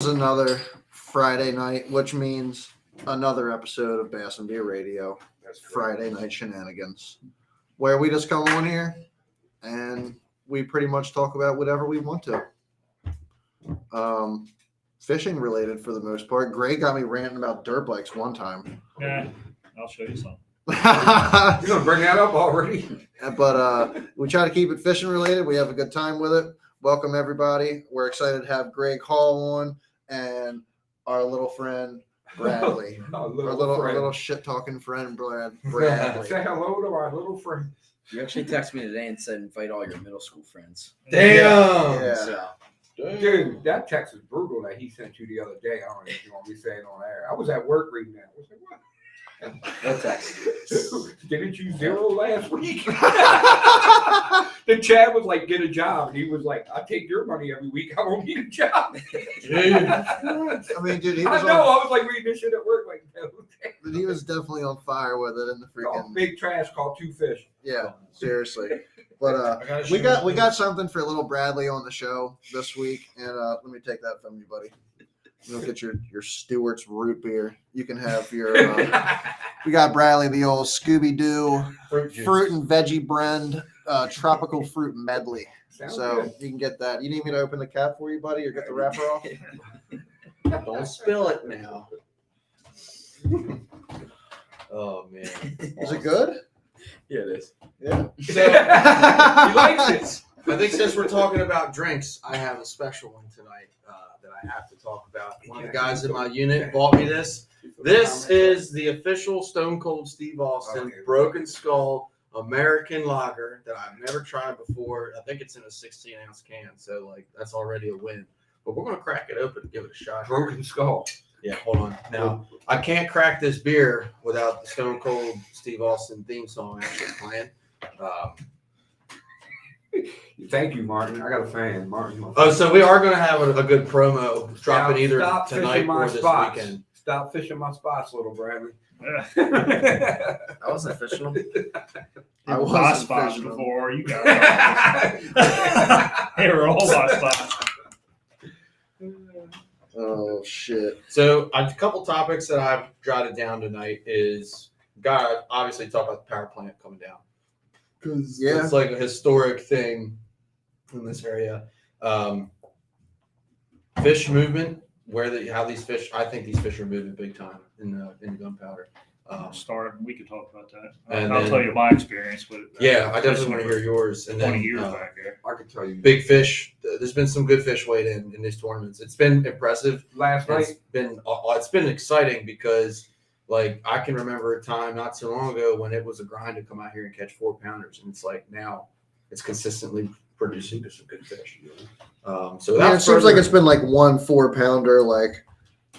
Another Friday night, which means another episode of Bass and Beer Radio. That's Friday night shenanigans, where we just come on here and we pretty much talk about whatever we want to. Fishing related for the most part. Greg got me ranting about dirt bikes one time. Yeah, I'll show you some. You're gonna bring that up already? But we try to keep it fishing related. We have a good time with it. Welcome everybody. We're excited to have Greg Hall on and our little friend Bradley. Our Our little shit talking friend Bradley. Say hello to our little friend. You actually texted me today and said invite all your middle school friends. Damn. Yeah. So, Dude, that text was brutal that he sent you the other day. I don't know if you want me saying on air. I was at work reading that. I was like, what? no text. Didn't you zero last week? The Chad was like, get a job. And he was like, I take your money every week. I won't need a job. I mean, dude, I was like reading this shit at work. Like, no. he was definitely on fire with it in the freaking Big trash caught two fish. yeah, seriously. But we got something for little Bradley on the show this week, and let me take that from you, buddy. You'll get your Stewart's root beer. You can have your. We got Bradley the old Scooby Doo fruit and veggie blend, tropical fruit medley. Sounds So good. you can get that. You need me to open the cap for you, buddy, or get the wrapper off? Don't spill it now. Oh man. Is it good? Yeah, it is. Yeah. He likes it. I think since we're talking about drinks, I have a special one tonight that I have to talk about. One of the guys in my unit bought me this. This is the official Stone Cold Steve Austin Broken Skull American Lager that I've never tried before. I think it's in a 16-ounce can, so like that's already a win. But we're gonna crack it open and give it a shot. Broken Skull. Yeah, hold on. Now I can't crack this beer without the Stone Cold Steve Austin theme song actually playing. Thank you, Martin. I got a fan, Martin. Oh, so we are going to have a good promo dropping either Stop tonight fishing my or this spots. weekend. Stop fishing my spots, little Bradley. I wasn't fishing them. I My wasn't spots fishing them. before you got they were all my spots. Oh shit. So a couple topics that I've jotted down tonight is got to obviously talk about the power plant coming down because it's like a historic thing in this area. Fish movement, how these fish. I think these fish are moving big time in the gunpowder. We could talk about that. And I'll then- tell you my experience with it. Yeah, I definitely want to hear yours. And 20 then years back there. I can tell you. big fish. There's been some good fish weighed in these tournaments. It's been impressive. Last night, It's been exciting because like I can remember a time not so long ago when it was a grind to come out here and catch 4-pounders, and it's like now it's consistently producing some good fish. So it seems like it's been like 1 4-pounder like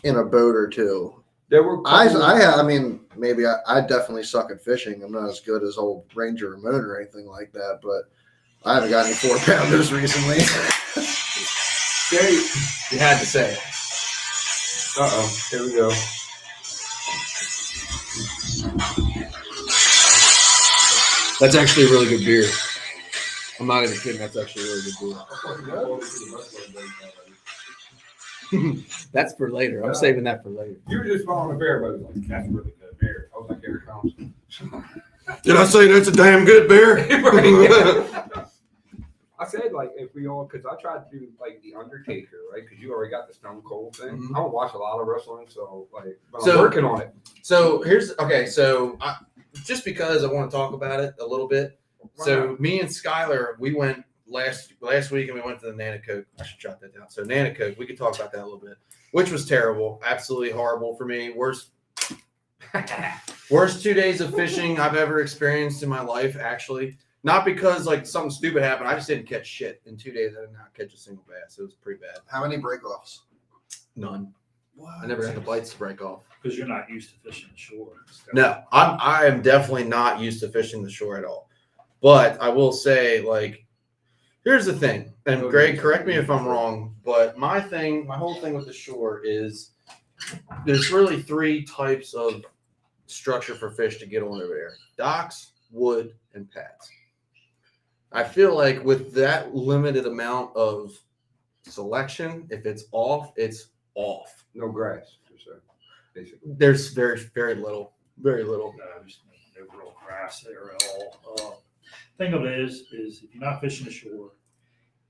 in a boat or two. there were. I mean, maybe I definitely suck at fishing. I'm not as good as old Ranger Ramon or anything like that, but I haven't got any 4-pounders recently. you had to say it. Here we go. That's actually a really good beer. I'm not even kidding. That's actually a really good beer. That's for later. I'm saving that for later. You were just following a bear, but it was like, that's a really good beer. I was like, here it comes. Did I say that's a damn good beer? I said, like, if we all, because I tried to do, like, The Undertaker, right? Because you already got the Stone Cold thing. Mhm. I don't watch a lot of wrestling, so, like, but So- I'm working on it. So just because I want to talk about it a little bit. So me and Skylar, we went last week and we went to the Nanacoke. I should jot that down. So Nanacoke, we could talk about that a little bit, which was terrible, absolutely horrible for me. Worst 2 days of fishing I've ever experienced in my life, actually. Not because like something stupid happened. I just didn't catch shit. In 2 days, I did not catch a single bass. It was pretty bad. How many break-offs? None. I never had the bites to break off. Because you're not used to fishing the shore. No, I am definitely not used to fishing the shore at all. But I will say, like, here's the thing, and Greg, correct me if I'm wrong, but my whole thing with the shore is there's really 3 types of structure for fish to get on over there: docks, wood, and pads. I feel like with that limited amount of selection, if it's off, it's off. No grass, so basically. There's very little. Just no real grass there at all. Thing of it is if you're not fishing the shore,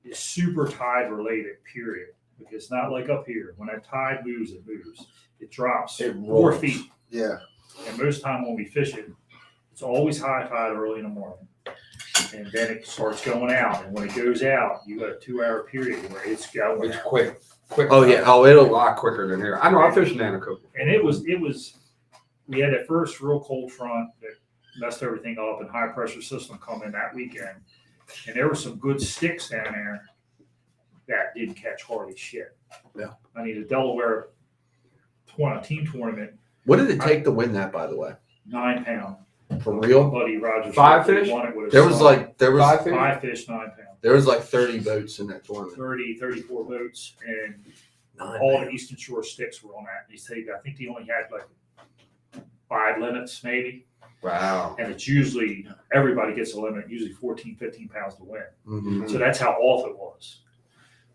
it's super tide related, period. Because it's not like up here. When that tide moves, it moves. It drops It 4 rolls. feet. Yeah. And most time when we fish it, it's always high tide early in the morning. And then it starts going out. And when it goes out, you got a 2-hour period where it's going It's out. quick. Oh yeah. Oh, A it'll. lot quicker than here. I know I fished Nanaco. And it was, we had that first real cold front that messed everything up, and high pressure system come in that weekend. And there were some good sticks down there that didn't catch hardly shit. Yeah. I mean, the Delaware team tournament, What did it take to win that, by the way? 9 pound. For real? Buddy Rogers. 5 fish? Won it with a There was slug. like 5 fish, 9 pound. there was like 30 boats in that tournament. 34 boats, and 9 all the man. Eastern Shore sticks were on that. I think they only had like 5 limits maybe. Wow. And it's usually, everybody gets a limit, usually 14, 15 pounds to win. Mhm. So that's how off it was.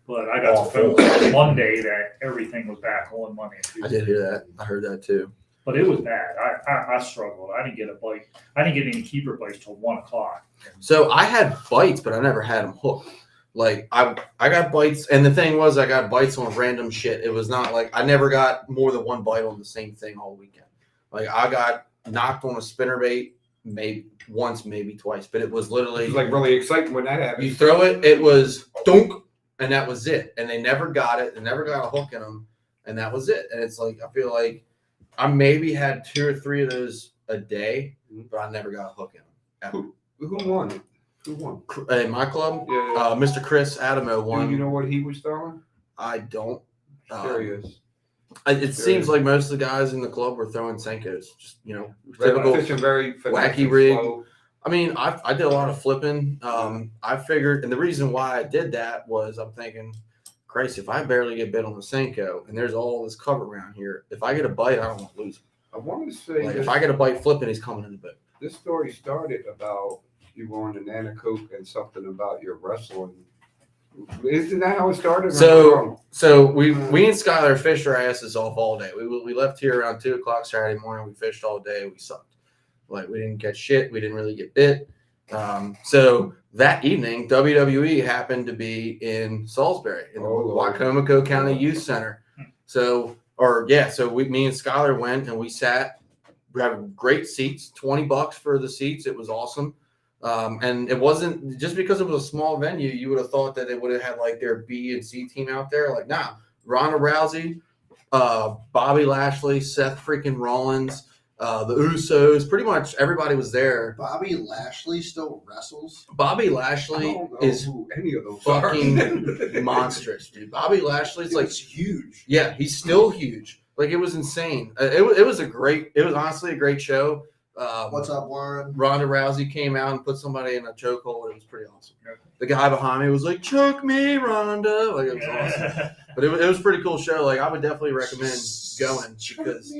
But I got some Awful. phone calls Monday that everything was back on Monday and I Tuesday. did hear that. I heard that too. But it was bad. I struggled. I didn't get a bite. I didn't get any keeper bites till 1 o'clock. So I had bites, but I never had them hooked. Like I got bites, and the thing was, I got bites on random shit. It was not like I never got more than 1 bite on the same thing all weekend. Like I got knocked on a spinnerbait maybe once, maybe twice, but it was literally It was like really exciting when that happened. you throw it, it was dunk, and that was it. And they never got it. They never got a hook in them, and that was it. And it's like I feel like I maybe had 2 or 3 of those a day, but I never got a hook in them. Who won it? Who won? In my club, Yeah. Mr. Chris Adamo won. Do you know what he was throwing? I don't. Curious. It seems like most of the guys in the club were throwing Senkos. Just Typical typical. fishing very wacky rig. slow. I mean, I did a lot of flipping. I figured, and the reason why I did that was I'm thinking, Christ, if I barely get bit on the Senko and there's all this cover around here, if I get a bite, I don't want to lose him. I want to say Like this, if I get a bite flipping, he's coming in the boat. this story started about you going to Nanacoke and something about your wrestling. Isn't that how it started? So we and Skylar fished our asses off all day. We left here around 2:00 Saturday morning. We fished all day. We sucked. Like we didn't catch shit. We didn't really get bit. So that evening, WWE happened to be in Salisbury in the Wicomico County Youth Center. So me and Skylar went and we sat. We had great seats, $20 for the seats. It was awesome. And it wasn't just because it was a small venue, you would have thought that they would have had like their B and C team out there. Like, nah, Ronda Rousey, Bobby Lashley, Seth freaking Rollins, the Usos, pretty much everybody was there. Bobby Lashley still wrestles? Bobby I Lashley don't know is who any of those fucking are. monstrous, dude. Bobby Lashley's like It's huge. yeah, he's still huge. Like it was insane. It was honestly a great show. What's up, Warren? Ronda Rousey came out and put somebody in a chokehold. It was pretty awesome. The guy behind me was like, "Choke me, Ronda!" Like it was awesome. But it was a pretty cool show. Like I would definitely recommend going because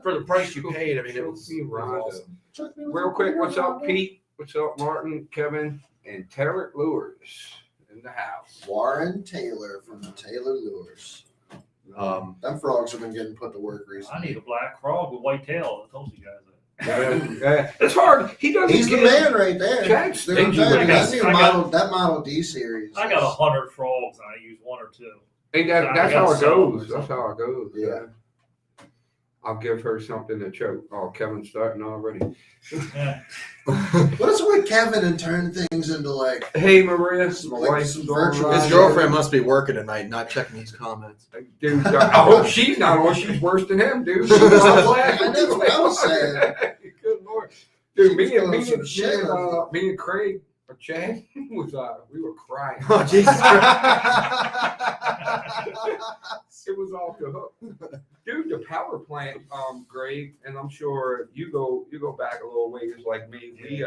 for the price you paid, I mean, it was awesome. Real quick, what's up, Pete? What's up, Martin, Kevin, and Taylor Lures in the house? Warren Taylor from the Taylor Lures. Them frogs have been getting put to work recently. I need a black frog with white tail. I told you guys that. It's hard. He's the man right there. Chad's They're stingy. that Model D series. I got 100 frogs and I use 1 or 2. Hey, that's how it goes. That's how it goes. Yeah. I'll give her something to choke. Oh, Kevin's starting already. Yeah. What is it with Kevin and turn things into like? Hey, Maria, my Like wife's some going virtual- His around. girlfriend must be working tonight, not checking his comments. Dude, I hope she's not on. She's worse than him, dude. She's I know what I was saying. Good Lord. Dude, me She's pulling some shit up. and Craig or Chad was we were crying. Oh Jesus! It was off the hook. Dude, the power plant, Greg, and I'm sure you go back a little ways like me. We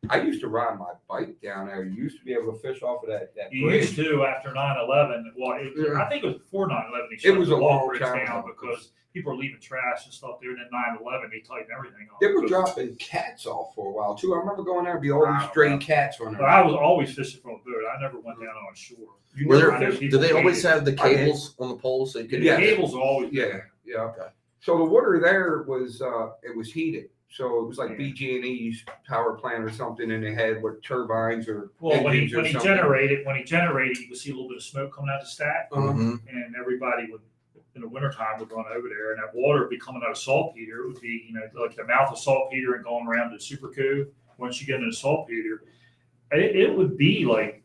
I used to ride my bike down there. You used to be able to fish off of that You bridge. used to after 9/11. Well, Yeah. I think it was before 9/11. It was a long bridge time down ago. because people are leaving trash and stuff there. And then 9/11, they tighten everything up. They were dropping cats off for a while too. I remember going there and be all I these don't stray know. cats running But I around. was always fishing from a boat. I never went down on shore. You Were never there, fished? do they always hated have the I did. cables on the poles so you could? The Yeah. cables are always Yeah, yeah. Okay. So the water there was it was heated. So it was like Yeah. BG&E's power plant or something, and they had what turbines or Well, when engines he or something. generated, you would see a little bit of smoke coming out the stack, Mhm. and everybody would, in the wintertime, would run over there, and that water would be coming out of saltpeter. It would be, like the mouth of saltpeter and going around to Super Cove. Once you get into saltpeter, it would be like,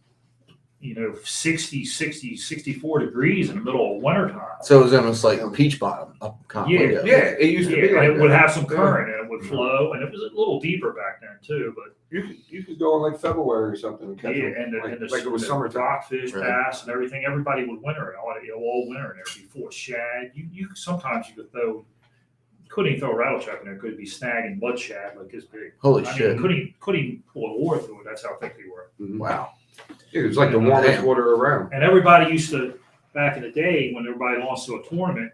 60, 64 degrees in the middle of wintertime. So it was almost like Peach Bottom up Yeah. Yeah, it used to be Yeah, like and it would that. have some current and it would flow, and it was a little deeper back then too. But You could go in like February or something and catch yeah, them, and like it was summertime. rockfish, Right. bass, and everything. Everybody would winter it all winter in there before shad. You sometimes you could throw. Couldn't even throw a rattle trap in there. Could be snagging mud shad like this big. Holy I shit! mean, couldn't even pull a oar through it. That's how thick they were. Wow. It was like the warmest Damn. water around. And everybody used to, back in the day, when everybody lost to a tournament,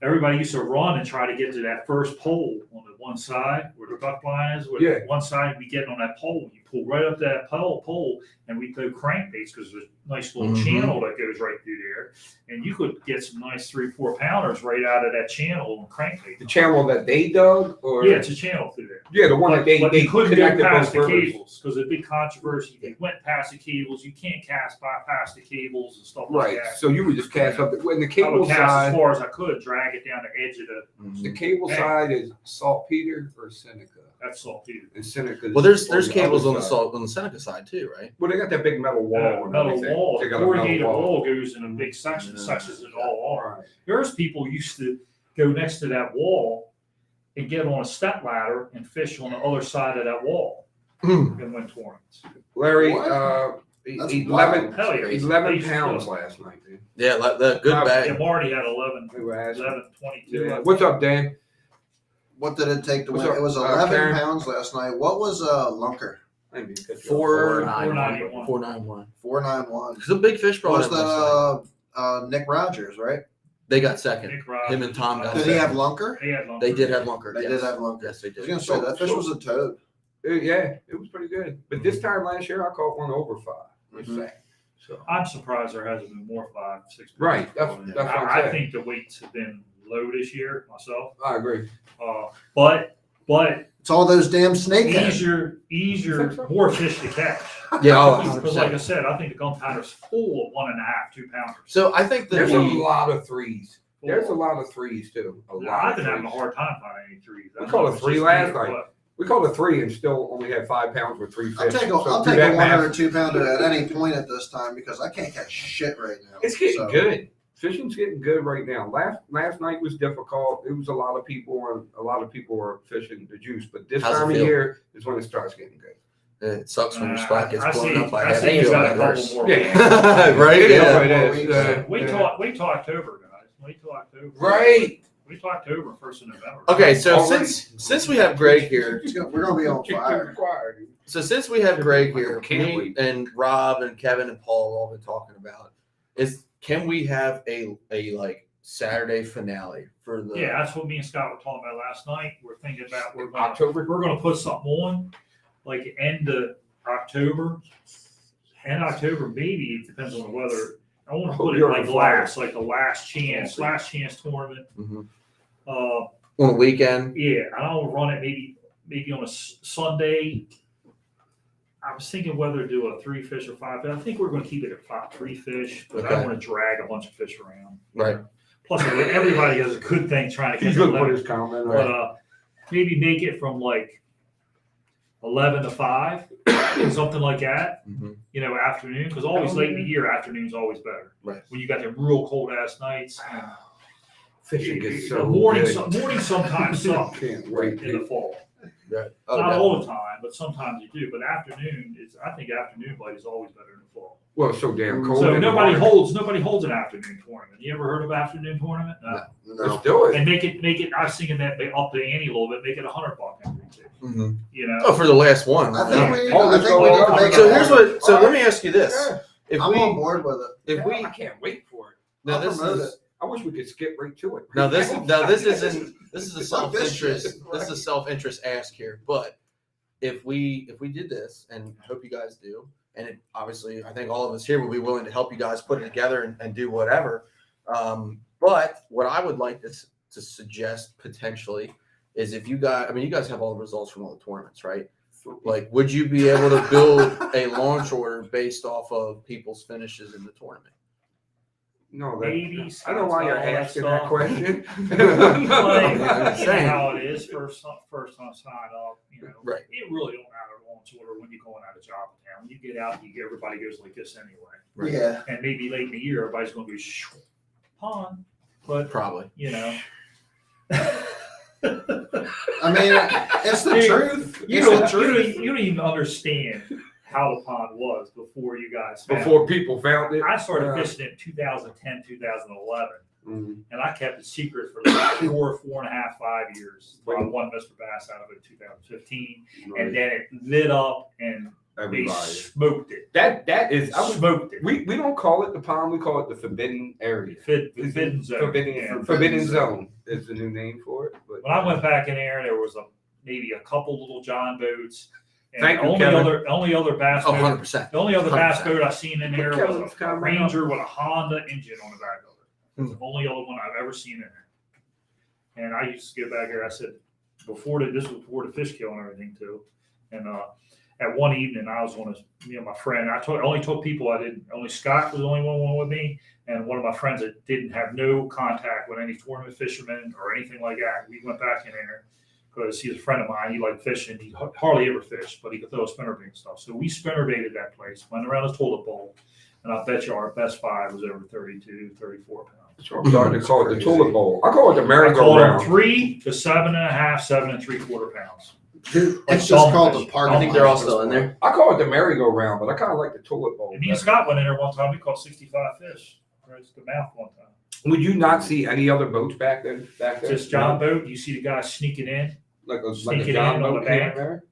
everybody used to run and try to get to that first pole on the one side where the duck line is. Where Yeah. one side we get on that pole, you pull right up to that pole, and we throw crankbaits because there's a nice little Mhm. channel that goes right through there, and you could get some nice 3-4 pounders right out of that channel on crankbait. The channel that they dug, or Yeah, it's a channel through there. yeah, the one that they you couldn't go connected past both the rivers. cables because the big controversy. If you went past the cables, you can't cast past the cables and stuff Right. like that. So you would just cast up when the I cable would cast as side. far as I could, drag it down the edge of The cable Hey. side is saltpeter or Seneca, that saltpeter. and Seneca. Well, there's cables on the Seneca side too, right? Well, they got that big metal wall. and Metal everything. wall, They the got a metal corrugated wall. wall goes in a big section, Yeah. sections it all off. Right. There's people used to go next to that wall and get on a step ladder and fish on the other side of that wall Mm. and win tournaments. Larry, What? That's 11, wild. Hell yeah. 11 pounds last night, dude. Yeah, like the good Wow. bag. Yeah, Marty had 11, We were asking. 22. Yeah. What's up, Dan? What did it take to What's win? up, It was 11 Karen? pounds last night. What was Lunker? I didn't mean to cut you off. 491. 491. 491. It's a big fish brought Was in last night. that Nick Rogers, right? They got second. Nick Rogers. Him and Tom got Did he have Lunker? He had Lunker. They did have lunker. They yes. did have Lunker. Yes, they I was did. going to say, that fish was a toad. Yeah, it was pretty good. But this time last year, I caught one over 5. Let's Mhm. say. So. I'm surprised there hasn't been more 5-6. Right. That's what I'm I saying. think the weights have been low this year myself. I agree. But It's all those damn snakeheads. easier, more fish to catch. Yeah, oh, Because like I 100%. said, I think the gunpowder's full of 1.5, 2 pounders. So I think that There's a the lot of threes. There's a lot of threes too. A lot. I've of been having a threes. hard time finding any threes. I We don't caught know a if it's 3 just last me or night. what. We caught a 3 and still only had 5 pounds with 3 fish. I'll take So a do 1 that or math. 2 pounder at any point at this time because I can't catch shit right now. It's getting So, good. Fishing's getting good right now. Last night was difficult. It was a lot of people and a lot of people were fishing the juice. But this How's it time of feel? year is when it starts getting good. it sucks when your spot gets I blown see- up by I a see heavy you field got a like couple ours. more. Yeah. Right? It is Yeah. what it is. Wait till October, guys. Wait till October. Right. Wait till October, 1st of November. Okay, so Already- since we have Greg here, We're going to be on fire. so since we have Greg here, Can't me wait. and Rob and Kevin and Paul all been talking about is can we have a like Saturday finale for the Yeah, that's what me and Scott were talking about last night. We're thinking about we're October. gonna put something on like end of October. End of October, maybe it depends on the weather. I want to put it You're like on fire. the last chance tournament. Mhm. Uh, on the weekend? yeah, I don't run it maybe on a Sunday. I was thinking whether to do a 3 fish or 5. But I think we're going to keep it at 3 fish, but I Okay. don't want to drag a bunch of fish around. Right. Plus, everybody has a good thing trying to catch He's a going to put limit. his comment But on. maybe make it from like 11 to 5, something like that. Mhm. Afternoon, because always late in the year, afternoon's always better. Right. When you got the real cold ass nights. And Fishing gets the so morning, good. morning sometimes suck Can't wait. in the fall. Right. Not Okay. all the time, but sometimes you do. But afternoon is, I think afternoon bite is always better in the fall. Well, it's so damn cold. So in the nobody morning. holds an afternoon tournament. You ever heard of afternoon tournament? No. No. Let's do it. And make it. I was thinking that they up the ante a little bit, make it $100 entry too. Mhm. You know. Oh, for the last one. I think we, Oh, I think we need to make So it here's happen. what. So let me ask you this: Yeah. if I'm on we board with it. if we I can't wait for it. now I'll this promote is I wish we could skip right to it. Now this is a Fuck this shit. self-interest. This is a self-interest ask here. But if we did this, and I hope you guys do, and obviously I think all of us here will be willing to help you guys put it together and do whatever. But what I would like to suggest potentially is if you guys, I mean, you guys have all the results from all the tournaments, right? Like, would you be able to build a launch order based off of people's finishes in the tournament? No, Maybe. I don't know why you're asking that question. Like, I'm you know saying. how it is first on sign up. You know, Right. It really don't matter launch order when you're going out of job town. When you get out, everybody goes like this anyway. Right. Yeah. And maybe late in the year, everybody's going to be pond, but Probably. you know. I mean, it's the Dude, truth. You It's the don't, truth. you don't even understand how the pond was before you guys found Before people found it. it. I started fishing in 2010, 2011, Mhm. and I kept it secret for like 4.5, 5 years. I won Mr. Bass out of it in 2015, and then it lit up and they Everybody. smoked it. That is, Smoked it. we don't call it the pond, we call it the forbidden area. Forbidden zone. Yeah. Forbidden zone is the new name for it. But When I went back in there was maybe a couple little John boats. And Thank you, only Kevin. other bass Oh, boat. 100%. The only other bass 100%. boat I seen in there was Kevin's a coming Ranger with a Honda engine on the back of it. It's Hmm. the only other one I've ever seen in there. And I used to get back there. I said, this was before the fish kill and everything too. And at one evening, I was on me and my friend. Only took people I didn't. Only Scott was the only one with me, and one of my friends that didn't have no contact with any tournament fishermen or anything like that. We went back in there because he's a friend of mine. He liked fishing. He hardly ever fished, but he could throw a spinnerbait and stuff. So we spinnerbaited that place. Went around the toilet bowl, and I bet you our best five was over 32, 34 pounds. so I'm starting to call it the toilet bowl. I call it the I called them merry-go-round. 3 to 7.5, 7 3/4 pounds. Dude, Like it's just called saltfish. the park. I think they're all still in there. I call it the merry-go-round, but I kind of like the toilet bowl. And me and Scott went in there one time. We caught 65 fish. Right to the mouth one time. Would you not see any other boats back there? Just John boat. You see the guy sneaking in. Like a Sneaking John in on boat the here bank. and there?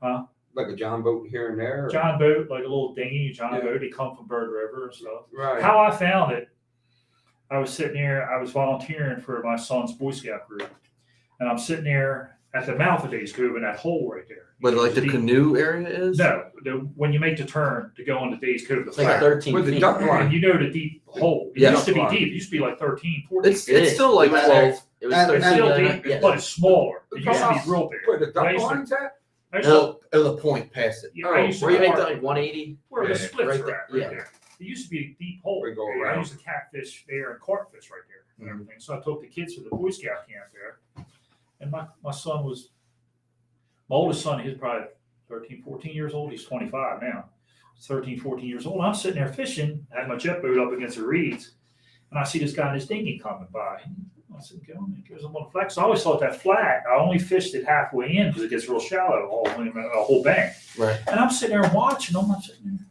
Huh? Like a John boat here and there? or- John boat, like a little dinghy. John Yeah. boat. He come from Bird River and stuff. Right. How I found it, I was sitting there. I was volunteering for my son's Boy Scout group, and I'm sitting there at the mouth of Days Cove in that hole right there. But like the Deep- canoe area is? No, when you make the turn to go into Days Cove, the It's like flat. 13 With the feet. duck And line. you know the deep hole. It Yeah. used to be Duck line. deep. It used to be like 13, 14. It's still like We went 12. there. It was And- 13. and- Still $13. deep, Yeah. but it's smaller. It used to Come be real big. Where the I duck used to- line's at? I used to- Oh, the point past it. yeah, I used to Where you make park that like 180? where the Yeah, splits right are there. at, right Yeah. there. It used to be a deep hole. We go I around. used to catfish there and carp fish right there and everything. So I took the kids to the Boy Scout camp there. And my son was, my oldest son, he's probably 13, 14 years old. He's 25 now. He's 13, 14 years old. I'm sitting there fishing, had my jet boat up against the reeds, and I see this guy in his dinghy coming by. I said, go on, he goes, I'm on the flat. So I always thought that flat, I only fished it halfway in because it gets real shallow, a whole bank. Right. And I'm sitting there watching him. I'm sitting there,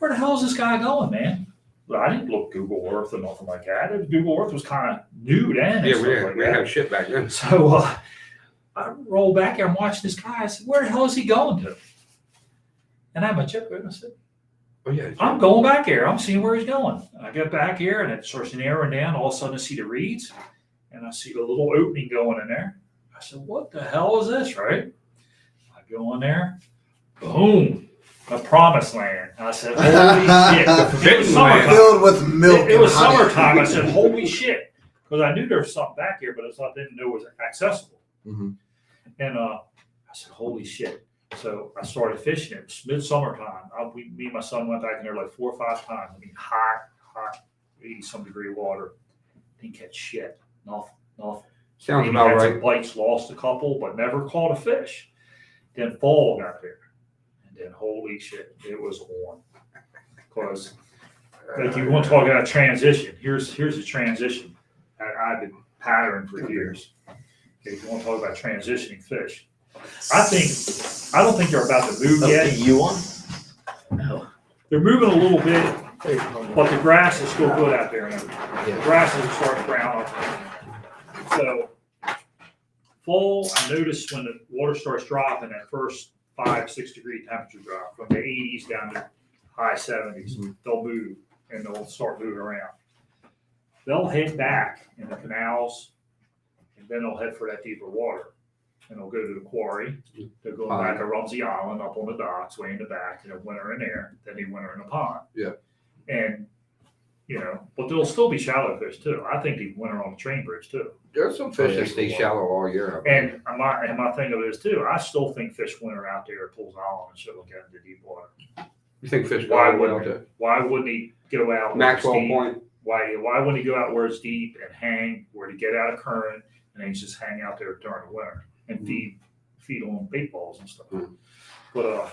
where the hell is this guy going, man? Well, I didn't look Google Earth or nothing like that. Google Earth was kind of new then. and Yeah, stuff we like had, we that. had shit back then. So I roll back there. I'm watching this guy. I said, where the hell is he going to? And I had my jet boat. And I said, Oh, yeah. I'm going back here. I'm seeing where he's going. I get back here and it starts narrowing down. All of a sudden I see the reeds and I see the little opening going in there. I said, what the hell is this, right? I go in there. Boom. The promised land. I said, holy shit. It was Forbidden summertime. land. Filled with milk. It was and honey. summertime. I said, holy shit. Because I knew there was something back here, but I didn't know it was accessible. Mhm. And I said, holy shit. So I started fishing. It was mid-summertime. Me and my son went back in there like 4 or 5 times. I mean, hot, 80-some degree water. Didn't catch shit. Nothing. Sounds Maybe about had right. some bites, lost a couple, but never caught a fish. Then fall got there. And then holy shit, it was on. Because like you want to talk about transition. Here's a transition that I've been patterning for years. Okay, if you want to talk about transitioning fish. I don't think they're about to move yet. You won? No. They're moving a little bit, but the grass is still good out there. The Yeah. grass is starting to brown up. So fall, I noticed when the water starts dropping, that first 5-6 degree temperature drop from the 80s down to high 70s, they'll move and they'll start moving around. they'll head back in the canals, and then they'll head for that deeper water. And they'll go to the quarry. They're going back to Rumsey Island up on the docks, way in the back, and they'll winter in there. Then they winter in the pond. Yeah. And, but there'll still be shallow fish too. I think they winter on the train bridge too. There's some fish that stay shallow all year. And my thing of it is too, I still think fish winter out there at Pools Island and should look at the deep water. You think fish Why go out wouldn't there? Why wouldn't he go out? Maxwell where it's deep? Point. Why wouldn't he go out where it's deep and hang, where to get out of current, and then just hang out there during the winter and feed on bait balls and stuff. But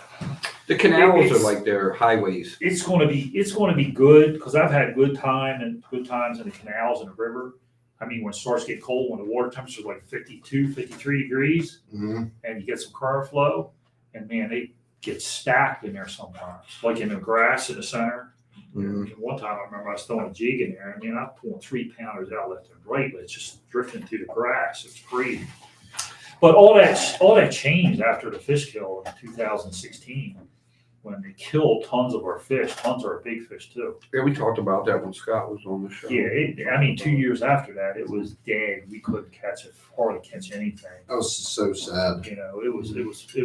the canals are like their highways. it's going to be good because I've had good times in the canals and the river. I mean, when it starts to get cold, when the water temperature is like 52, 53 degrees, and you get some current flow, and man, they get stacked in there sometimes, like in the grass in the center. One time I remember I was throwing a jig in there, and man, I'm pulling 3-pounders out left and right, but it's just drifting through the grass. It's crazy. But all that changed after the fish kill in 2016, when they killed tons of our fish, tons of our big fish too. Yeah, we talked about that when Scott was on the show. Yeah, 2 years after that, it was dead. We couldn't catch it, hardly catch anything. That was so sad. It was.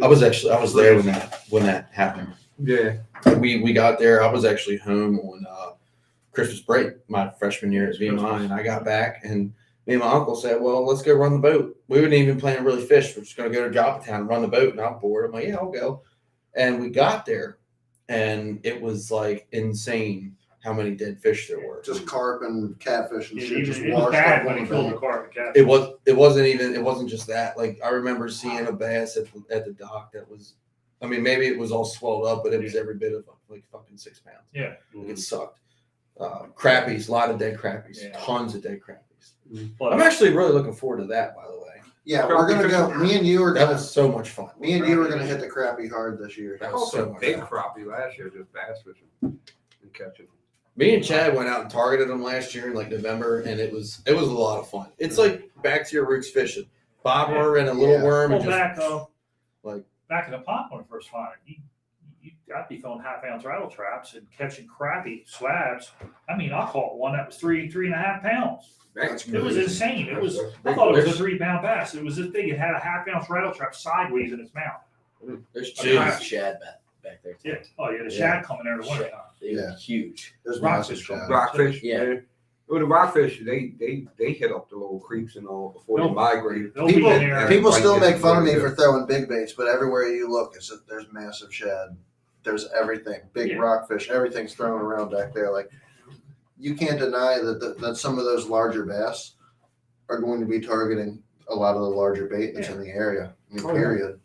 I was there when that happened. Yeah. We got there. I was actually home on Christmas break my freshman year at VMI, and I got back, and me and my uncle said, well, let's go run the boat. We wouldn't even plan to really fish. We're just going to go to Joppatown and run the boat, and I'm bored. I'm like, yeah, I'll go. And we got there, and it was like insane how many dead fish there were. Just carp and catfish and shit. Just It was washed bad up when on he the killed the bank. carp and catfish. It wasn't just that. Like, I remember seeing a bass at the dock that was, I mean, maybe it was all swelled up, but it was every bit of like fucking 6 pounds. Yeah. Like, it sucked. Crappies, a lot of dead crappies, Yeah. tons of dead crappies. But I'm actually really looking forward to that, by the way. Yeah, we're gonna go. Me and you are That gonna. was so much fun. Me and you are gonna hit the crappie hard this year. That was was so so much big fun. crappie last year, just bass fishing and catching them. Me and Chad went out and targeted them last year in like November, and it was a lot of fun. It's like back to your roots fishing, bobber and a little Yeah. worm. well, And just, back in the pond when I first found it, I'd be throwing 1/2 ounce rattle traps and catching crappie slabs. I mean, I caught one that was 3.5 pounds. That's It was crazy. insane. It was. That's I thought it was a There's- 3-pound bass. It was this big. It had a 1/2 ounce rattle trap sideways in its mouth. there's Okay. jigs. Shad back there. Too. Yeah. Oh yeah, the shad coming there in the wintertime. They were Yeah. huge. There's Rocks massive is cool. shad. Rockfish. Yeah. Well, the rockfish, they hit up the little creeks and all before they They'll- migrate. They'll be People- in there. People Right, still yeah, make fun of me yeah. for throwing big baits, but everywhere you look, there's massive shad. There's everything, big Yeah. rockfish, everything's thrown around back there. Like, you can't deny that some of those larger bass are going to be targeting a lot of the larger bait that's in the area. I mean, Oh, yeah. period.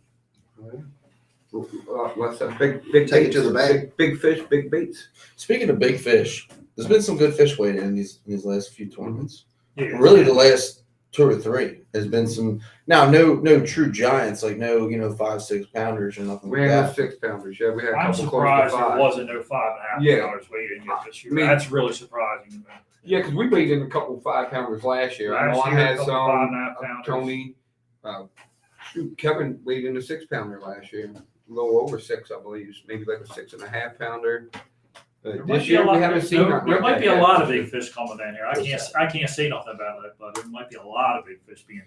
What's that? Big Take it baits, to the bank. Big fish, big baits. Speaking of big fish, there's been some good fish weighted in these last few tournaments. Yeah. Really, the last 2 or 3 has been some. Now, no true giants, like no 5-6 pounders or nothing We like had no that. 6-pounders. Yeah, we had a I'm couple surprised close to there 5. wasn't no 5.5 Yeah. pounders weighted yet this year. I mean- That's really surprising to me. Yeah, because we weighed in a couple 5-pounders last year. I know Last I year, a had couple some. 5.5 pounders. Tony, Kevin weighed in a 6-pounder last year. A little over 6, I believe. Maybe like a 6.5 pounder. There might This be year a lot- we haven't seen. There nothing like might that be a yet. lot of big fish coming down here. I can't say nothing about it, but there might be a lot of big fish being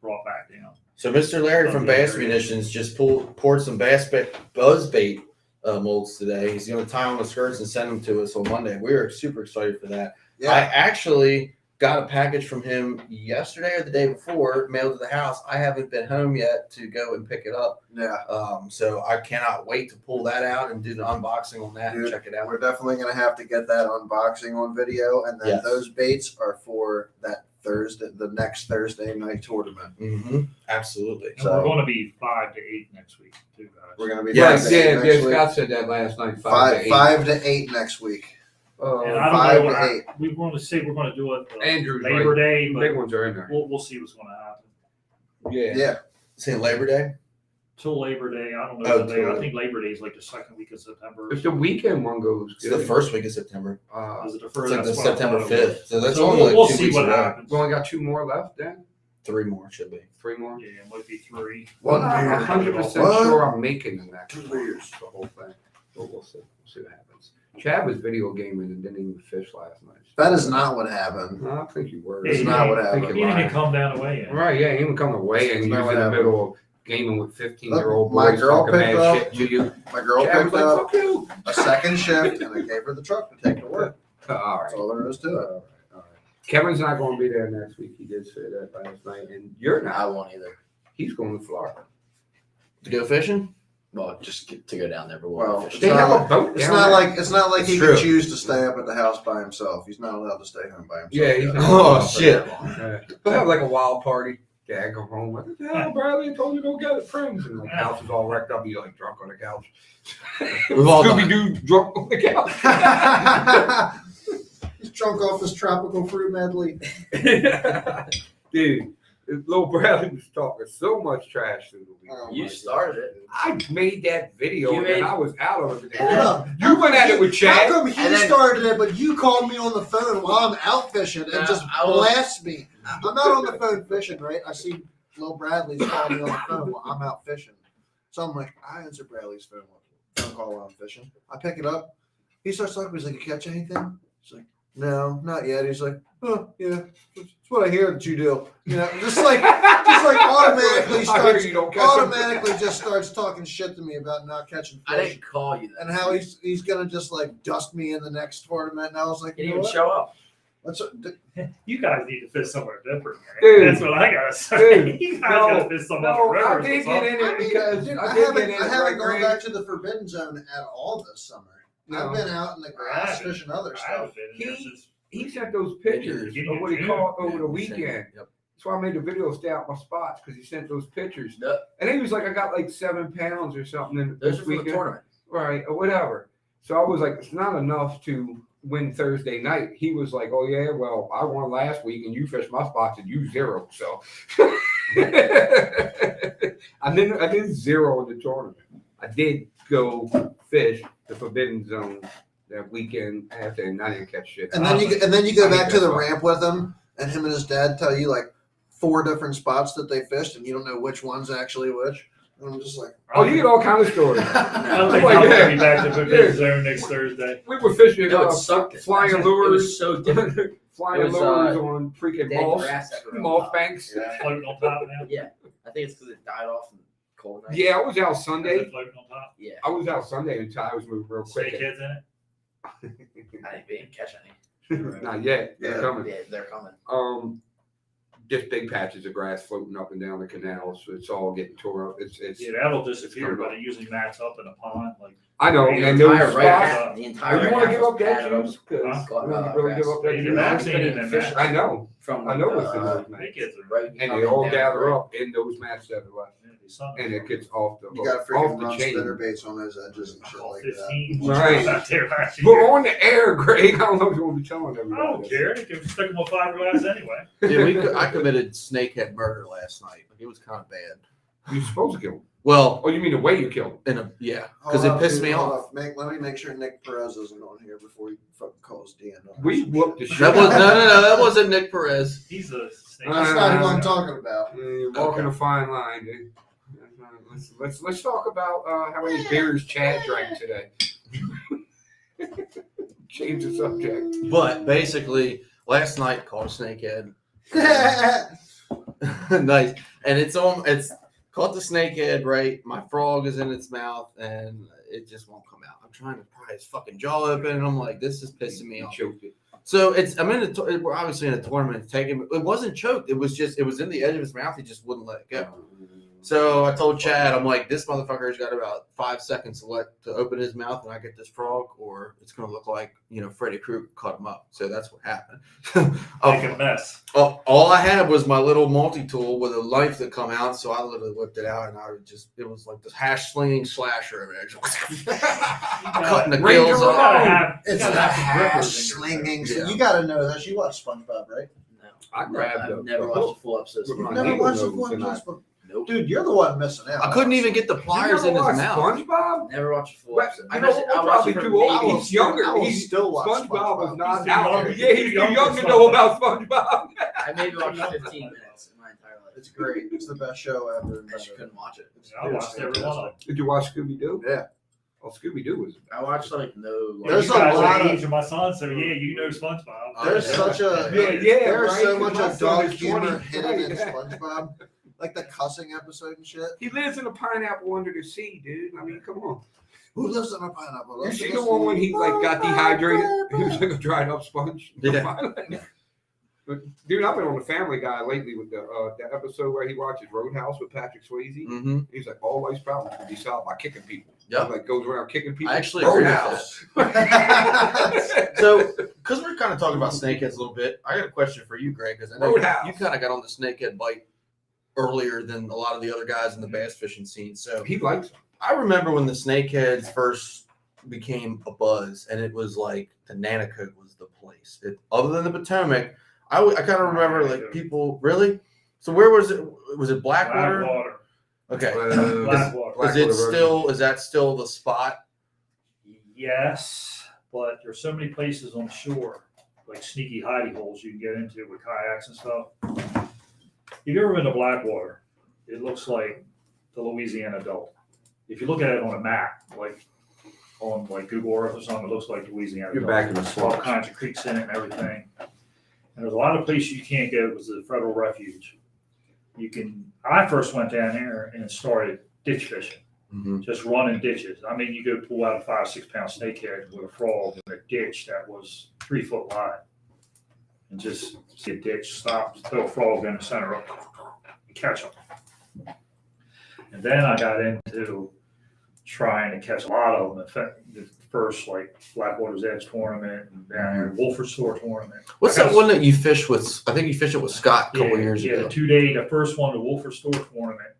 brought back down. So Mr. Larry from Okay, Bass great. Munitions just poured some buzz bait molds today. He's going to tie on the skirts and send them to us on Monday. We are super excited for that. I Yeah, actually got a package from him yesterday or the day before, mailed to the house. I haven't been home yet to go and pick it up. yeah. So I cannot wait to pull that out and do the unboxing on that and Dude, check it out. We're definitely gonna have to get that unboxing on video, and then Yes. those baits are for that the next Thursday night tournament. Mm-hmm. Absolutely. And So- we're going to be 5 to 8 next week, too, guys. We're gonna be Yes. 5 to 8 Yeah, next week. Scott said that last night. 5 to 8. to 8 next week. And Uh, I 5 don't know. to 8. We want to say we're going to do it Andrew's Labor right. Day, Big but ones are in there. we'll see what's going to happen. Yeah. Yeah, Say Labor Day? Till Labor Day, I don't know. Oh, the day. I till- think Labor Day is like the second week of September. If the weekend one goes It's the first week of September. Is it the It's first? like the That's what I September thought it was. 5th. So that's So only like we'll 2 see weeks what away. happens. We only got 2 more left then? 3 more should be. 3 more? Yeah, it might be 3. one I'm beer. 100% What? sure I'm making the next 2 one, beers. the whole thing. But we'll see. We'll see what happens. Chad was video gaming and didn't even fish last night. That is not what happened. No, I think you were. It's not what happened. He didn't even come down the way in. Right, yeah, he would come away and It's he not was what in the happened. middle of gaming with 15-year-old My boys girl talking picked mad up- shit to you. My girl Chad was picked like, up fuck you. a second shift, and I gave her the truck to take to work. All That's right. all there is to it. All right. Kevin's not going to be there next week. He did say that last night. And you're I not. won't either. He's going to Florida. To go fishing? Well, just to go down there, but Well, we'll fish. They have a boat It's down not there. like It's he true. can choose to stay up at the house by himself. He's not allowed to stay home by himself. Yeah, he's yet. not. Oh, shit. He'll have like a wild party. Dad come home like, what the hell, Bradley? I told you to go get it, friends. And like, house is all wrecked up. He's like drunk on the couch. We've all done Scooby Doo drunk on the couch. He's drunk off his tropical fruit medley. Dude, little Bradley was talking so much trash through the week. Oh, You my started it. I made that video You made- and I was out of it. Hold up. You went at it with How Chad. come he And then- started it, but you called me on the phone while I'm out fishing and No, just I was- blast me? I'm not on the phone fishing, right? I see Lil Bradley's calling me on the phone while I'm out fishing. So I'm like, I answer Bradley's phone call while I'm fishing. I pick it up. He starts talking. He's like, you catch anything? He's like, no, not yet. He's like, oh, yeah. It's what I hear that you do. You know, just like automatically I hear starts you don't catch 'em. automatically just starts talking shit to me about not catching I fish didn't call you that. and how he's gonna just like dust me in the next tournament. And I was like, He you didn't know even what? show up. Let's, You guys need to fish somewhere different, man. Dude. That's what I gotta say. Dude. You guys gotta fish somewhere No, I rivers or did get something. in it because dude, I I did haven't, get in I it. haven't right, gone Greg? back to the forbidden zone at all this summer. No. I've been out in the grass haven't. fishing other I stuff. haven't been in there He- since- He sent those pictures Maybe of what he June. caught over the Yeah, weekend. Yep. That's why I made the video stay out my spots because he sent those pictures. No, And he was like, I got like 7 pounds or something in those this are for the weekend. tournament. Right, or whatever. So I was like, it's not enough to win Thursday night. He was like, oh yeah, well, I won last week and you fished my spots and you 0. So I did 0 in the tournament. I did go fish the forbidden zone that weekend after and I didn't catch shit. And then you go back to the ramp with him, and him and his dad tell you like 4 different spots that they fished, and you don't know which one's actually which. And I'm just like, Oh, you get all kind of stories. I don't think Like, I'm yeah. gonna be back to forbidden Yeah. zone next Thursday. We were fishing No, it sucked. flying It lures. was so different. Flying It was, lures on freaking Dead moss, grass everywhere. moss banks. yeah. Floating on top now. I think it's because it died off in cold nights. Yeah, I was out Is Sunday. it floating on top? Yeah. I was out Sunday and Ty was moving real quick. Snakeheads in it. I didn't catch any. Not yet. They're Yeah. coming. Yeah, they're coming. Just big patches of grass floating up and down the canals. So it's all getting tore up. It's Yeah, that'll disappear, but it usually mats up in a pond. Like I know. The And those entire right spots. half, the entire You want right to half give was up that padded up juice? Because Huh? you want to really give up that Maybe juice? I've seen it in Fish- mats. I know. from I know what's in those Big mats. kids are right And up they all down, gather right. up in those mats that are left. And it gets off the You got to off freaking the run chain. spinner baits on those edges and shit All like that. 15 Right. out there last But year. on the air, Greg, I don't know if you want to be telling I everybody. don't care. They can stick them with fiberglass anyway. Yeah, I committed snakehead murder last night. Like, it was kind of bad. You're supposed to kill him. Well, Oh, you mean the way you kill him? because Hold it up, pissed dude, me hold off. up. Let me make sure Nick Perez isn't on here before he fucking calls DNR. We whooped the shit. That was no, that wasn't Nick Perez. He's a snake. That's not who I'm talking about. You're walking Okay. a fine line, dude. Let's talk about how many beers Chad drank today. Change the subject. But basically, last night caught a snakehead. Nice, and it's caught the snakehead. Right, my frog is in its mouth, and it just won't come out. I'm trying to pry his fucking jaw open, and I'm like, this is pissing me You off. choked it. So we're obviously in a tournament. It's taking. It wasn't choked. It was in the edge of his mouth. He just wouldn't let it go. So I told Chad, I'm like, this motherfucker's got about 5 seconds to open his mouth and I get this frog, or it's going to look like, Freddy Krueger cut him up. So that's what happened. Make a mess. All I had was my little multi-tool with a knife that come out. So I literally whipped it out and it was like this hash slinging slasher of it. Cutting the Ranger gills Ramon. off. It's You the gotta have some hash grippers in your slinging. Yeah. So you got to know that. You watch SpongeBob, right? No. I grabbed I've the never watched a full episode. With my Never needle watched the nose one and I- SpongeBob. Nope. Dude, you're the one missing out. I couldn't even get the pliers in his mouth. SpongeBob? Never watched a full Well, episode. you I know watched what, it. I we're watched probably it for too old. maybe- He's younger. I will He's still watch SpongeBob was SpongeBob. not He's too out. young. Yeah, he's He's too young young for to know SpongeBob. about SpongeBob. I maybe watched 15 minutes in my entire life. It's great. It's the best show ever. I just couldn't watch it. It's I watched every one of them. Did you watch Scooby Doo? Yeah. Well, Scooby Doo was. I watched like There's you a guys are lot the of- age of my son, so yeah, you know SpongeBob. There's Yeah. such a Yeah, there's right, so 'cause much my son adult is humor 20. hidden in Right. SpongeBob, like the cussing episode and shit. He lives in a pineapple under the sea, dude. I mean, come on. Who lives in a pineapple? You Lives see in the a one when sea. he like got dehydrated? He was like a dried up sponge. Yeah. But dude, I've been on the Family Guy lately with the episode where he watches Roadhouse with Patrick Swayze. Mm-hmm. He's like, all life's problems can be solved by kicking people. Yep. He like goes around kicking people. I actually agree with Roadhouse. So, because we're kind of talking about snakeheads a little bit, I got a question for you, Greg, because I know Roadhouse. you kind of got on the snakehead bite earlier than a lot of the other guys in the bass fishing scene. So, He likes them. I remember when the snakeheads first became a buzz, and it was like the Nanacoke was the place. Other than the Potomac, I kind of remember like people really. So where was it? Was it Blackwater? Blackwater. Okay. Blackwater. Is that still the spot? Yes, but there's so many places on the shore, like sneaky hidey holes you can get into with kayaks and stuff. If you've ever been to Blackwater, it looks like the Louisiana Delta. If you look at it on a map, like on like Google Earth or something, it looks like Louisiana You're Delta. back in the There's all swamps. kinds of creeks in it and everything. And there's a lot of places you can't go because of the federal refuge. I first went down there and started ditch fishing. Mm-hmm. Just running ditches. I mean, you go pull out a 5-6 pound snakehead with a frog in a ditch that was 3 foot wide, and just see a ditch, stop, throw a frog in the center of it, and catch them. And then I got into trying to catch a lot of them. In fact, the first like Blackwater's Edge tournament and down here Wolford Store tournament. What's I that got- one that you fished with? I think you fished it with Scott a couple years yeah, ago. the 2-day, the first one, the Wolford Store tournament.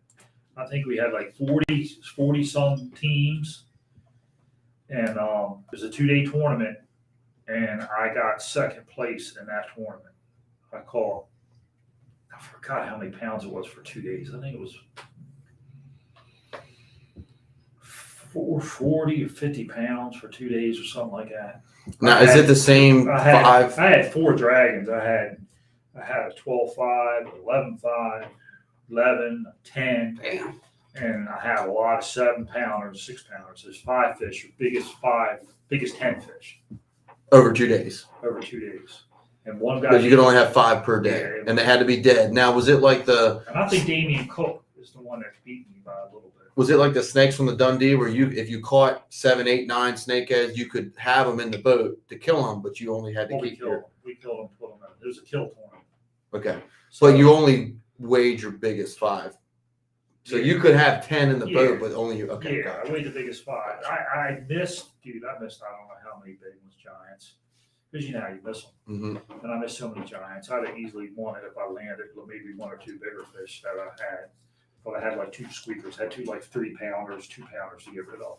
I think we had like 40 some teams, and it was a 2-day tournament, and I got second place in that tournament. I forgot how many pounds it was for 2 days. I think it was 440 or 50 pounds for 2 days or something like that. Now, is it the same I had, five? I had 4 dragons. I had a 12.5, 11.5, 11, 10, Damn. and I have a lot of 7-pounders, 6-pounders. There's 5 fish, biggest 10 fish Over 2 days. over 2 days. And one guy, But you could only have 5 per day, Yeah. and they had to be dead. Now, was it like the and I think Damien Cook is the one that's beaten me by a little bit. snakes from the Dundee where if you caught 7, 8, 9 snakeheads, you could have them in the boat to kill them, but you only had to Well, we keep killed your him. We killed him, put him in. It was a kill tournament. okay. So, But you only weighed your biggest 5, so Yeah. you could have 10 in the Yeah. boat, but only you. Okay, yeah, got it. I weighed the biggest 5. I missed I don't know how many big ones, giants. Because you know how you miss them. Mm-hmm. And I missed so many giants. I'd have easily won it if I landed maybe 1 or 2 bigger fish that I had. But I had like 2 squeakers, had 2 like 3-pounders, 2-pounders to get rid of.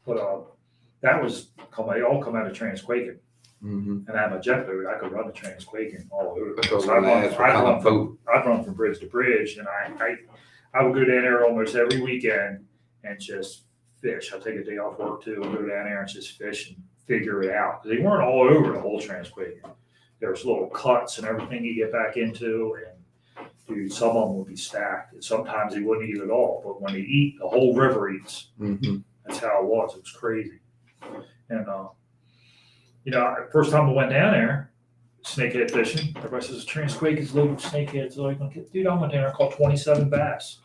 But that was all come out of Transquaking. Mm-hmm. And I had my jet boat. I could run the Transquaking all over. That's So what I'd I asked, what kind of boat? run from bridge to bridge, and I would go down there almost every weekend and just fish. I'd take a day off work too and go down there and just fish and figure it out. They weren't all over the whole Transquaking. There was little cuts and everything you get back into, and dude, some of them would be stacked, and sometimes they wouldn't eat at all. But when they eat, the whole river eats. Mm-hmm. That's how it was. It was crazy. And first time I went down there, snakehead fishing. Everybody says Transquake is loaded with snakeheads. So dude, I went down there and caught 27 bass.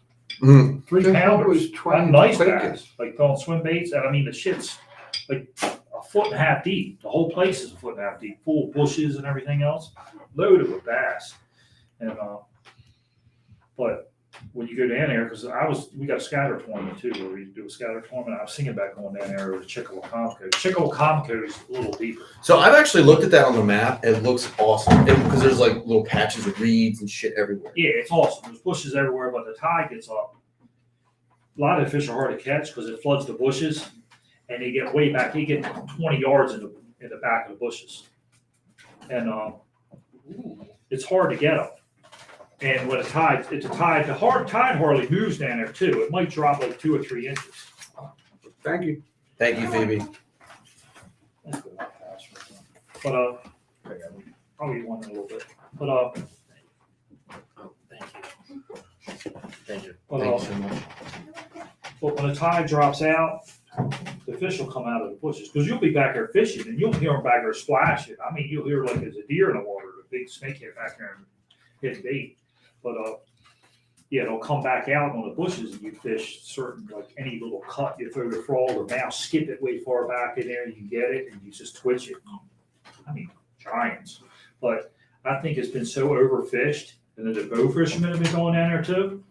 Mm-hmm. 3-pounders. was 20 Nice quakers. bass. Like throwing swim baits. And I mean, the shit's like 1.5 feet deep. The whole place is 1.5 feet deep, full of bushes and everything else. Loaded with bass. And, but when you go down there, because we got a scatter tournament too, where we do a scatter tournament. I was thinking about going down there to Chickawacomico. Chickawacomico is a little deeper. So I've actually looked at that on the map. It looks awesome because there's like little patches of reeds and shit everywhere. Yeah, it's awesome. There's bushes everywhere, but the tide gets up. A lot of the fish are hard to catch because it floods the bushes, and they get way back. They get 20 yards in the back of the bushes, and it's hard to get them. And when the tide hardly moves down there too. It might drop like 2 or 3 inches. Thank you. Thank you, Phoebe. That's good. But I'll eat one in a little bit. But Thank you. But, Thank you so much. But when the tide drops out, the fish will come out of the bushes, because you'll be back there fishing and you'll hear them back there splashing. I mean, you'll hear like there's a deer in the water, a big snakehead back there and hit bait. But yeah, they'll come back out on the bushes and you fish certain, like any little cut, you throw the frog or mouse, skip it way far back in there, you get it and you just twitch it. I mean, giants. But I think it's been so overfished, and then the bow fishermen have been going down there too.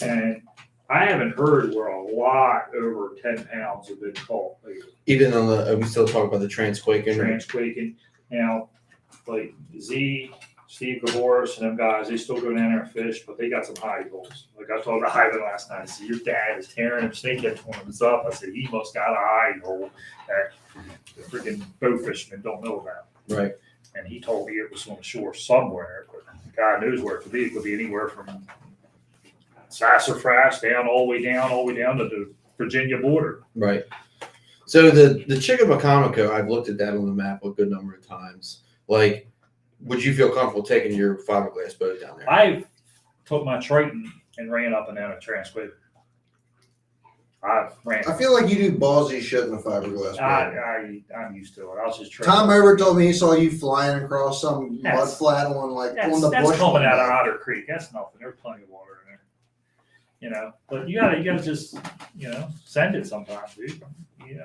And I haven't heard where a lot over 10 pounds have been caught lately. Even on the, we still talk about the transquaking. Transquaking. Now, like Steve Gavoris and them guys, they still go down there and fish, but they got some high goals. Like I told Ivan last night, I said, your dad is tearing them snakehead tournaments up. I said, he must got a high goal that the freaking bow fishermen don't know about. Right. And he told me it was on the shore somewhere, but God knows where it could be. It could be anywhere from Sassafras all the way down to the Virginia border. Right. So the Chickamacomico, I've looked at that on the map a good number of times. Like, would you feel comfortable taking your fiberglass boat down there? I took my Triton and ran up and down a Transquaker. I feel like you do ballsy shit in a fiberglass boat. I'm used to it. I was just trying. Tom Over told me he saw you flying across some mud That's- flat on the That's bush. coming out of Otter Creek. That's nothing. There's plenty of water in there. You know, but you gotta just, send it sometimes, dude.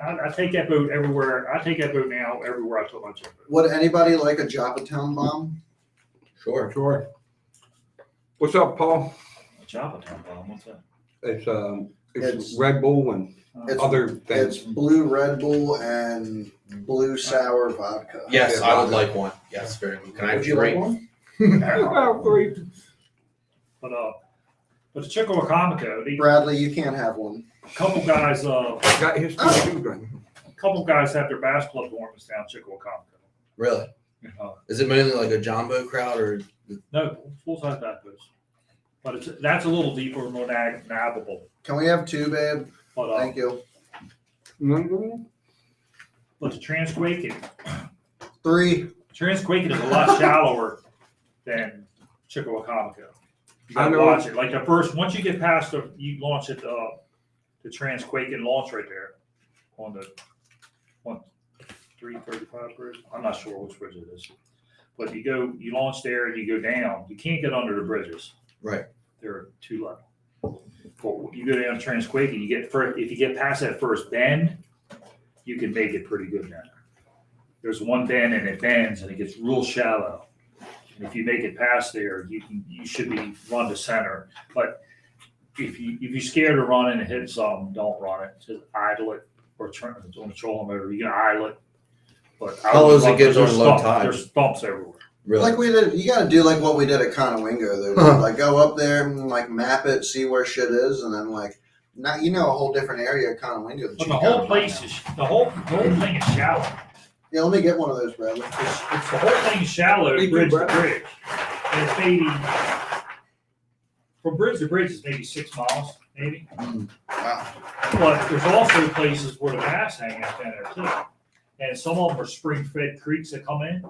I take that boat everywhere. I take that boat now everywhere I took my boat. Would anybody like a Joppatown bomb? Sure. Sure. What's up, Paul? Joppatown bomb. What's that? It's Red Bull and It's- other It's things. blue Red Bull and blue sour vodka. Yes, Yeah, I would vodka. like one. Yes, very good. Can I have Would you like three? one? About three. But the Chickamacomico, the Bradley, you can't have one. couple guys, Got his two gun. have their bass club tournaments down Chickamacomico. Really? Is it mainly like a jumbo crowd or? No, full size bass boats. But that's a little deeper, more navigable. Can we have two, babe? But Thank you. but the Transquaking Three. is a lot shallower than Chickamacomico. You I gotta know. watch it. Like once you get past you launch at the Transquaking launch right there on the 335 bridge. I'm not sure which bridge it is. But you launch there and you go down. You can't get under the bridges. Right. They're too low. But you go down Transquaking, if you get past that first bend, you can make it pretty good now. There's one bend and it bends and it gets real shallow. And if you make it past there, you should be run to center. But if you're scared of running and hitting something, don't run it. Just idle it or turn it on the trolling motor. You can idle it. But How low does it get during low tide? There's stumps everywhere. Really? Like we did, you got to do like what we did at Conowingo, though. Huh. Like go up there and like map it, see where shit is, and then like not a whole different area at Conowingo. that But you the gotta whole run place now. is the whole thing is shallow. Yeah, let me get one of those, Bradley. It's the whole thing is shallow, Thank you, bridge to Brad. bridge. And it's maybe from bridge to bridge is maybe 6 miles, maybe. Wow. But there's also places where the bass hang out down there too. And some of them are spring-fed creeks that come in.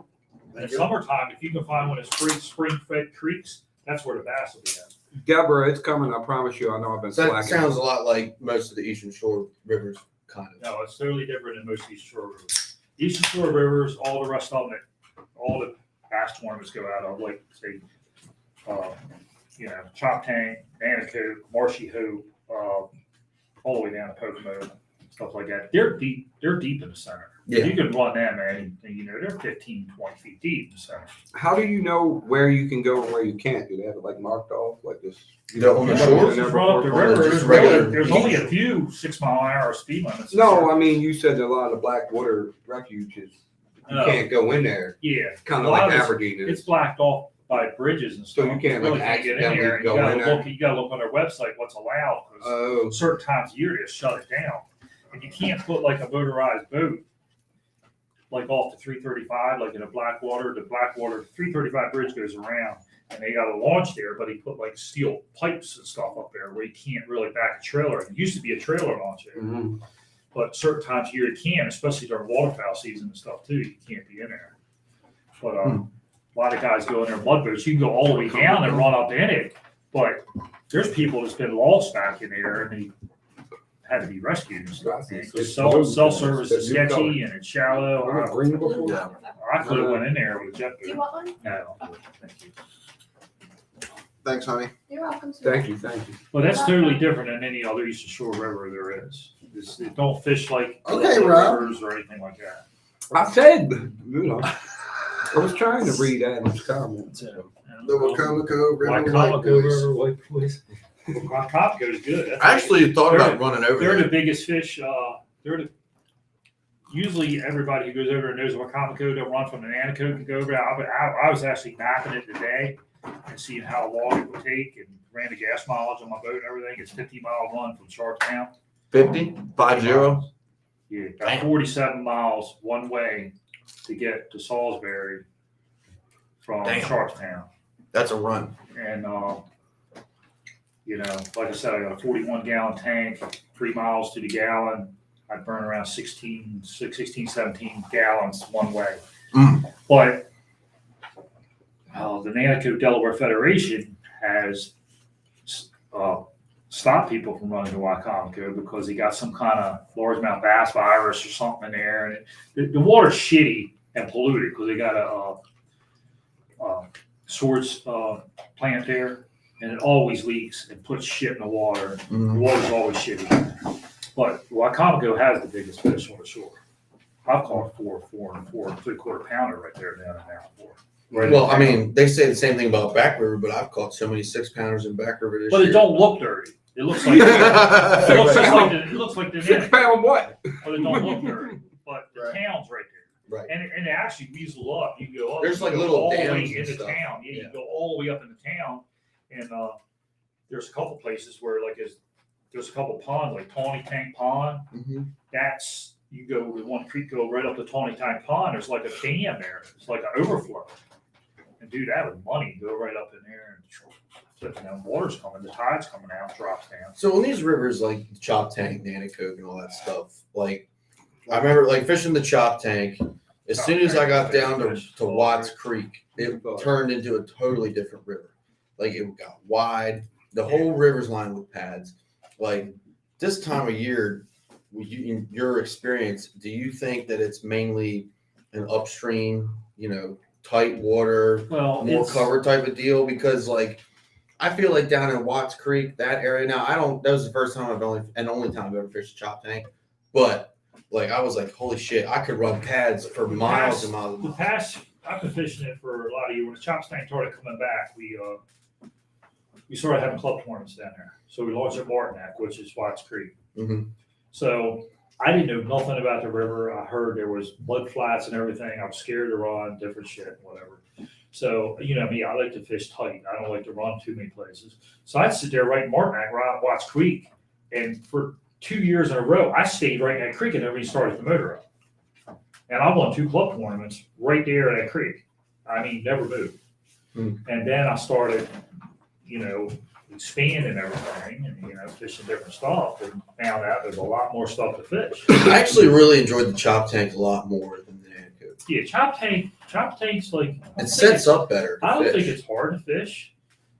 In the summertime, if you can find one of spring-fed creeks, that's where the bass will be at. Deborah, it's coming. I promise you. I know I've been That slacking. sounds a lot like most of the Eastern Shore rivers, kind of. No, it's totally different than most Eastern Shore rivers. Eastern Shore rivers, all the rest of them, all the bass tournaments go out of, like say, Chop Tank, Nanticoke, Marshy Hope, all the way down to Pocomo, stuff like that. They're deep in the center. Yeah. You can run them, man, and they're 15, 20 feet deep in the center. How do you know where you can go and where you can't? Do they have it like marked off like this? On the You shore? never- Just run up the river. just There's regular there's only a beach. few 6 mile an hour speed limits. No, I mean you said a lot of the Blackwater refuges. You No. can't go in there. Yeah. Kind A of lot like of Aberdeen It's is. blocked off by bridges and So stuff. you can't, really like, can't get in there. accidentally You go gotta in there? look. You gotta look on their website what's allowed. 'Cause Oh, certain times of year they shut it down, and you can't put like a motorized boat like off the 335, like in a Blackwater. The Blackwater 335 bridge goes around, and they got a launch there, but he put like steel pipes and stuff up there where you can't really back a trailer. It used to be a trailer launch there, mhm. but certain times of year you can, especially during waterfowl season and stuff too. You can't be in there. But a lot of guys go in there in mud boats. You can go all the way down and run up in it, but there's people that's been lost back in there, and they had to be rescued and stuff. Right. Because cell service is sketchy and it's shallow. Green before? Yeah. I could have went in there with jet Do you boat. want one? No, thank you. Thanks, honey. You're welcome. sir. Thank you, thank you. Well, that's totally different than any other Eastern Shore river there is. It don't fish like Okay, other Rob. rivers or anything like that. I said, you know, I was trying to read Adam's comments. So, The Wacomico River White Wycomico Boys. River White Boys. Wycomico is good. That's I actually thought about running over they're there. the biggest fish. Usually everybody who goes over there knows Wycomico. They'll run from the Nanticoke to go over there. I was actually mapping it today and seeing how long it would take and ran the gas mileage on my boat and everything. It's 50-mile run from Sharpstown. 50? 50? Yeah, about 47 miles one way to get to Salisbury from Damn. Sharpstown. That's a run. And, like I said, I got a 41-gallon tank, 3 miles to the gallon. I burn around 16, 17 gallons one way. Mm. But the Nanticoke Delaware Federation has stopped people from running to Wycomico because they got some kind of largemouth bass virus or something in there. And the water's shitty and polluted because they got a swords plant there, and it always leaks and puts shit in the water. The Mm. water's always shitty. But Wycomico has the biggest fish on the shore. I've caught 4 and 3/4 pounder right there down in Alport. Right Well, in I there. mean, they say the same thing about Back River, but I've caught so many 6-pounders in Back River this But year. it don't look dirty. It looks like it looks like the 6 pound what? but it don't look dirty. But the Right. town's right there, Right. and it actually weasel up. You go up. There's you like go little all the way dams and into stuff. town. Yeah, Yeah. you go all the way up into town, and there's a couple places where there's a couple ponds like Tawny Tank Pond. Mhm. That's you go with one creek, go right up to Tawny Tank Pond. There's like a dam there. It's like an overflow. And dude, that was money. Go right up in there and water's coming, the tide's coming out, drops down. So in these rivers like Chop Tank, Nanticoke, and all that stuff, like I remember like fishing the Chop Tank. As soon as I got down to Watts Creek, it turned into a totally different river. Like it got wide. The whole river's lined with pads. Like this time of year, in your experience, do you think that it's mainly an upstream, tight water, Well, more it's, cover type of deal? Because like I feel like down in Watts Creek, that area now, that was the first time only time I've ever fished a Chop Tank. But like I was like, holy shit, I could run pads for miles and miles. the past, I've been fishing it for a lot of years. When the Chop Tank started coming back, we started having club tournaments down there. So we launched at Martinac, which is Watts Creek. Mhm. So I didn't know nothing about the river. I heard there was mud flats and everything. I was scared to run, different shit, whatever. So, me, I like to fish tight. I don't like to run too many places. So I'd sit there right in Martinac, right at Watts Creek. And for 2 years in a row, I stayed right in that creek and everybody started the motor up. And I won 2 club tournaments right there in that creek. I mean, never moved. Hmm. And then I started, expanding everything and, fishing different stuff and found out there's a lot more stuff to fish. I actually really enjoyed the Chop Tank a lot more than the Nanticoke. Yeah, Chop Tank's like, It sets up better. To I don't fish. think it's hard to fish.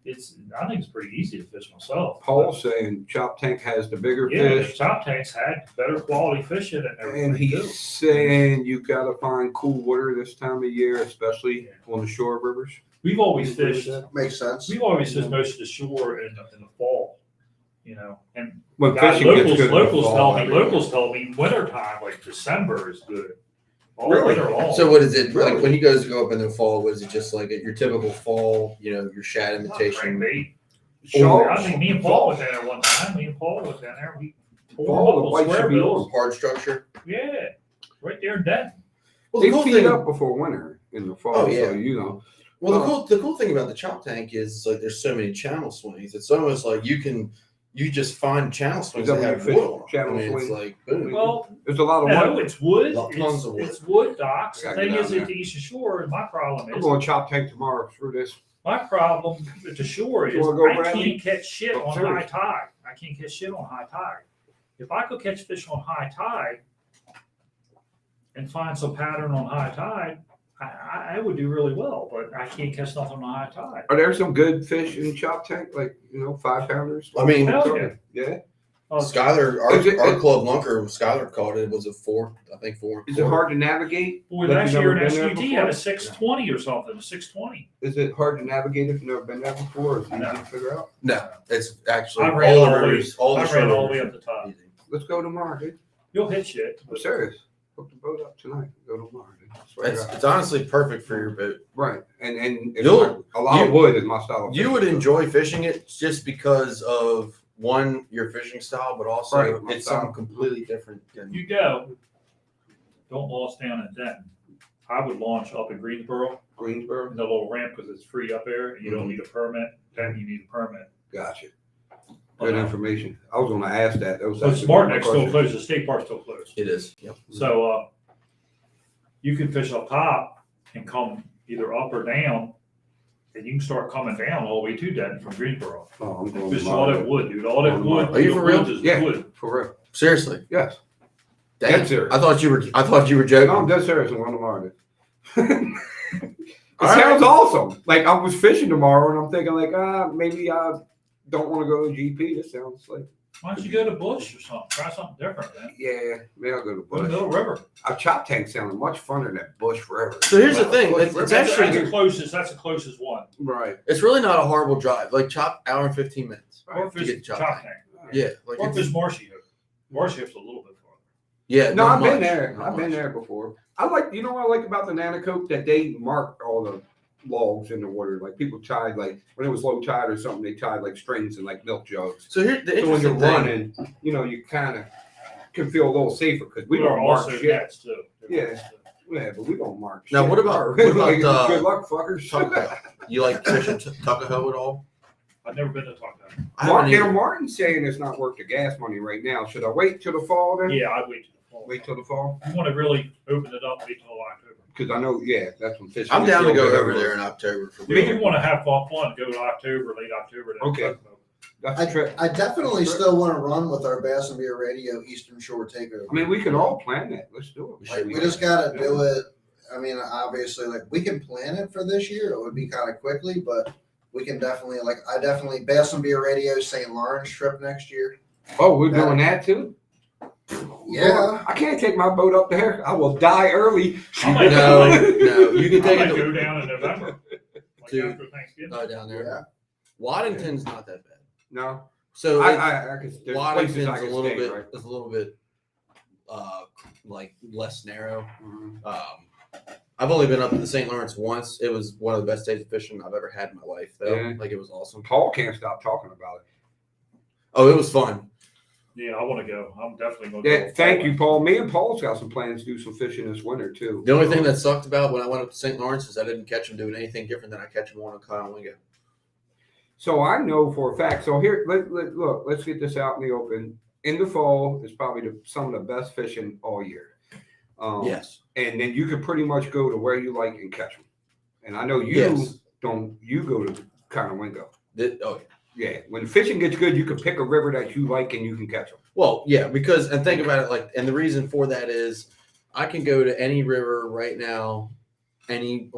I think it's pretty easy to fish myself. Paul's saying Chop Tank has the bigger Yeah, fish. Chop Tanks had better quality fishing and everything And he's too. saying you gotta find cool water this time of year, especially on the shore rivers. We've always fished. Makes sense. We've always fished most of the shore in the fall, and When guys, fishing gets good in the locals tell me wintertime, like December is good. All winter long. So what is it Really? like when you guys go up in the fall? Was it just like your typical fall? Your shad imitation. I think me and Paul was down there one time. Me and Paul was down there. We tore Paul, up the those white square should be bills. Hard structure. Yeah, right there in Denton. Well, They the cool feed thing. up before winter in the fall, Oh, yeah. so Well, the cool thing about the Chop Tank is like there's so many channel swings. It's almost like you just find channel swings Is that that when have you wood fish on them. channel It's swings? like boom. Well, there's a lot of no, wood. it's wood. Tons of wood. It's wood docks. The Yeah, thing get is, down at the Eastern Shore, and my problem I'm is, going Chop Tank tomorrow through this. my problem at the shore is You wanna go, I Bradley? can't catch shit Oh, on serious? high tide. I can't catch shit on high tide. If I could catch fish on high tide and find some pattern on high tide, I would do really well, but I can't catch nothing on high tide. Are there some good fish in Chop Tank, like 5-pounders? I mean, Hell yeah. Yeah. Oh, Skylar, our club lunker, Skylar called it. Was a 4, I think 4. Is it hard to navigate? Boy, Like last you've year never in been there SUD before? had a 620 or something, a 620. Is it hard to navigate if you've never been there before? Is it easy No. to figure out? No, it's actually I ran all the way. rivers, all the I ran shore all the way rivers up the top. are easy. Let's go tomorrow, dude. You'll hit shit. I'm serious. Hook the boat up tonight. Go tomorrow, dude. Swear to It's, God. it's honestly perfect for your boat. Right. And You'll- a lot of wood is my style. Of You fishing, would so- enjoy fishing it just because of one, your fishing style, but also Right, my it's style. something completely different. Than, You go. Don't launch down in Denton. I would launch up in Greensboro Greensboro. in the little ramp because it's free up there and you don't need a permit. Then you need a permit. Gotcha. Good information. I was going to ask that. That was But actually one of my Smartneck's still questions. closed. The state park's still closed. it is. Yep. So you can fish up top and come either up or down, and you can start coming down all the way to Denton from Greensboro. Oh, I'm going Fish tomorrow. all that wood, dude. All that wood. Are you for real? woods is Yeah. wood. For real. Seriously. Yes. Dang. Dead serious. I thought you were joking. No, I'm dead serious. I'm going tomorrow. Dude. It All right. sounds awesome. Like I was fishing tomorrow, and I'm thinking like, maybe I don't want to go to GP. This sounds like, Why don't you go to Bush or something? Try something different, man. yeah, maybe I'll go to Go to Bush. Middle River. A chop tank sounded much funner than Bush Forever. So here's the thing. Bush It's Forever. That's actually the closest. That's the closest one. Right. it's really not a horrible drive. Like chop hour and 15 minutes. Or to get fish chop chop tank. tank. Yeah. Like Or it's, fish Marshy Hook. Marshy Hook's a little bit farther. yeah. No, not I've been much. there. Not I've been much. there before. I like, you know what I like about the Nanacoke? That they mark all the logs in the water. Like people tied, like when it was low tide or something, they tied like strings and like milk jugs. So here, the So when you're interesting thing. running, you know, you kind of can feel a little safer because we We don't are mark also shit. nets too. Yeah. Yeah, but we don't mark Now, shit. what about- Like, what about, good luck, fuckers. Tuckahoe? You like fishing Tuckahoe at all? I've never been to Tuckahoe. I haven't either. Martin's saying it's not worth the gas money right now. Should I wait till the fall then? Yeah, I'd wait till the fall. Wait till the fall? You want to really open it up, wait till October. Because I know, yeah, that's when fishing. I'm is down to real go good over there in October. For If real. you want to have fun, go to October, late October. To Okay. Tuckahoe. That's a trip. I definitely still want to run with our Bass and Beer Radio Eastern Shore Takeover. I mean, we can all plan that. Let's do it. Like, we just got to do it. I mean, obviously, like we can plan it for this year. It would be kind of quickly, but we can definitely, like, Bass and Beer Radio St. Lawrence trip next year. Oh, we're doing that too? Yeah. I can't take my boat up there. I will die early. I might No, go, no, you can I take might it go to down in November, like Dude. after Thanksgiving. down there. Yeah. Waddington's not that bad. No. So I could, there's Waddington's places I a can little stay, bit right? is a little bit like less narrow. I've only been up to the St. Lawrence once. It was one of the best days of fishing I've ever had in my life, though. Yeah. Like it was awesome. Paul can't stop talking about it. Oh, it was fun. Yeah, I want to go. I'm definitely going to Yeah, go. thank you, Paul. Me and Paul's got some plans to do some fishing this winter too. The only thing that sucked about when I went up to St. Lawrence is I didn't catch them doing anything different than I catch them on a Conowingo. So I know for a fact. So here, look. Let's get this out in the open. In the fall is probably some of the best fishing all year. Yes. And then you can pretty much go to where you like and catch them. And I know you Yes. don't. You go to Conowingo. Oh, Yeah. When the fishing gets good, you can pick a river that you like and you can catch them. well, yeah, because and think about it like, and the reason for that is I can go to any river right now, in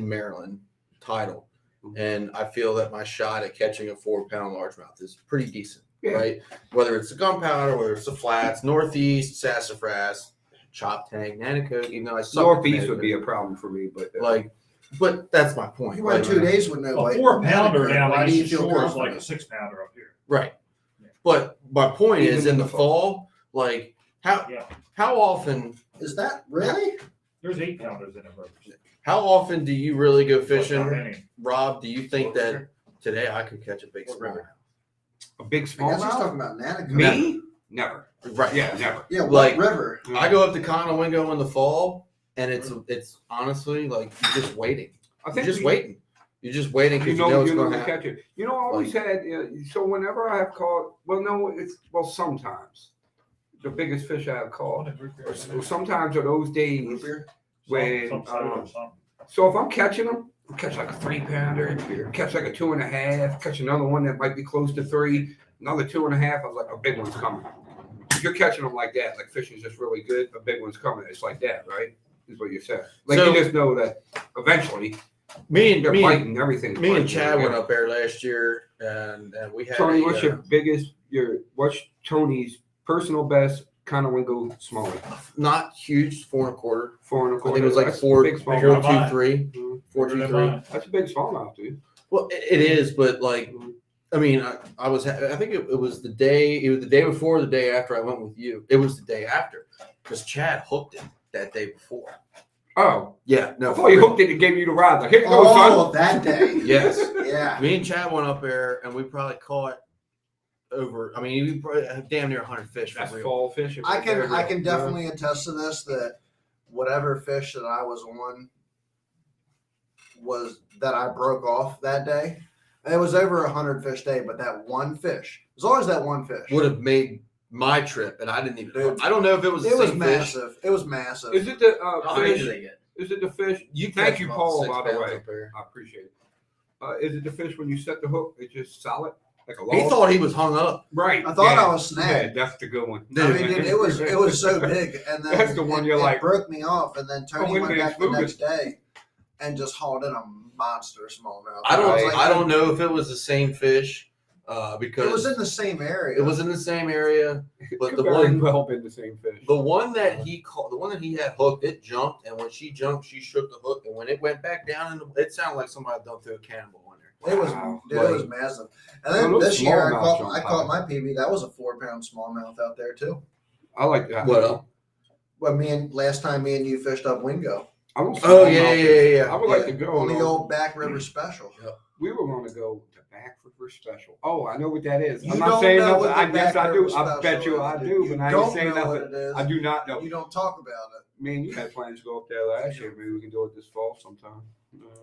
Maryland, tidal, and I feel that my shot at catching a 4-pound largemouth is pretty decent, Yeah. right? Whether it's the gunpowder, whether it's the flats, northeast, sassafras, chop tank, Nanacoke, even though I suck at Northeast would be a Nanacoke. problem for me, but But that's my point. You went Like, 2 days with no A bite. 4-pounder down Why the do you Eastern feel Shore is like a confident? 6-pounder up here. Right. But my point Even is in the fall, like Yeah. how often Is that really? There's 8-pounders in the river. how often do you really go Not fishing? many. Rob, do you think that today I could catch a big What smallmouth? river? a big I guess he's smallmouth. talking about Nanaco. Me? Never. Right. Yeah, never. Yeah, what Like- river? I go up to Conowingo in the fall, and it's honestly like you're just waiting. I You're think just we- waiting. You're just waiting You because know, it's you know going to to happen. catch it. You know, I always had. So whenever I have caught, sometimes the biggest fish I have caught. Or sometimes are those days when. Some soda or something. So if I'm catching them, I'll catch like a 3-pounder, catch like a 2.5, catch another one that might be close to 3, another 2.5. I was like, a big one's coming. If you're catching them like that, like fishing's just really good, a big one's coming. It's like that, right? Is what you said. Like So- you just know that eventually Me they're and biting everything. me and Chad went up there last year, and we had Tony, a, what's your biggest what's Tony's personal best Conowingo smallmouth? Not huge, 4.25. 4.25. I think it was like That's a four, big Bigger than smallmouth. 4.23. Mhm. 4.23. That's a big smallmouth, dude. Well, it is, but like, I mean, I was. I think it was the day. It was the day before, the day after I went with you. It was the day after because Chad hooked it that day before. Oh, Yeah, no. I thought you hooked it and gave you the rod. Like, here you go, Oh, son. that day. Yes. Yeah. Me and Chad went up there, and we probably caught over. I mean, we probably had damn near 100 fish. For That's real. fall fishing. I right there, can bro. definitely attest to this, that whatever fish that I was on was that I broke off that day. And it was over 100 fish day, but that one fish, as long as that one fish, Would have made my trip, and I didn't even. Dude, I don't know if it was. The it was same fish. massive. It was massive. Is it the How many do fish? they get? Is it the fish? You Thank catch you, them up Paul, 6 by the pounds way. up there. I appreciate it. Is it the fish when you set the hook? It's just solid, like a log. He thought he was hung up. Right. I thought yeah. I was snagged. Yeah, that's the good one. I mean, dude, it was so big, and then That's the one it, you're it like, broke me off, and then Tony wait a went minute, back it's the moving. next day and just hauled in a monster smallmouth. I don't. was like, I don't know if it was the same fish, because It was in the same area. It was in the same area, but Could the very one, well been the same fish. the one that he caught, the one that he had hooked, it jumped, and when she jumped, she shook the hook, and when it went back down, it sounded like somebody dumped through a cannonball in there. It was, Wow. dude, it was massive. And then Well, those this year smallmouths I jump caught high. my PB. That was a 4-pound smallmouth out there too. I like that. What? But last time me and you fished up Wingo I don't Oh smallmouth yeah, fish. yeah, yeah. I would like to go on the though. old Back River Special. We were going to go to Back River Special. Oh, I know what that is. You I'm not don't saying know nothing. what the I guess Back I do. River I bet Special you I is, do, dude. but You I ain't don't saying know what nothing. it is. I do not know. You don't talk about it. Man, you had plans to go up there last year. Maybe we can do it this fall sometime.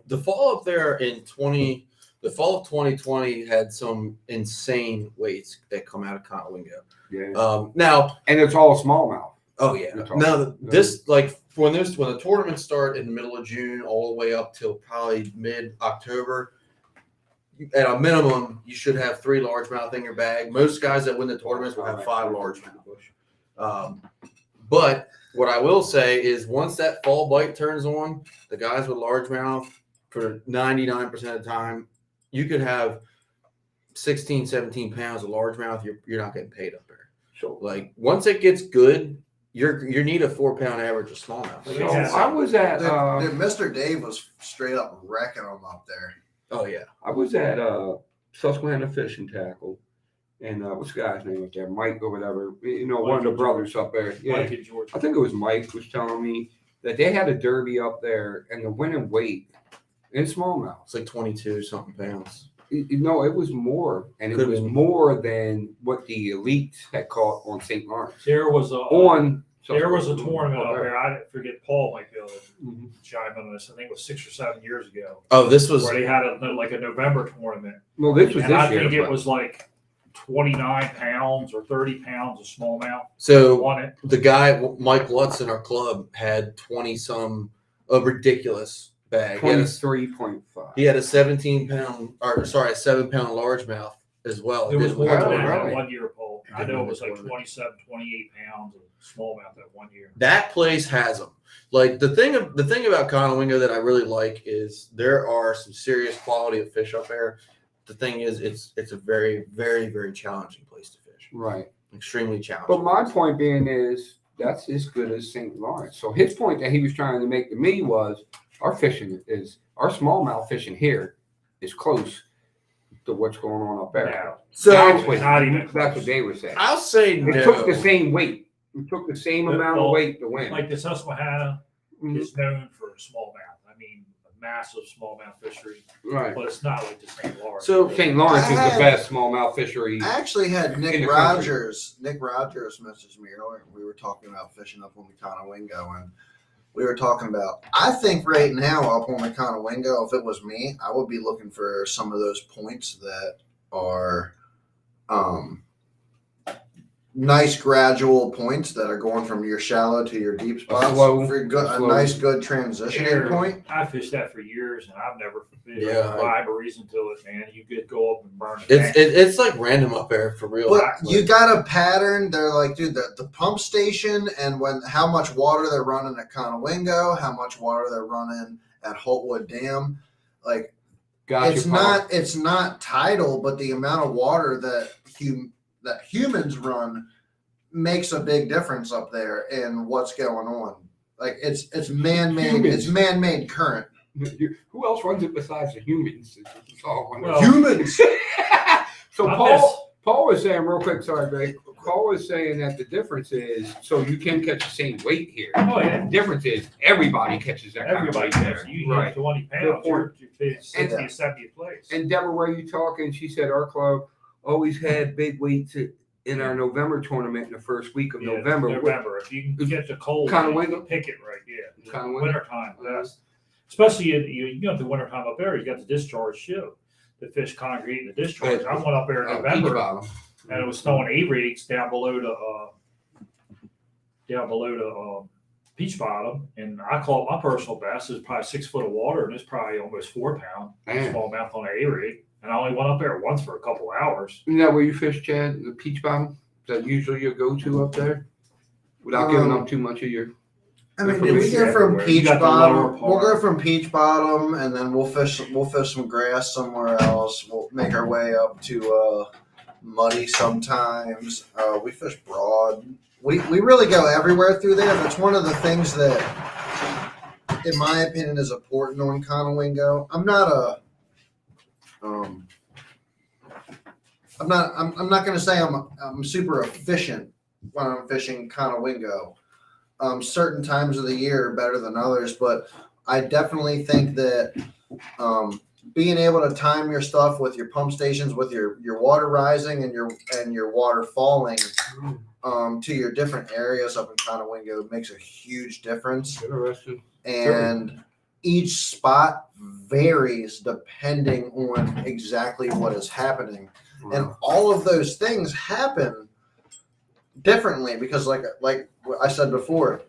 The fall up there the fall of 2020 had some insane weights that come out of Conowingo. Yeah. Now, And it's all smallmouth. oh yeah. You're talking- Now this like when the tournaments start in the middle of June all the way up till probably mid-October. At a minimum, you should have 3 largemouth in your bag. Most guys that win the tournaments will have 5 largemouth. But what I will say is once that fall bite turns on, the guys with largemouth for 99% of the time, you could have 16, 17 pounds of largemouth. You're not getting paid up there. So, Like once it gets good, you need a 4-pound average of smallmouth. so I was at Dude, Mr. Dave was straight up wrecking them up there. Oh yeah. I was at Susquehanna Fishing Tackle, and what's the guy's name up there? Mike or whatever. You know, one of the brothers up there. Yeah, Mike and George. I think it was Mike was telling me that they had a derby up there, and the winning weight in smallmouth. It's like 22 something pounds. No, it was more, and it Could've was been. more than what the elites had caught on St. Lawrence. There was a tournament up there. I forget. Paul might be able to Mhm. chime in on this. I think it was 6 or 7 years ago, Oh, this was where they had a November tournament, Well, this was and this I year. think it but- was like 29 pounds or 30 pounds of smallmouth. so Won it. the guy Mike Lutz in our club had 20 some a ridiculous bag. He had a 23.5. He had a 7-pound largemouth as well. It was didn't more win than the that tournament. that one year, Paul. I Didn't know win it was the like tournament. 27, 28 pounds of smallmouth that one year. That place has them. Like the thing about Conowingo that I really like is there are some serious quality of fish up there. The thing is, it's a very, very, very challenging place to fish. Right. Extremely challenging. But my point being is that's as good as St. Lawrence. So his point that he was trying to make to me was our smallmouth fishing here is close to what's going on up there. Now, So Not even That's what they were saying. I'll say no. It took the same weight. It took the same amount of weight to win. like the Susquehanna Mhm. is known for smallmouth. I mean, a massive smallmouth fishery, Right. but it's not like the St. Lawrence. So St. Lawrence is I the had- best smallmouth fishery. I actually had In Nick the Rogers. Nick Rogers messaged me earlier. We were talking about fishing up on the Conowingo, and we were talking about. I think right now up on the Conowingo, if it was me, I would be looking for some of those points that are nice gradual points that are going from your shallow to your deep spots. slow- for a slow- nice good transitioning Here, point. I fished that for years, and I've never fished Yeah, rhyme or reason to it, man. You could go up and burn it. It's like random up there for real. But you got a pattern. They're like, dude, the pump station and how much water they're running at Conowingo, how much water they're running at Holtwood Dam. Like Gotcha. it's not tidal, but the amount of water humans run makes a big difference up there in what's going on. Like it's man-made. Humans. It's man-made current. Who else runs it besides the humans? Well, Humans. So I Paul was saying real quick. Sorry, Greg. Paul was saying that the difference is so you can catch the same weight here. Oh yeah. The difference is everybody catches that Everybody kind of weight catches. there. You Right. hit 20 Good pounds, point. you're 60 or 70th place. And Deborah, where you talking? She said our club always had big weights in our November tournament in the first week of Yeah, November. November. If you can get the cold, Conowingo? pick it right. Yeah. Conowingo? Wintertime. Best. Especially you got the wintertime up there. You got the discharge too. The fish congregate in the discharge. I went up there in Peach November. bottom. And it was throwing A-rates down below the Peach Bottom, and I caught my personal best. It was probably 6 foot of water, and it's probably almost 4 pound Man. smallmouth on an A-rate. And I only went up there once for a couple hours. Isn't that where you fish, Chad? The peach bottom? Is that usually your go-to up there? Without giving up too much of your. I mean, We we go from everywhere. You Peach got the lower Bottom. We'll go part. from Peach Bottom, and then we'll fish some grass somewhere else. We'll make our way up to Muddy sometimes. We fish Broad. We really go everywhere through there. That's one of the things that, in my opinion, is important on Conowingo. I'm not going to say I'm super efficient when I'm fishing Conowingo. Certain times of the year are better than others, but I definitely think that being able to time your stuff with your pump stations, with your water rising and your water falling to your different areas up in Conowingo makes a huge difference. Interesting. And each spot varies depending on exactly what is happening. And all of those things happen differently because like I said before,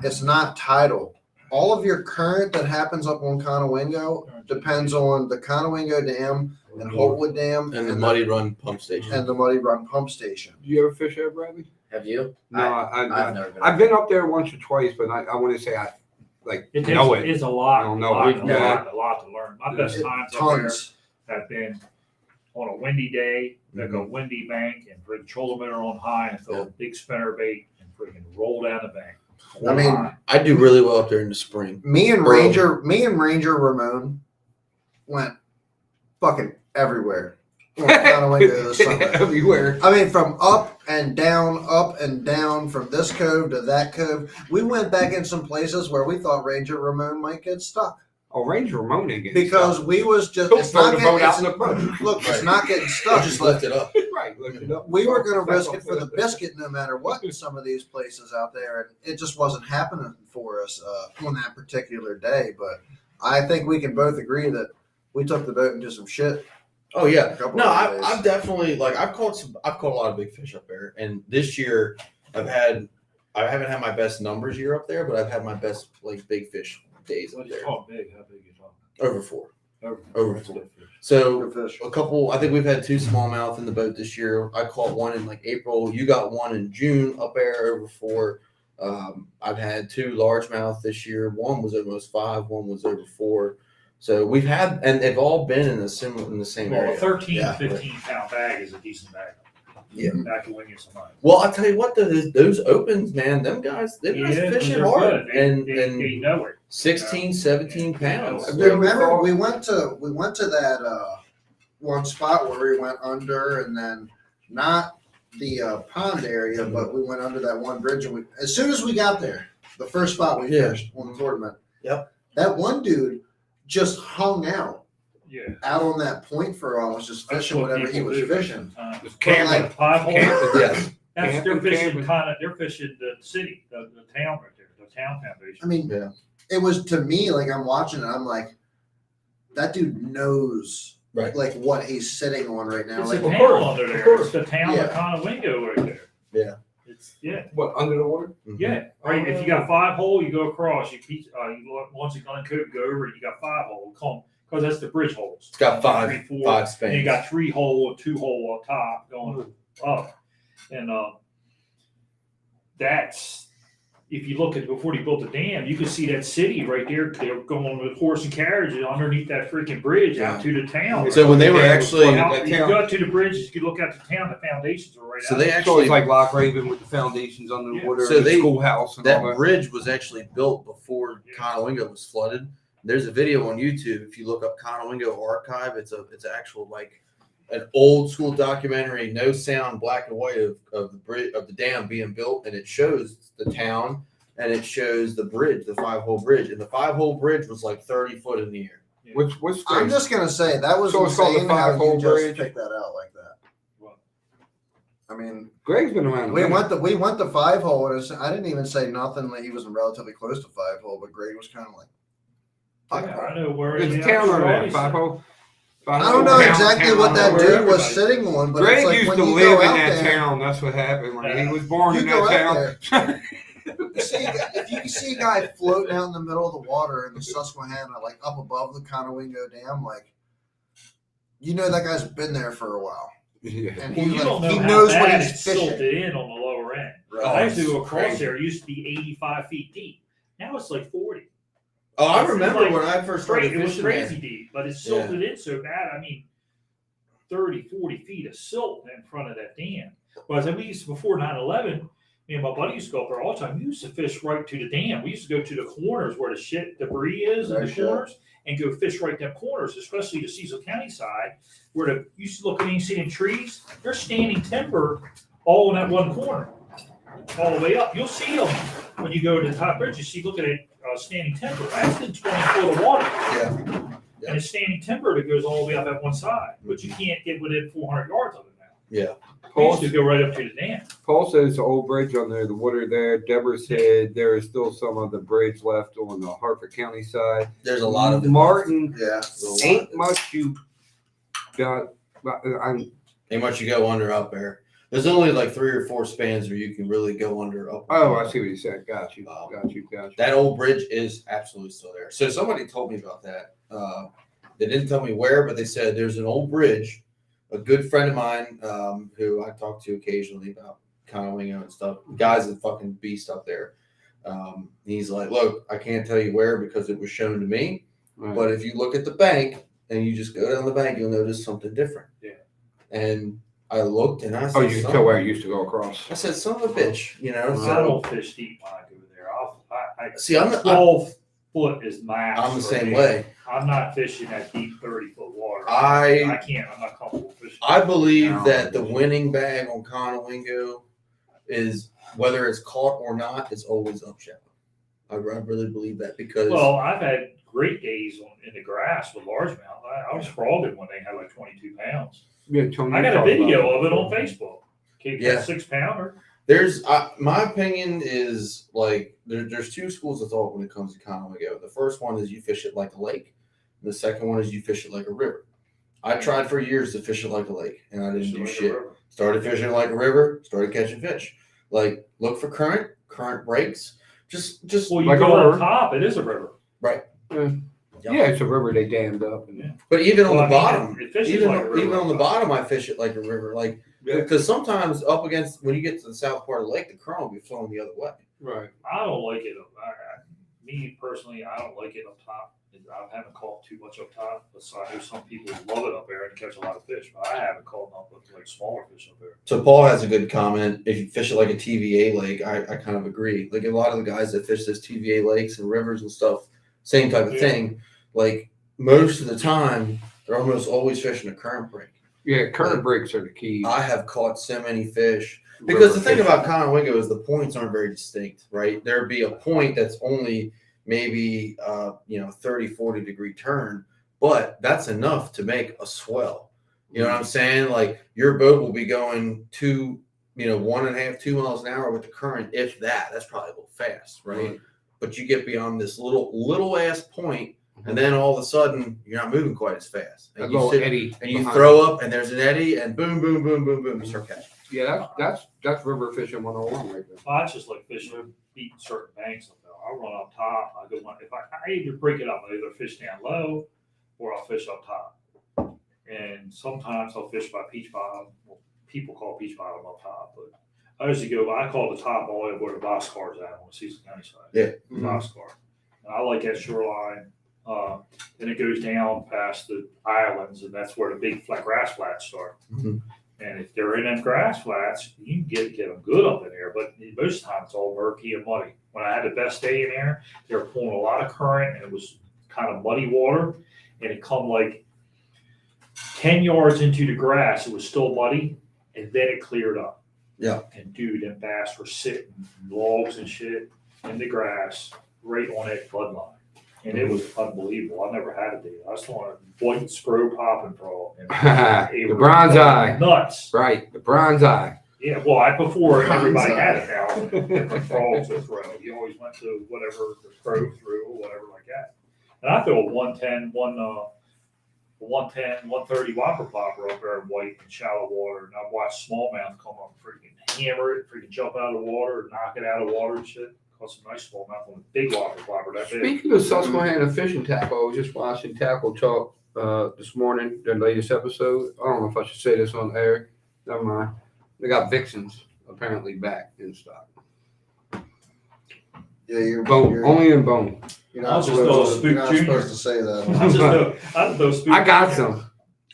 it's not tidal. All of your current that happens up on Conowingo depends on the Conowingo Dam and Holtwood Dam And the Muddy Run pump station. and the Muddy Run pump station. Do you ever fish there, Bradley? Have you? No, I've never been. I've been up there once or twice, but I want to say I know it. It's a lot. I don't know. A Yeah. lot to learn. My best times up Tons. there have been on a windy day, like a windy bank, and bring trolling motor on high and throw a big spinner bait and freaking roll down the bank. I mean, I do really well up there in the spring. Me and Bro. Ranger Ramon went fucking everywhere on Conowingo this summer. Everywhere. I mean, from up and down, from this cove to that cove. We went back in some places where we thought Ranger Ramon might get stuck Oh, Ranger Ramon again. because we was just Don't it's throw not the getting boat out in the it's, boat. look, it's not getting I stuck. just but lift it up. Right, look it up. we were going to risk it for the biscuit no matter what in some of these places out there, and it just wasn't happening for us on that particular day. But I think we can both agree that we took the boat and did some shit. Oh yeah. A couple No, of days. I've definitely I've caught a lot of big fish up there, and this year I haven't had my best numbers year up there, but I've had my best big fish days up What do you there. call big? How big you talking? Over 4. Over Over 4. So Good fish. a couple. I think we've had 2 smallmouth in the boat this year. I caught one in April. You got one in June up there over 4. I've had 2 largemouth this year. One was almost 5. One was over 4. So we've had, and they've all been in the same Well, area. a 13, Yeah. 15 pound bag is a decent bag. Yeah. That can win you some money. Well, I'll tell you what, those opens, man, them guys Yeah, fishing they're hard, good. and They know it. 16, 17 pounds. Yeah. Remember, we went to that one spot where we went under, and then not the pond area, but we went under that one bridge. And as soon as we got there, the first spot we Yeah. fished on the tournament. Yep. That one dude just hung out Yeah. on that point for us, just fishing whatever he was fishing. Just Camping. camping. Five hole. Yes. That's they're Camping, fishing camping. they're fishing the city, the town right there, the town foundation. I mean, Yeah. it was to me like I'm watching it. I'm like, that dude knows Right. like what he's sitting on right now. It's Like, a of town course, under of there. course. It's the town Yeah. of Conowingo right there. Yeah. It's What, under the water? Mhm. yeah. Right. If you got 5 hole, you go across. Once you go over, you got 5 hole. Because that's the bridge holes. It's got 5 3, 4. spans. And you got 3 hole or 2 hole up top going up, and if you look at before they built the dam, you could see that city right there. They're going with horse and carriages underneath that freaking bridge out to the town. So when they were actually, Out, you go out to the bridge, you could look out to town. The foundations are right so out. they It's actually always like Loch Raven with the foundations under the Yeah. water, So and the they- schoolhouse and that all that. bridge was actually built before Yeah. Conowingo was flooded. There's a video on YouTube. If you look up Conowingo Archive, it's actual like an old school documentary, no sound, black and white of the bridge of the dam being built, and it shows the town and it shows the bridge, the 5-hole bridge, and the 5-hole bridge was like 30 foot in the air. What's I'm just gonna say that was So it's called the insane how you 5-hole just bridge? picked that out like that. What? I mean, Greg's been around. we went the 5-hole, and I didn't even say nothing that he was relatively close to 5-hole, but Greg was kind of like, Yeah, I know where It's in the town Australia on that side. 5-hole. I don't know Town, exactly town, what that town, dude where was everybody- sitting on, but Greg it's like used when to you live go in out that there, town. That's what happened when he Yeah. was born You in go that out town. you see, if you see a guy floating out in the middle of the water in the Susquehanna, like up above the Conowingo Dam, like you know that guy's been there for a while, Yeah. and Well, he, you like, don't know he how knows what bad he's it's fishing. silted in on the lower end. Oh, I used to go it's across crazy. there. It used to be 85 feet deep. Now it's like 40. Oh, I It's remember like when I first started It was fishing crazy there. deep, but it's silted in so bad. I mean, 30, 40 feet of silt in front of that dam. But we used to, before 9/11, me and my buddy used to go up there all the time. We used to fish right to the dam. We used to go to the corners where the shit debris is in No the shit. corners and go fish right them corners, especially the Cecil County side, where you used to look and you see them trees. They're standing timber all in that one corner, all the way up. You'll see them when you go to the top bridge. You see, look at it, standing timber. That's in 20 foot of water. Yeah. And it's standing timber that goes all the way up at one side, but you can't get within 400 yards of it now. Yeah. We used to go right up to the dam. Paul says the old bridge on there, the water there. Deborah said there is still some of the bridge left on the Hartford County side. There's a lot of it. Martin, Yeah, There's a lot ain't of it. much you got. I'm Ain't much you go under up there. There's only like 3 or 4 spans where you can really go under up. Oh, I see what you said. Got you. Wow. Got you. Got you. That old bridge is absolutely still there. So somebody told me about that. They didn't tell me where, but they said there's an old bridge. A good friend of mine, who I talk to occasionally about Conowingo and stuff. The guy's a fucking beast up there. He's like, look, I can't tell you where because it was shown to me. Right. But if you look at the bank and you just go down the bank, you'll notice something different. Yeah. And I looked and I said, Oh, you can tell where I used to go across. I said, son of a bitch, you know. I So don't fish deep when I go there. see, I'm 12 foot is max. I'm the for same me. way. I'm not fishing that deep 30-foot water. I I can't. I'm not comfortable fishing. I believe No. that the winning bag on Conowingo is whether it's caught or not, it's always up shallow. I really believe that because Well, I've had great days in the grass with largemouth. I was frogging when they had like 22 pounds. Yeah, Tony, I got a talked video about of it on Facebook. Came Yeah. 6-pounder. there's my opinion is like there's 2 schools of thought when it comes to Conowingo. The first one is you fish it like a lake. The second one is you fish it like a river. I tried for years to fish it like a lake, and I didn't do Like a shit. river. Started fishing like a river, started catching fish. Like look for current breaks. Just Well, you Like a go river. on top, it is a river. Yeah, it's a river they dammed up. And, Yeah. But even on Well, the I mean, bottom, it fishes even, like a river. even on the bottom, I fish it like a river. Like Yeah. because sometimes up against when you get to the south part of the lake, the current will be flowing the other way. Right. I don't like it. Me personally, I don't like it up top. I haven't caught too much up top. But so I know some people love it up there and catch a lot of fish, but I haven't caught enough with like smaller fish up there. So Paul has a good comment. If you fish it like a TVA lake, I kind of agree. Like a lot of the guys that fish those TVA lakes and rivers and stuff, same type of Yeah. thing. Like most of the time, they're almost always fishing a current break. Yeah, current breaks are the key. I have caught so many fish. Because the thing about Conowingo is the points aren't very distinct, right? There'd be a point that's only maybe 30, 40 degree turn, but that's enough to make a swell. You know what I'm saying? Like your boat will be going 1.5, 2 miles an hour with the current, if that. That's probably a little fast, right? But you get beyond this little ass point, and then all of a sudden you're not moving quite as fast. a And you little sit eddy. and you behind throw up, and there's an eddy, and boom, boom, boom, boom, boom, you start catching. Yeah, that's river fishing 101 right there. I just like fishing beating certain banks up there. I'll run up top. I go if I either break it up, I either fish down low or I'll fish up top. And sometimes I'll fish by peach bottom. Well, people call peach bottom up top, but I used to go, I call it the top all the way where the box car's at on the Season County side. Yeah. The box car. And I like that shoreline. Then it goes down past the islands, and that's where the big flat grass flats start. Mhm. And if they're in them grass flats, you can get them good up in there. But most of the time, it's all murky and muddy. When I had the best day in there, they were pulling a lot of current, and it was kind of muddy water. And it come like 10 yards into the grass, it was still muddy, and then it cleared up. Yeah. And dude, them bass were sitting logs and shit in the grass right on that flood line. And it was unbelievable. I never had a day. I saw a white spro popping frog. The bronze eye. Nuts. Right, the bronze eye. Yeah, well, before everybody had it now, different frogs to throw. You always went to whatever the pro threw or whatever like that. And I throw a 110, 130 whopper popper up there in white and shallow water. And I've watched smallmouth come up and freaking hammer it, freaking jump out of the water, knock it out of the water and shit. Caught some nice smallmouth on a big whopper popper that big. Speaking of Susquehanna fishing tackle, I was just watching Tackle Talk this morning, their latest episode. I don't know if I should say this on air. Never mind. They got Vixens apparently back in stock. Yeah, you're Bone, only in bone. You're I'll not, just supposed, throw a to, Spook you're not Junior. supposed to say that. I throw spook. I got some.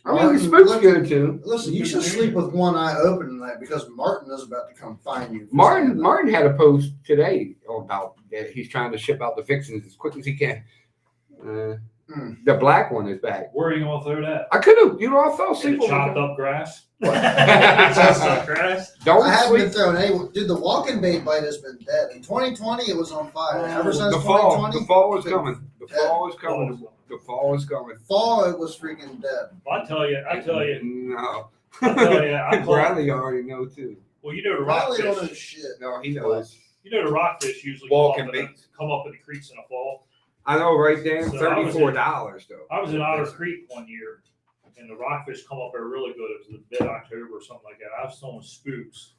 I mean, the Martin, spook's look- good too. Listen, you should sleep with one eye open tonight because Martin is about to come find you. for saying Martin that. had a post today about that he's trying to ship out the Vixens as quick as he can. The black one is back. Where are you going to throw that? I could have, I fell In asleep the on chopped it. up grass? What? Chopped up grass? Don't I haven't been sleep. throwing any. Dude, the walking bait bite has been dead. In 2020, it was on fire. Ever since The fall 2020, is coming. The fall is coming. The fall is coming. fall, it was freaking dead. I tell you. No. I call Bradley already know too. well, you know the Probably don't know rockfish. shit. No, he knows. You know the rockfish usually Walking come up, baits. come up in the creeks in the fall. I know, right, Dan? So I was in- $34 though. I was in Otter Creek one year, and the rockfish come up there really good. It was mid-October or something like that. I was throwing spooks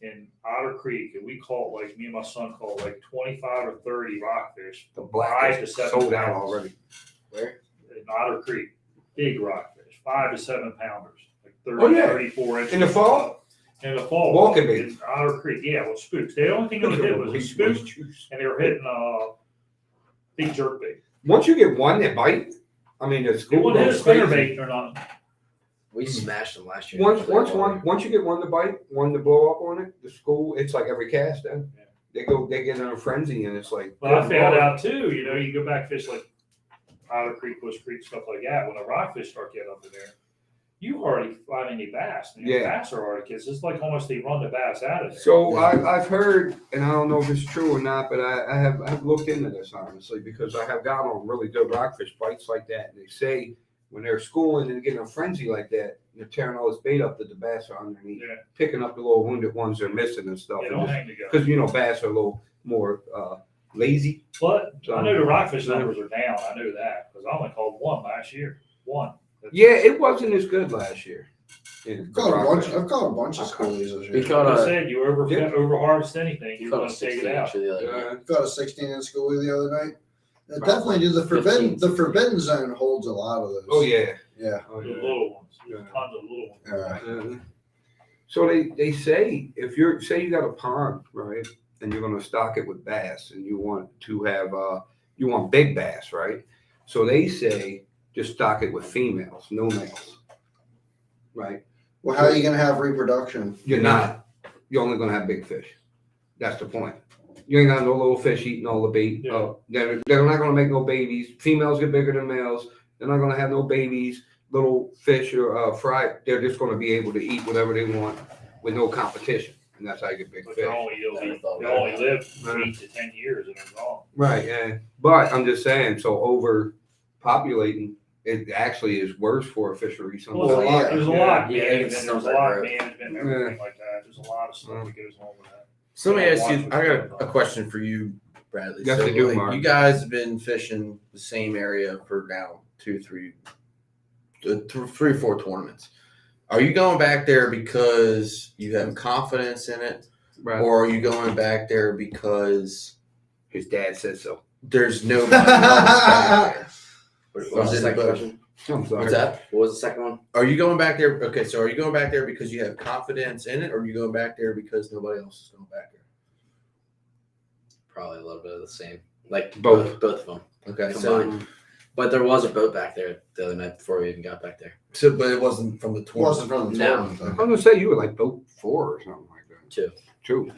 in Otter Creek, and we caught like me and my son caught like 25 or 30 rockfish. The 5 black to is 7 sold out pounds. already. Where? In Otter Creek, big rockfish, 5 to 7 pounders, like 30, Oh, yeah. 34 inches. In the fall? In the fall. Walking bait. In Otter Creek, yeah, with spooks. The only thing they would hit was a spook, and they were hitting big jerk bait. Once you get one that bite, I mean, the They school wouldn't hit a goes spinner crazy. bait or not. We smashed them last year. Once you get one to bite, one to blow up on it, the school, it's like every cast then. Yeah. They get in a frenzy and it's like. But I found out too, you go back fish like Otter Creek, Bush Creek, stuff like that. When the rockfish start getting up in there, you hardly find any bass. Man. Yeah. Bass are hard kids. It's like almost they run the bass out of there. So I've heard, and I don't know if it's true or not, but I have looked into this honestly because I have got on really good rockfish bites like that. And they say when they're schooling and getting a frenzy like that, they're tearing all this bait up that the bass are underneath, Yeah. picking up the little wounded ones they're missing and stuff. They don't hang together. Because bass are a little more lazy. But I know the rockfish numbers are down. I know that because I only caught one last year. One. Yeah, it wasn't as good last year. I've caught a bunch of schoolies this We year. caught Like I a, said, you over harvest anything, you're caught going a to take 16 it out. actually the other day. Caught a 16-inch schoolie the other night. Right. Definitely do the 15. forbidden zone holds a lot of those. Oh yeah. Yeah. Oh, The yeah. little ones. Yeah. Tons of little ones. So they say if you got a pond, right, and you're going to stock it with bass, and you want to have you want big bass, right? So they say just stock it with females, no males, right? Well, how are you going to have reproduction? You're not. You're only going to have big fish. That's the point. You ain't got no little fish eating all the bait. Yeah. They're not going to make no babies. Females get bigger than males. They're not going to have no babies. Little fish or fry. They're just going to be able to eat whatever they want with no competition, and that's how you get big But fish. they only live 8 to 10 years and they're gone. Right. Yeah. But I'm just saying. So overpopulating, it actually is worse for a fishery. Well, Well, yeah. there's a Yeah. lot of Yeah, management, it's there's a not lot that of management and everything like that. There's a lot of stuff that goes on with that. So let me ask you, I got a question for you, Bradley. Yes, so I do, like, Mark. you guys have been fishing the same area for now 3 or 4 tournaments. Are you going back there because you have confidence in it, Right. or are you going back there because His dad said so. there's nobody else back there? What Or was is the it second both? question? I'm sorry. What's that? What was the second one? Are you going back there? Okay, so are you going back there because you have confidence in it, or are you going back there because nobody else is going back there? Probably a little bit of the same. Like Both. both of them. Okay, Combined. But there was a boat back there the other night before we even got back there. so but it wasn't from the tour. Wasn't from the No. tournament, I was though. gonna say you were like boat 4 or something like that. 2. 2.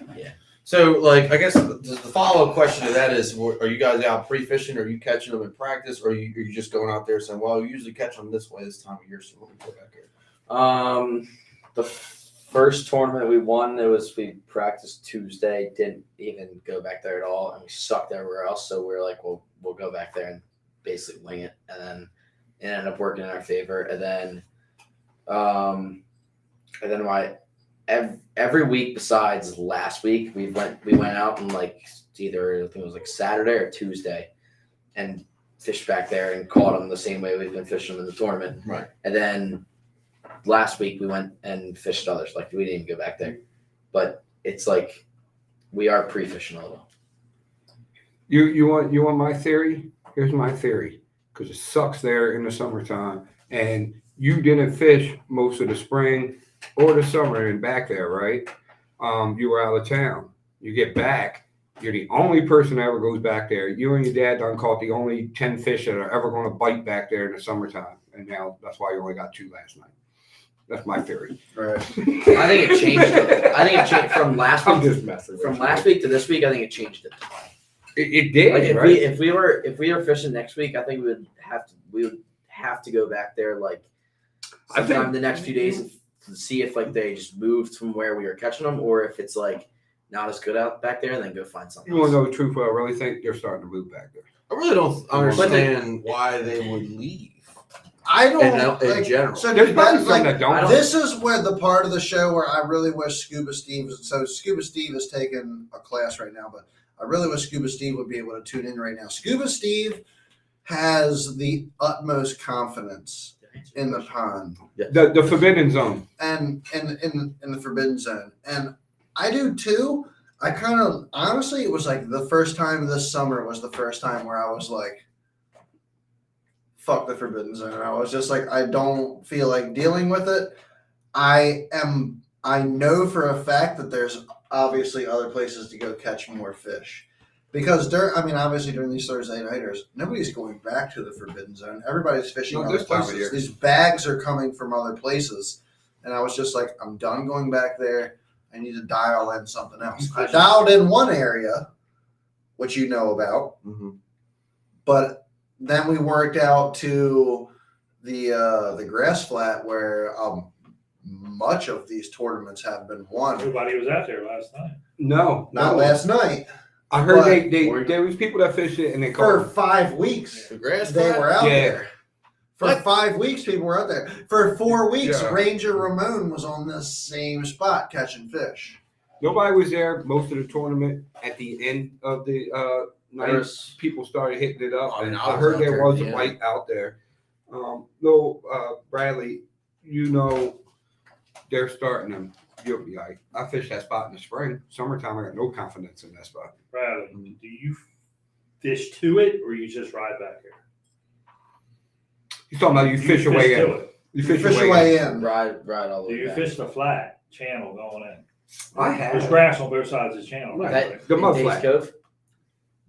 So, like, I guess the follow-up question to that is: are you guys out pre-fishing? Are you catching them in practice, or are you just going out there saying, "Well, we usually catch them this way this time of year, so we'll go back here"? The first tournament we won, we practiced Tuesday, didn't even go back there at all, and we sucked everywhere else. So we were like, we'll go back there and basically wing it, and then it ended up working in our favor. And then every week besides last week, we went out and like either I think it was like Saturday or Tuesday, and fished back there and caught them the same way we've been fishing them in the tournament. Right. And then last week we went and fished others. Like we didn't even go back there, but it's like we are pre-fishing a little. You want my theory? Here's my theory, because it sucks there in the summertime, and you didn't fish most of the spring or the summer and back there, right? You were out of town. You get back, you're the only person that ever goes back there. You and your dad done caught the only 10 fish that are ever going to bite back there in the summertime, and now that's why you only got 2 last night. That's my theory. Right. I think it changed. I think it changed from last I'm week. just messing with From you. last week to this week, I think it changed it. It did, Like right? if we were fishing next week, I think we would have to go back there like I think- sometime the next few days and see if like they just moved from where we were catching them, or if it's like not as good out back there, and then go find something. You want else. to know the truth? What I really think they're starting to move back there. I really don't understand why they would leave. I don't In general. So There's probably some like, that don't. this is where the part of the show where I really wish Scuba Steve. So Scuba Steve is taking a class right now, but I really wish Scuba Steve would be able to tune in right now. Scuba Steve has the utmost confidence in the pond The forbidden zone. and in the forbidden zone, and I do too. I kind of honestly, it was like the first time this summer was the first time where I was like, fuck the forbidden zone. I was just like, I don't feel like dealing with it. I know for a fact that there's obviously other places to go catch more fish. Because obviously during these Thursday nighters, nobody's going back to the forbidden zone. Everybody's fishing Not other this time of places. year. These bags are coming from other places. And I was just like, I'm done going back there. I need to dial in something else. I dialed in one area, which you know about, but then we worked out to the grass flat where much of these tournaments have been won. Everybody was out there last night. No, Not last night. I heard but- there was people that fished it and they For caught. 5 weeks, The grass they flat? were out Yeah. there. For 5 weeks, people were out there. For 4 weeks, Yeah. Ranger Ramon was on the same spot catching fish. Nobody was there most of the tournament. At the end of the night, There's- people started hitting it up, I mean, and I I was heard out there there was at a the bite out there. Bradley, they're starting them. You'll be like, I fished that spot in the spring. Summertime, I got no confidence in that spot. Bradley, do you fish to it or you just ride back here? He's talking about you fish your way to in. it. You Fish fish your your way way in. in. Ride all the Do way you back. fish the flat channel going in? I There's have. grass on both sides of the channel. Right. Right. The mud Days flat. Cove,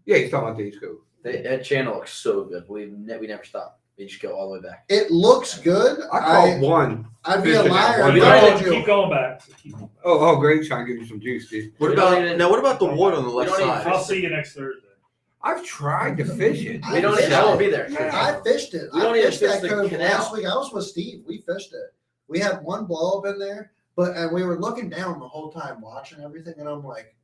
Yeah, he's talking about Dave's Cove. that channel looks so good. We never stop. We just go all the way back. It looks good. I caught one. I'd be a Fishing liar that if one. I Keep told going, you. keep going back. Keep going back. Oh, Greg's trying to give you some juice, dude. What We don't about even- now? What about the wood on the We left don't even side? I'll see you next Thursday. I've tried to fish it. We don't even. I won't be there. I fished it. We don't I even fished fish that the cove canal. last week. I was with Steve. We fished it. We had one blow up in there, and we were looking down the whole time watching everything, and I'm like,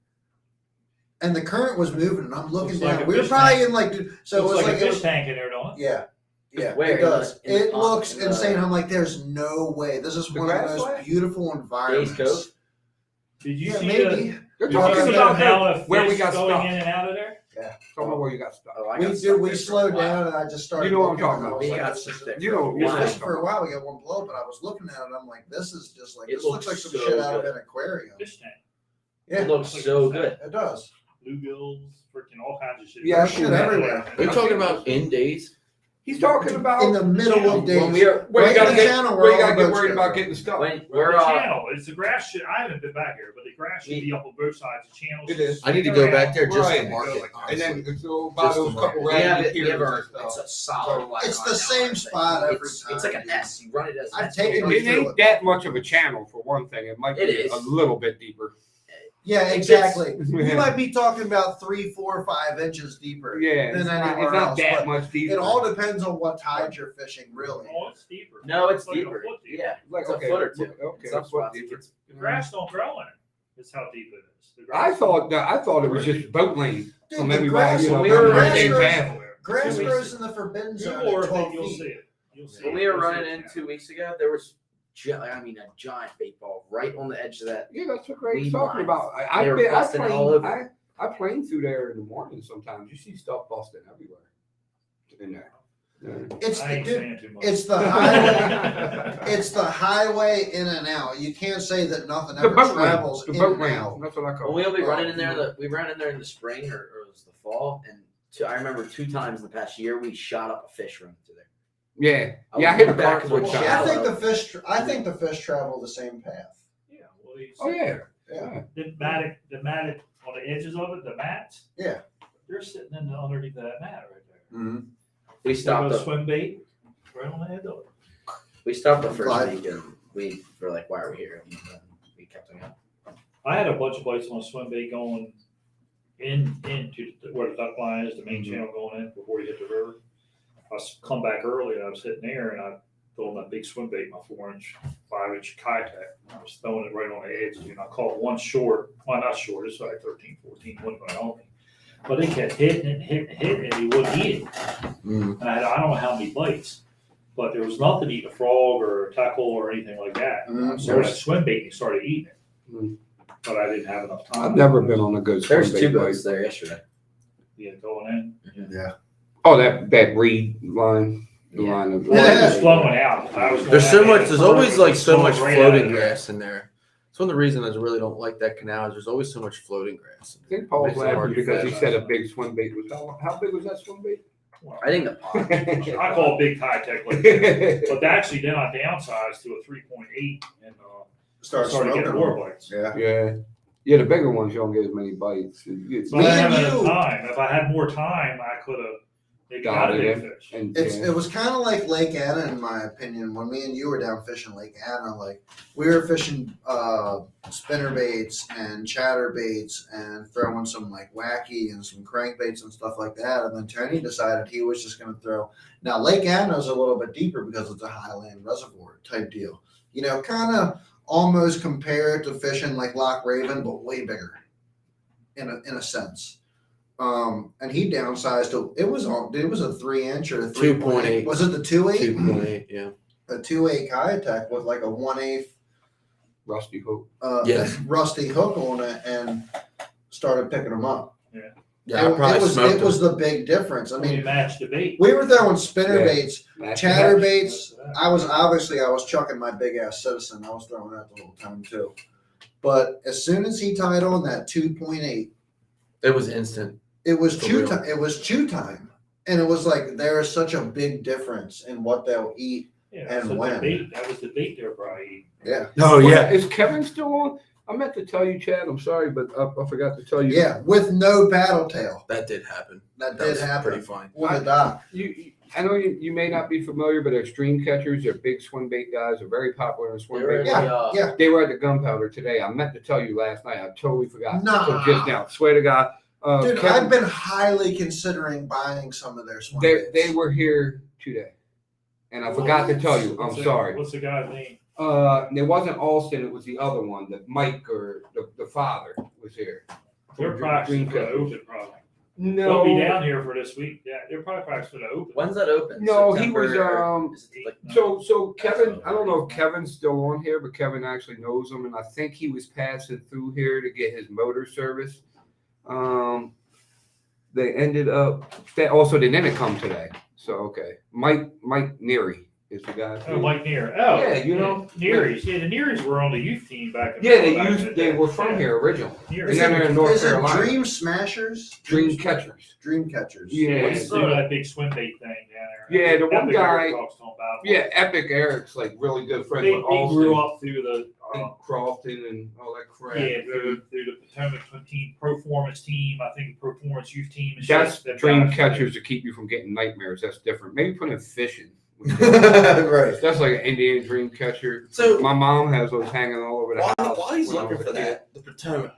and the current was moving, and I'm looking Looks like down. a We were fish probably tank. in like, dude, so Looks it was like like, a fish tank in there, don't it? yeah. Yeah, Where? it does. In the It pond? looks In the- insane. I'm like, there's no way. This is The one of the grass most flat? beautiful Days environments. Cove. Did you Yeah, see maybe. They're Did you talking see about how the where we fish got going stuck. in and out of there? Talking about where you got stuck. Oh, I We got did. stuck We there for a slowed while. down, and I just started. You know what I'm looking, talking and I about. was We like, got this is- stuck there You for know, a We you're while. fished for a while. We got one blow, but I was looking at it. I'm like, this is just like It this looks like looks some so shit out of good. an aquarium. Fish tank. Yeah, It looks so good. it does. Bluegills, freaking all kinds of shit. Yeah, There's shit everywhere. Are you talking about in days? He's talking about in the middle of days. When we are where you Right in gotta the get, channel where you where all gotta the get boats worried go about from. getting stuck. when The we're channel, it's the grass should, I haven't been back here, but the grass should be up on both sides. The channel. It is. I need to go back there just to Right. mark it. And honestly. then so by Just those the couple we have raggedy it. We have periods our, and it's stuff. a solid black It's line the now, same I think. spot every It's like an time. S. You run it as an I've S. taken It through ain't it. that much of a channel for one thing. It might It be is. a little bit deeper. Yeah, It exactly. gets- You might be talking about 3, 4, 5 inches deeper. Yeah, than it's not, anywhere it's not else. that But much deeper. it all depends on what tide you're fishing, really. Oh, it's deeper. No, it's like a deeper. foot deeper. Yeah, Like, it's a okay, foot or two. okay, Some a foot spots it deeper. gets. The grass don't grow in it. That's how deep it is. The I grass thought it was just boat lane Dude, from the everybody. grass, You know, when we were from grass every grows- path. grass 2 weeks grows in the forbidden zone Google at Earth 12 it, you'll feet. see it. You'll see When it. we were You'll see running it. in 2 weeks ago, there was, a giant bait ball right on the edge of that. Yeah, that's what Greg's Weed talking lines. about. They were busting all over. I plane through there in the morning sometimes. You see stuff busting everywhere in there. Yeah. It's I the, ain't dude, saying too much. it's the highway. It's the highway in and out. You can't say that nothing The ever boat travels lane. The in boat and lane. out. That's what I call Well, it. we'll be running in there. We ran in there in the spring or it was the fall, and I remember 2 times in the past year we shot up a fish run through there. Yeah. I Yeah, I was hit the going back cart to one a time. shallow. I think the fish travel the same path. Yeah, well, you Oh see yeah. Yeah. The matted on the edges of it, the mats. Yeah. They're sitting in the, underneath that mat right there. Mm-hmm. We stopped Go the swim bait right on the edge of it. the first Glide. week and we were like, why are we here? And then we kept going up. I had a bunch of bites on a swim bait going into where the duck line is, the main channel going in before you hit the river. I come back early and I was hitting there and I throwing that big swim bait, my 4-inch, 5-inch kayak. I was throwing it right on the edge and I caught one short. Well, not short, it's like 13, 14, wasn't going to help me. But they kept hitting and he wouldn't eat it. Mm. And I don't know how many bites, but there was nothing to eat a frog or a tackle or anything like that. Mm. So that swim bait, he started eating it. Mm. But I didn't have enough time. I've never been on a good swim There's bait 2 boat. boats there yesterday. Yeah, going in. Yeah. Oh, that reed line. The Yeah. line of Well, it was flowing out. I was going There's so out much. there, There's the always current like was so much flowing right out floating of there. grass in there. It's one of the reasons I really don't like that canal. Is there's always so much floating grass. I think Paul's Makes it hard laughing to because he fish. said a big swim bait was how big was that swim bait? I think the pond. I call it big high tech like that. But actually then I downsized to a 3.8 and Started started getting smoking more them. bites. Yeah. Yeah, the bigger ones you don't get as many bites. You get- So I didn't have Me and enough you- time. If I had more time, I could have maybe got a Got it big fish. and It was kind of like Lake Anna, in my opinion. When me and you were down fishing Lake Anna, like we were fishing spinner baits and chatter baits and throwing some like wacky and some crankbaits and stuff like that. And then Tony decided he was just going to throw. Now Lake Anna is a little bit deeper because it's a highland reservoir type deal. You know, kind of almost compared to fishing like Loch Raven, but way bigger in a sense. And he downsized to it was a 3-inch or a 2.8. Was it the 2.8? 2.8. Yeah. A 2.8 kayak with like a 1/8 rusty hook. Yes. rusty hook on it and started picking them up. Yeah. I probably smoked it was the big difference. I I mean, mean, match the bait. we were throwing spinner Yeah. baits, Match chatter match. baits. I was chucking my big ass Citizen. I was throwing that the whole time too. But as soon as he tied on that 2.8, It was instant. it was For chew real. time. It was chew time, and it was like there is such a big difference in what they'll eat. Yeah, And so when. the bait, that was the bait there, probably. Yeah, Oh Well, is Kevin still on? I meant to tell you, Chad. I'm sorry, but I forgot to tell you. yeah, with no paddle tail. That did happen. That That did was happen. pretty funny. On the dock. I know you may not be familiar, but they're stream catchers. They're big swim bait guys. They're very popular in swim They were bait. in Yeah, the, yeah. They were at the Gunpowder today. I meant to tell you last night. I totally forgot. Nah. So just now, swear to God. Dude, Kevin, I've been highly considering buying some of their swim they baits. were here today, and I forgot to tell you. I'm What's the- sorry. What's the guy's name? It wasn't Alston. It was the other one. That Mike or the father was here. They're practicing for the Dream open, probably. No, They'll be down here for this week. Yeah, they're probably practicing for the open. When's that open? No, he was, September- is it like So Kevin, I don't know if Kevin's still on here, but Kevin actually knows him, and I think he was passing through here to get his motor service. They ended up. They didn't come today. So okay, Mike Neary Is the guy? Oh, Mike Neary. Oh, Yeah, you know. Neary's. Yeah, the Neary's were on the youth team back in Yeah, they the were from yeah. here originally. Neary. And then they're in North Is it Carolina. Dream Smashers? Dream Catchers. Dream Catchers. Yeah. They used to do that big swim bait thing down there. Yeah, the one Epic Eric guy- talks to him about. Yeah, Epic Eric's like really good friends They with Austin. grew up through the and Crofton and all that crap. yeah through the Potomac team, Performance team. I think Performance youth team. And That's shit. They've Dream got- Catchers to keep you from getting nightmares. That's different. Maybe put in fishing. Right. That's like an Indian dream catcher. So My mom has those hanging all over the house. while he's when I looking was for a kid. that, the Potomac.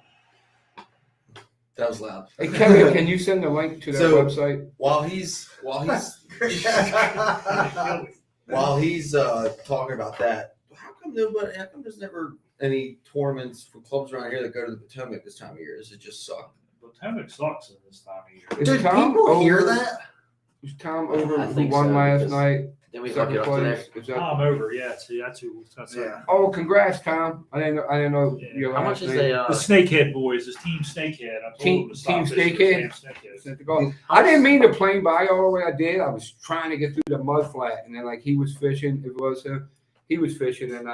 That was loud. Hey Kevin, can you send the link to that So- website? While he's talking about that, how come there's never any tournaments for clubs around here that go to the Potomac this time of year? Does it just suck? Potomac sucks at this time of year. Is Did Tom people hear over- that? Is Tom over I who think won so, last because- night? Then we look Second it up today. place? Is that? Tom over, yeah. See, that's who was gonna say. Yeah. Oh, congrats, Tom! I didn't know Yeah. your How last much is name. The Snakehead boys, this team Snakehead. I told Team- them to stop Team fishing with Snakehead? Snakehead. Sent the goal. I didn't mean to plane by all the way I did. I was trying to get through the mud flat, and then like he was fishing. It was him. He was fishing, and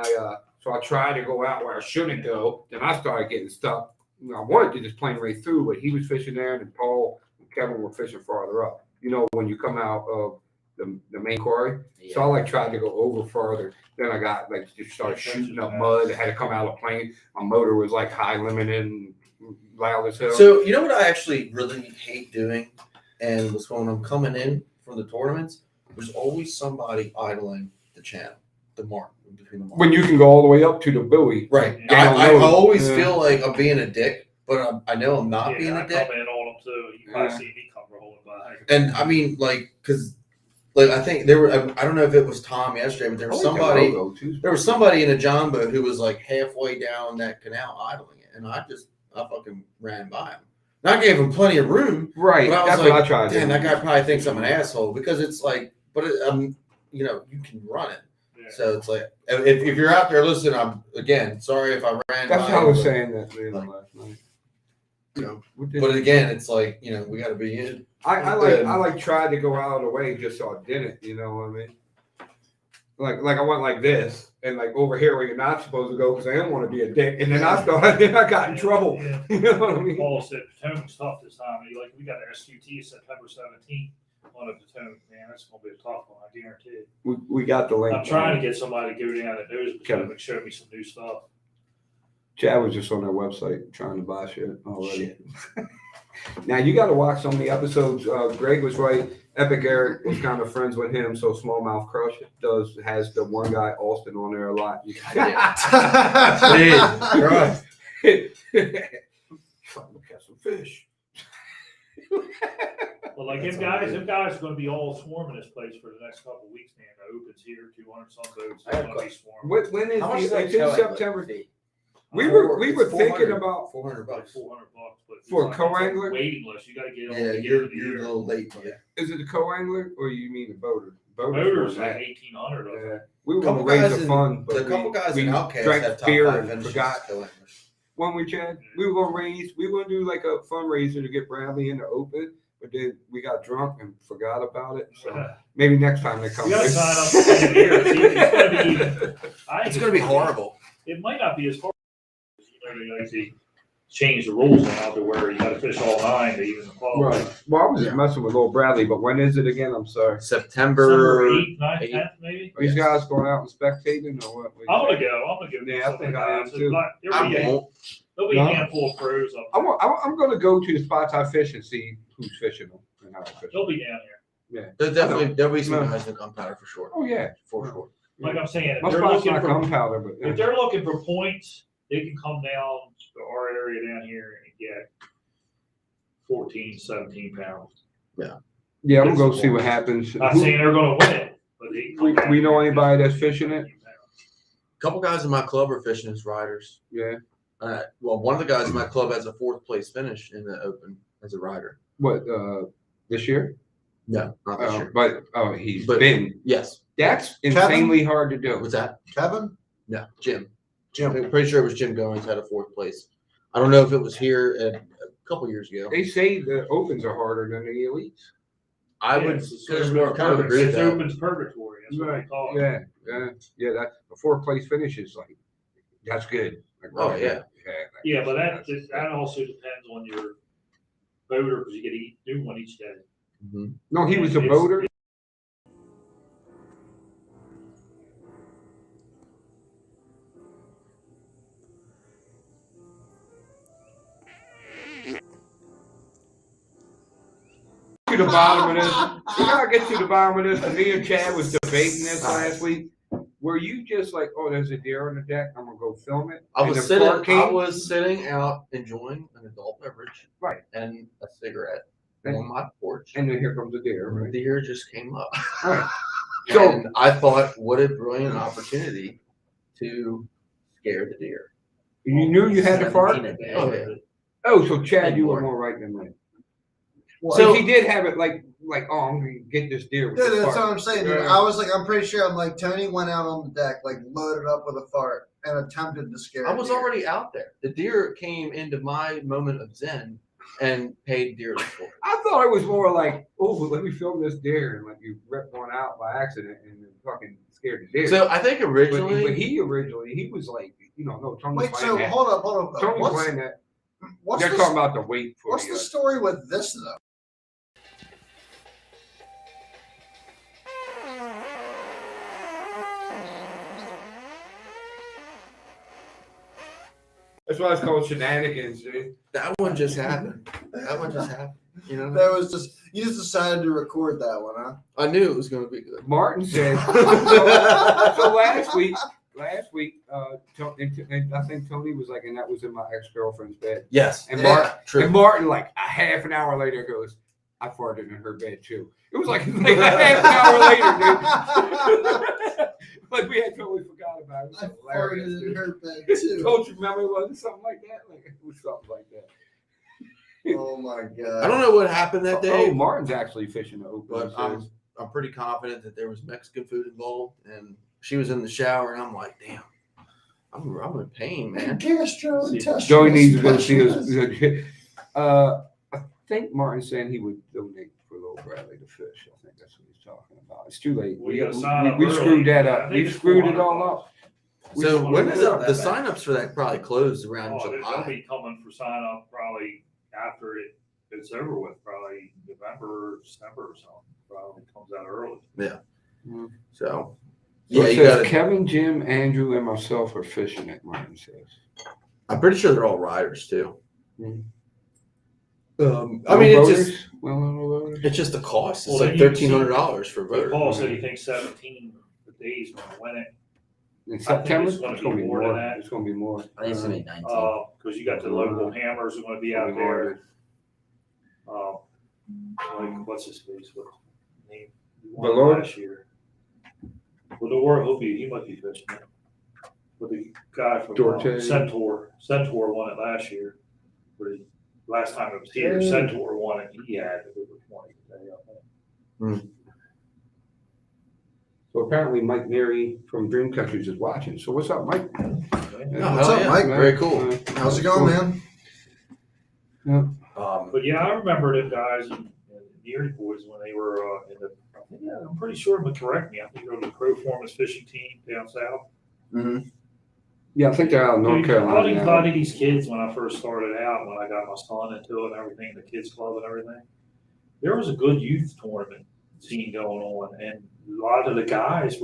so I tried to go out where I shouldn't go. Then I started getting stuck. I wanted to just plane right through, but he was fishing there, and Paul and Kevin were fishing farther up. You know, when you come out of the main quarry. So I like tried to go over farther. Then I got like just started shooting up mud. I had to come out of the plane. My motor was like high limited and loud as hell. So you know what I actually really hate doing, and was when I'm coming in from the tournaments, there's always somebody idling the channel, the mark between the mark. when you can go all the way up to the buoy. Right. Down I low. always Yeah. feel like I'm being a dick, but I know I'm not being I a dick. come in on them too. You probably Yeah. see me come rolling by. And I mean, like, because, like, I think there were, I don't know if it was Tom yesterday, but there was there was somebody in a John boat who was like halfway down that canal idling it. And I fucking ran by him. And I gave him plenty of room. Right. But I was That's like, what I tried to damn, do. that guy probably thinks I'm an asshole because it's like, but you know, you can run it. Yeah. So it's like, if you're out there listening, I'm, again, sorry if I ran That's by how I you, was but, saying that last night. you know, What did- but again, it's like, you know, we got to be in. I tried to go out of the way just so I didn't, you know what I mean? Like I went like this and like over here where you're not supposed to go because I didn't want to be a dick. And then I got in trouble. Yeah. You know what I mean? Paul said Potomac's tough this time. We got our SQT September 17th on the Potomac. Man, that's gonna be a tough one. I guarantee it. We got the link. I'm trying to get somebody to go down that knows Potomac, show me some new stuff. Chad was just on their website trying to buy shit already. Now you got to watch some of the episodes. Greg was right. Epic Eric was kind of friends with him, so Smallmouth Crush has the one guy Austin on there a lot. You Right. Trying to catch some fish. But like That's them guys all are gonna be all swarming this place for the next couple of weeks, man. The Open's here, 200 some boats. I They're have a gonna be swarming. When is How much is the, that it's in towing September? fee? We were It's thinking 400 about $400. Like $400, but it's For a like- co-angler? it's a waiting list. You gotta get on Yeah, to get you're into the a year. little late, buddy. is it the co-angler or you mean the boater? Motors more like than 1,800 of that. them. Yeah. We were Couple gonna raise guys the in- fund, but The couple guys we in Outcast drank have top beer 5 and finishes. forgot. co-anglers. One we Chad, we were gonna do like a fundraiser to get Bradley in the open, but then we got drunk and forgot about it. So maybe next time they come. You gotta sign up for the year. It's gonna be even. It's going to be horrible. It might not be as hard. You know, they actually change the rules now to where you gotta fish all 9 to even qualify. Right. Well, I was just messing with little Bradley, but when is it again? I'm sorry. September. 8th, 9th, 8th. 10th, maybe. Are these guys going out and spectating or what? I'm gonna go. Yeah, I think I am So, too. like, I won't. There'll be a No. handful of pros up. I'm going to go to the spots I fish and see who's fishing them and how I fish. They'll be down here. There'll be some No. guys in gunpowder for sure. Oh yeah, For sure. Like I'm saying, my if they're spot's looking not for gunpowder, but if they're looking for points, they can come down to our area down here and get 14, 17 pounds. yeah, I'm gonna go see what happens. Not saying they're gonna win it, but they can come down We know here and anybody get that's fishing it? 17 pounds. A couple guys in my club are fishing as riders. Yeah. Well, one of the guys in my club has a 4th place finish in the Open as a rider. What this year? No, not this year. But he's But- been. Yes. That's insanely hard to do. What's that? Kevin? No, Jim. Jim. I'm pretty sure it was Jim Goins had a 4th place. I don't know if it was here a couple years ago. They say the opens are harder than the elites. I would It's kind of agree with it's that. Open's purgatory. That's what they call it. Yeah. That before place finishes, like that's good. Like, Oh, really yeah. good. Yeah, but that's- that also depends on your voter because you get to do one each day. Mhm. No, he was a It's- voter. To the bottom of this. We gotta get to the bottom of this. And me and Chad was debating this last week. Were you just like, oh, there's a deer on the deck, I'm gonna go film it? I And was the fart sitting. I came? was sitting out enjoying an adult beverage, Right. and a cigarette And- on my porch. And then here comes the deer, And the right? deer just came up. Right. So And I thought, what a brilliant opportunity to scare the deer. you knew you had to fart? 17 a day. Oh, yeah. Oh, so Chad, you were more right than me. Well, So he did have it like, oh, I'm gonna get this deer. With dude, the that's fart. what I'm saying. Dude. I was like, I'm pretty sure. I'm like, Tony went out on the deck, like loaded up with a fart, and attempted to scare. I was deer. already out there. The deer came into my moment of zen and paid dearly for it. I thought it was more like, oh, let me film this deer, and like you ripped one out by accident and then fucking scared the deer. So I think but originally, he was like, no, Tony Wait, playing so that. hold up. Tony What's, playing that. what's They're the, talking about the weight for what's the. the story with this though? That's why it's called shenanigans, dude. that one just happened. That one just happened. You know, That was just you just decided to record that one, huh? I knew it was going to be good. Martin said. So last week, and I think Tony was like, and that was in my ex-girlfriend's bed. Yes, And yeah, true. And Martin, like a half an hour later, goes, I farted in her bed too. It was like a half an hour later, dude. Like we had totally forgot about it. It was I hilarious, farted in dude. her bed too. Don't you remember? Was it something like that? Like it was something like that. Oh my god! I don't know what happened that day, Oh, Martin's actually fishing the open. but I'm pretty confident that there was Mexican food involved, and she was in the shower, and I'm like, damn, I'm in pain, man. Gastrointestinal. Joey needs to go see special. us. I think Martin's saying he would donate for Little Bradley to fish. I think that's what he's talking about. It's too late. We gotta sign up we early. screwed that I up. think We it's screwed it $400. all up. So when is Not it? that The bad. signups for that probably closed around Oh, they'll July. be coming for sign up probably after it's over with, probably November, December or something. Probably comes out early. So So yeah, it you says got to. Kevin, Jim, Andrew, and myself are fishing it, Martin says. I'm pretty sure they're all riders too. Mm. I No mean, it's voters? just Well, no voters. it's just the cost. It's Well, like then you see- $1,300 for a But voter. Paul said he thinks 17 days when I win it. In think September, it's gonna it's going to be be more than more. that. It's going to be more. I think it's gonna be 19. Because you got the local hammers are going to be out there. Like what's his face? What name? He won Valor? last year. Well, the world he might be fishing it. With the guy from Dorte. Centaur won it last year. But last time it was here, Oh. Centaur won it. He had over 20 today, I think. So apparently Mike Neary from Dream Countries is watching. So what's up, Mike? Oh, What's hell up, yeah. Mike? Very cool. How's it going, man? But yeah, I remember them guys and the Erie boys when they were in the. I'm pretty sure, but correct me. I think they were the Pro Formers fishing team down south. Mm-hmm. Yeah, I think they're out in North Dude, Carolina. A now. lot of these kids, when I first started out, when I got my son into it and everything, the kids club and everything, there was a good youth tournament scene going on, and a lot of the guys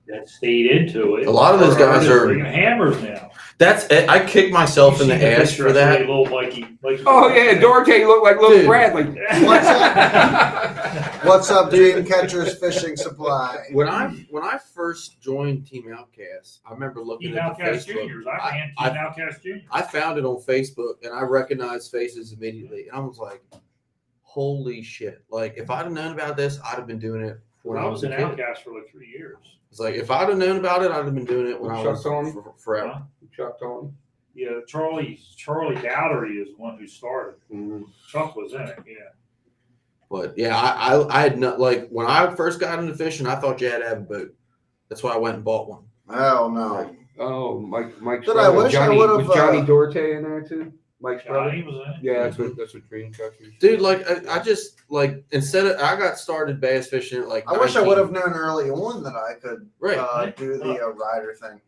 that stayed into it. A lot of those guys are- bringing hammers now. That's it. I kicked myself in You the see ass picture for of that. Little Mikey. Oh yeah, Dorte looked like little Dude. Bradley. What's What's up, Dream Catchers Fishing Supply? When I first joined Team Outcast, I remember looking Team at the Outcast Facebook. Juniors. I ran I- Team Outcast Juniors. I found it on Facebook and I recognized faces immediately. And I was like, holy shit. Like, if I'd have known about this, I'd have been doing it when I was a an kid. Outcast for like 3 years. It's like, if I'd have known about it, I'd have been doing it when I Chuck was Tony? forever. Huh? Chuck Tony. Yeah, Charlie Dowdery is the one who started. Mhm. Chuck was in it, yeah. But yeah, I had not, like, when I first got into fishing, I thought you had to have a boat. That's why I went and bought one. Oh no. Oh, Mike's Did I brother, wish I Johnny, would've, was Johnny Dorte in there too? Mike's brother. Johnny was in it. Yeah, that's what dream catchers. Dude, like I just like I got started bass fishing at like I wish I 19. would have known early on that I could Right. do the rider thing.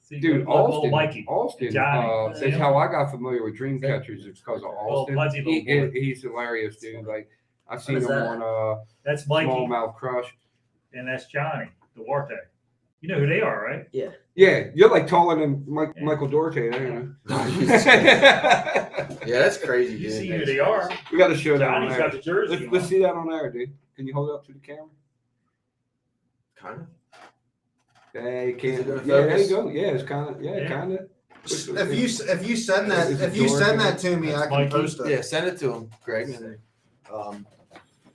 See, Dude, like old Austin, Mikey. Austin, Johnny. that's how I got familiar with dream catchers. It's because of Austin. Pudgy little boy. He's hilarious, dude. Like I've seen What is him that? on That's Mikey, Smallmouth Crush. and that's Johnny Duarte. You know who they are, right? Yeah, you're like taller than Michael Duarte, ain't you? Yeah, that's crazy, You dude. see who they are. We got to show that on Johnny's there. got the jersey. Let's on. see that on there, dude. Can you hold it up to the camera? Kind of. Hey, Is can it gonna there you focus? go. Yeah, it's kind of Yeah. kind of. If you send that Is it if you send that Georgia? to me, I That's can Mikey. post it. Yeah, send it to him, Greg. And,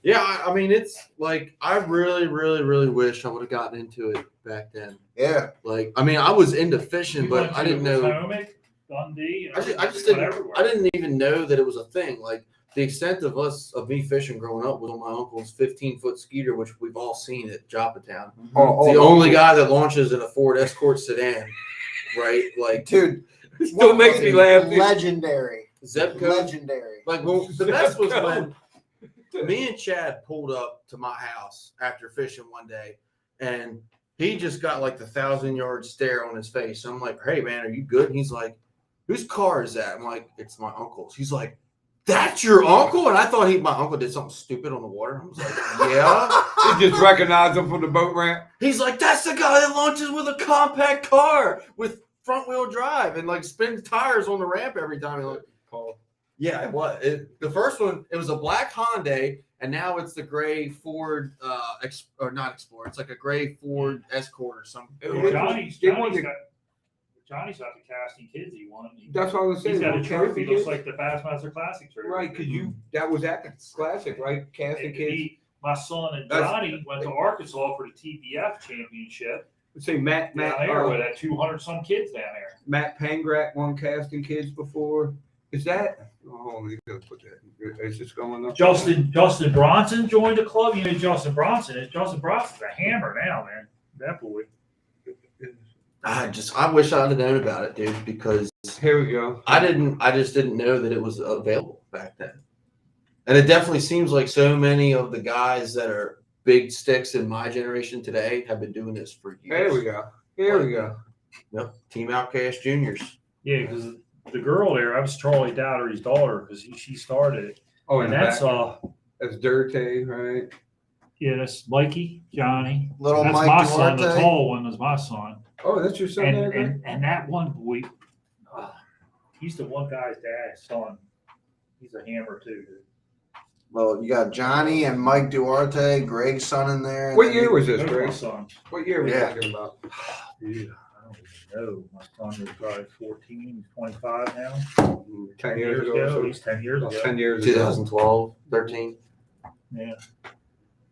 yeah, I mean, it's like I really, really, really wish I would have gotten into it back then. Yeah. Like, I mean, I was into fishing, We but went I to didn't know. Potomac, Dundee. I just went didn't. everywhere. I didn't even know that it was a thing. Like the extent of me fishing growing up was on my uncle's 15-foot skeeter, which we've all seen at Joppatown. Oh, The only guy that launches in a Ford Escort sedan, right? Like Dude, still makes me laugh. dude. legendary. Zebco. Legendary. Like well, the best was Zebco. when me and Chad pulled up to my house after fishing one day, and he just got like the 1,000-yard stare on his face. I'm like, "Hey man, are you good?" And he's like, "Whose car is that?" I'm like, "It's my uncle's." He's like, "That's your uncle?" And I thought my uncle did something stupid on the water. I was like, "Yeah." You just recognize him from the boat ramp. He's like, "That's the guy that launches with a compact car with front wheel drive and like spins tires on the ramp every time." Like, yeah, it was. The first one, it was a black Hyundai, and now it's the gray Ford, or not Explorer. It's like a gray Ford Escort or something. Johnny's They got wanted- the casting kids he won. That's what I was saying. He's got a Casting trophy. Looks Kids. like the Bassmaster Classic trophy. Right, because that was at the classic, right? Casting And Kids. my son and That's- Johnny went to Arkansas for the TBF championship Let's say Matt down there with that 200 some kids down there. Matt Pangrat won Casting Kids before. Is that? Oh, you gotta put that. Is this going up? Justin Bronson joined the club. You know who Justin Bronson is. Justin Bronson's a hammer now, man. That boy. I wish I'd have known about it, dude, because Here we go. I just didn't know that it was available back then. And it definitely seems like so many of the guys that are big sticks in my generation today have been doing this for years. There we go. Here we go. Yep. Team Outcast Juniors. Yeah, because the girl there, I was Charlie Dowdery's daughter because she started it. Oh, And and that's that's Dirte, right? yeah, that's Mikey, Johnny. Little That's Mike my son. The Duarte. tall one is my son. Oh, that's your son there, Greg? And that one boy, he's the one guy's dad's son. He's a hammer too, dude. Well, you got Johnny and Mike Duarte, Greg's son in there. What year was this, Those are my Greg? sons. What year were you Yeah. talking about? Dude, I don't even know. My son was probably 14, he's 25 now. 10 years ago. At So least 10 years ago. 10 years ago. 2012, 13. Yeah.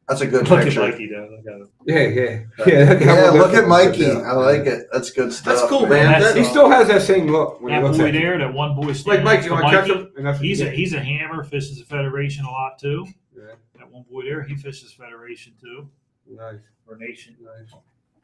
That's a good Look at picture. Mikey though. I got Yeah. Yeah, look at Mikey. Yeah. I like it. That's good stuff. That's cool, man. man. That's He still has that same look when he that looks boy at you. there, that one boy Like standing Mike, next you to want to catch Mikey, him? And that's what he's you a hammer, fishes the Federation a lot too. Yeah. That one boy there, he fishes Federation too, Nice, or Nation. nice.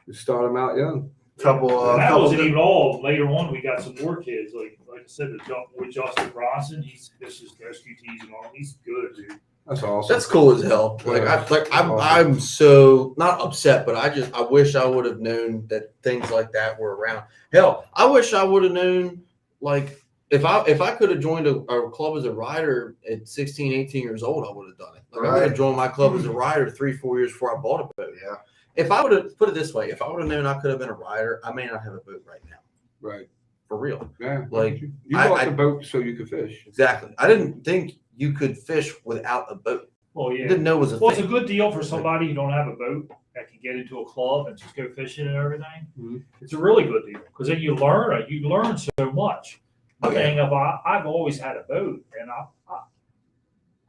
You start him out young. Couple. And that couple wasn't even all. Later on, we got some more kids. Like I said, with Justin Bronson, he's fishes SQTs and all. He's good, dude. That's awesome. That's cool as hell. I'm so not upset, but I wish I would have known that things like that were around. Hell, I wish I would have known like if I could have joined a club as a rider at 16, 18 years old, I would have done it. Like I would have Right. joined my club as a rider 3-4 years before I bought a boat. Yeah. If I would have put it this way, if I would have known I could have been a rider, I may not have a boat right now. Right. For real. Yeah. Like, you I- bought I- the boat so you could fish. Exactly. I didn't think you could fish without a boat. Well, I yeah. didn't know it was a Well, it's a thing. good deal for somebody who don't have a boat that can get into a club and just go fishing and everything. Mhm. It's a really good deal because then you learn so much. The Oh, yeah. thing about I've always had a boat and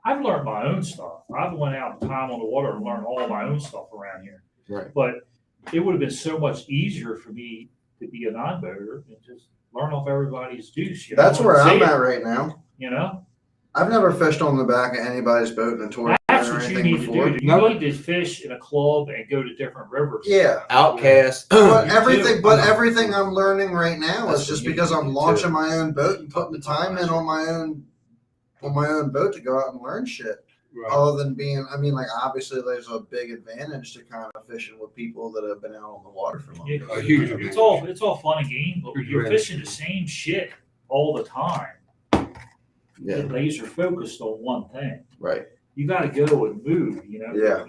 I've learned my own stuff. I've went out time on the water and learned all my own stuff around here. Right. But it would have been so much easier for me to be a non-boater and just learn off everybody's juice. You That's know, where and I'm see it, at right now. You know, I've never fished on the back of anybody's boat in a tournament. actually, or what you anything need to before. do. You Never. need to fish in a club and go to different rivers. Yeah. Outcast. But You everything, too. but everything I'm learning right now That's is just what you because need to I'm do, launching too. my own boat and putting the time in on my own boat to go out and learn shit. Right. Other than being, I mean, like obviously there's a big advantage to kind of fishing with people that have been out on the water for longer. Yeah, A huge it's all fun and game, but Huge you're advantage. fishing the same shit all the time. Yeah. You're laser focused on one thing. Right. You got to go and move. Yeah.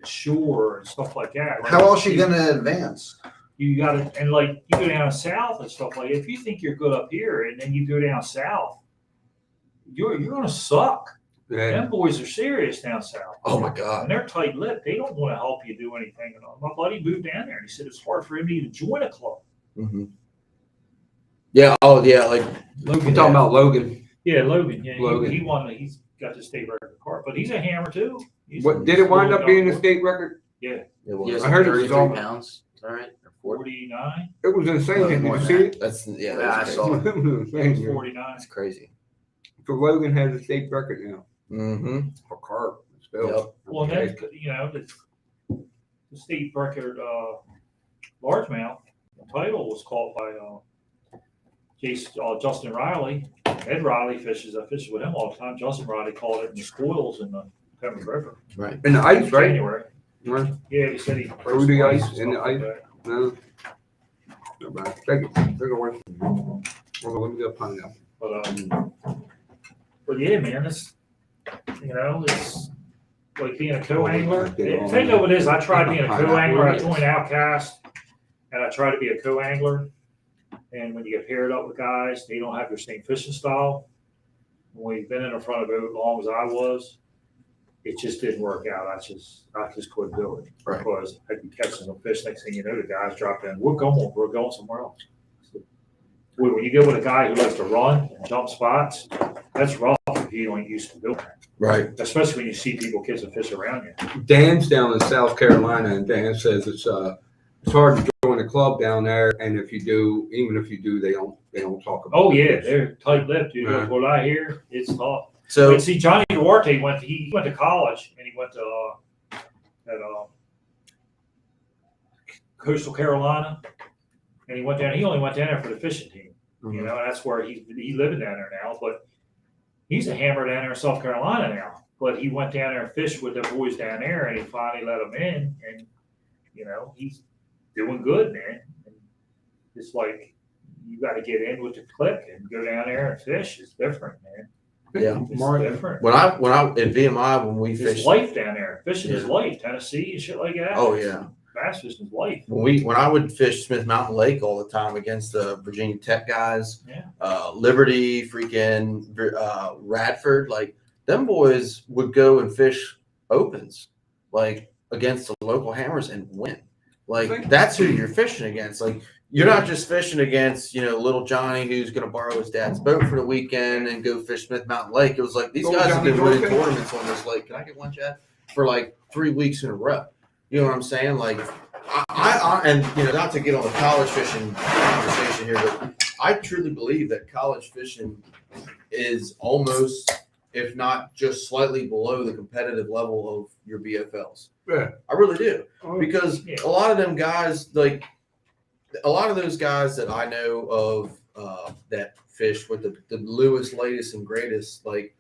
Shore and stuff like that. Like, How else you gonna advance? You got to, and like you go down south and stuff like. If you think you're good up here and then you go down south, you're gonna suck. Yeah. Them boys are serious down south. Oh my God. And they're tight-lipped. They don't want to help you do anything. And my buddy moved down there and he said it's hard for him to even join a club. Mm-hmm. Yeah. Oh yeah. Like Logan, talking about Logan. Yeah, Logan. Yeah, Logan. He won. He's got the state record card, but he's a hammer too. What did it wind up being the state record? it He was. was I heard it was 33 all- pounds. Is that right? Or 40? 49, It was insane. Did More you than see that. it? That's yeah. Yeah, That's I crazy. saw it. It was insane. 49. That's crazy. So Logan has a state record now Mm-hmm. for carp. Still. Yep. Well, and then the state record largemouth title was caught by Justin Riley. Ed Riley fishes. I fish with him all the time. Justin Riley caught it in the spoils in the Thames River. Right. In the ice, right? January. Right. Yeah, he said he Through the raced ice, in the stuff like ice. that. No. No bad. Take it. Take it away. Well, let me get a pineapple. But yeah, man, it's like being a co-angler. Think of it as I tried being a co-angler. I joined Outcast, and I tried to be a co-angler. And when you get paired up with guys, they don't have your same fishing style. When you've been in the front of a boat as long as I was, it just didn't work out. I just couldn't do it Right. because I'd be catching some fish. Next thing you know, the guys drop in. We're going somewhere else. So, when you get with a guy who likes to run and jump spots, that's rough if you ain't used to doing that. Right. Especially when you see people catching fish around you. Dan's down in South Carolina, and Dan says it's hard to join a club down there. And if you do, even if you do, they don't talk about. Oh it. yeah, they're tight-lipped, dude. Yeah. What I hear, it's tough. So But see, Johnny Duarte went to college and he went to Coastal Carolina, and he only went down there for the fishing team. You know, and that's where he's living down there now. But he's a hammer down there in South Carolina now. But he went down there and fished with the boys down there, and he finally let them in, and he's doing good, man. And it's like you got to get in with the click and go down there and fish. It's different, man. yeah. It's Mark, different. When I in VMI when we It's fished. life down there. Fishing is Yeah. life. Tennessee and shit like that. Oh yeah. Bass fishing is life. When I would fish Smith Mountain Lake all the time against the Virginia Tech guys, Yeah. Liberty, freaking Radford, like them boys would go and fish opens, like against the local hammers and win. Like that's who you're fishing against. Like you're not just fishing against little Johnny who's going to borrow his dad's boat for the weekend and go fish Smith Mountain Lake. It was like these Little guys have been Johnny winning Dorothy. tournaments on this lake. Can I get one, Chad? For like 3 weeks in a row. You know what I'm saying? Like, I and not to get on the college fishing conversation here, but I truly believe that college fishing is almost, if not just slightly below the competitive level of your BFLs. Yeah. I really do. Oh, Because Yeah. a lot of them guys, like a lot of those guys that I know of that fish with the newest, latest, and greatest, like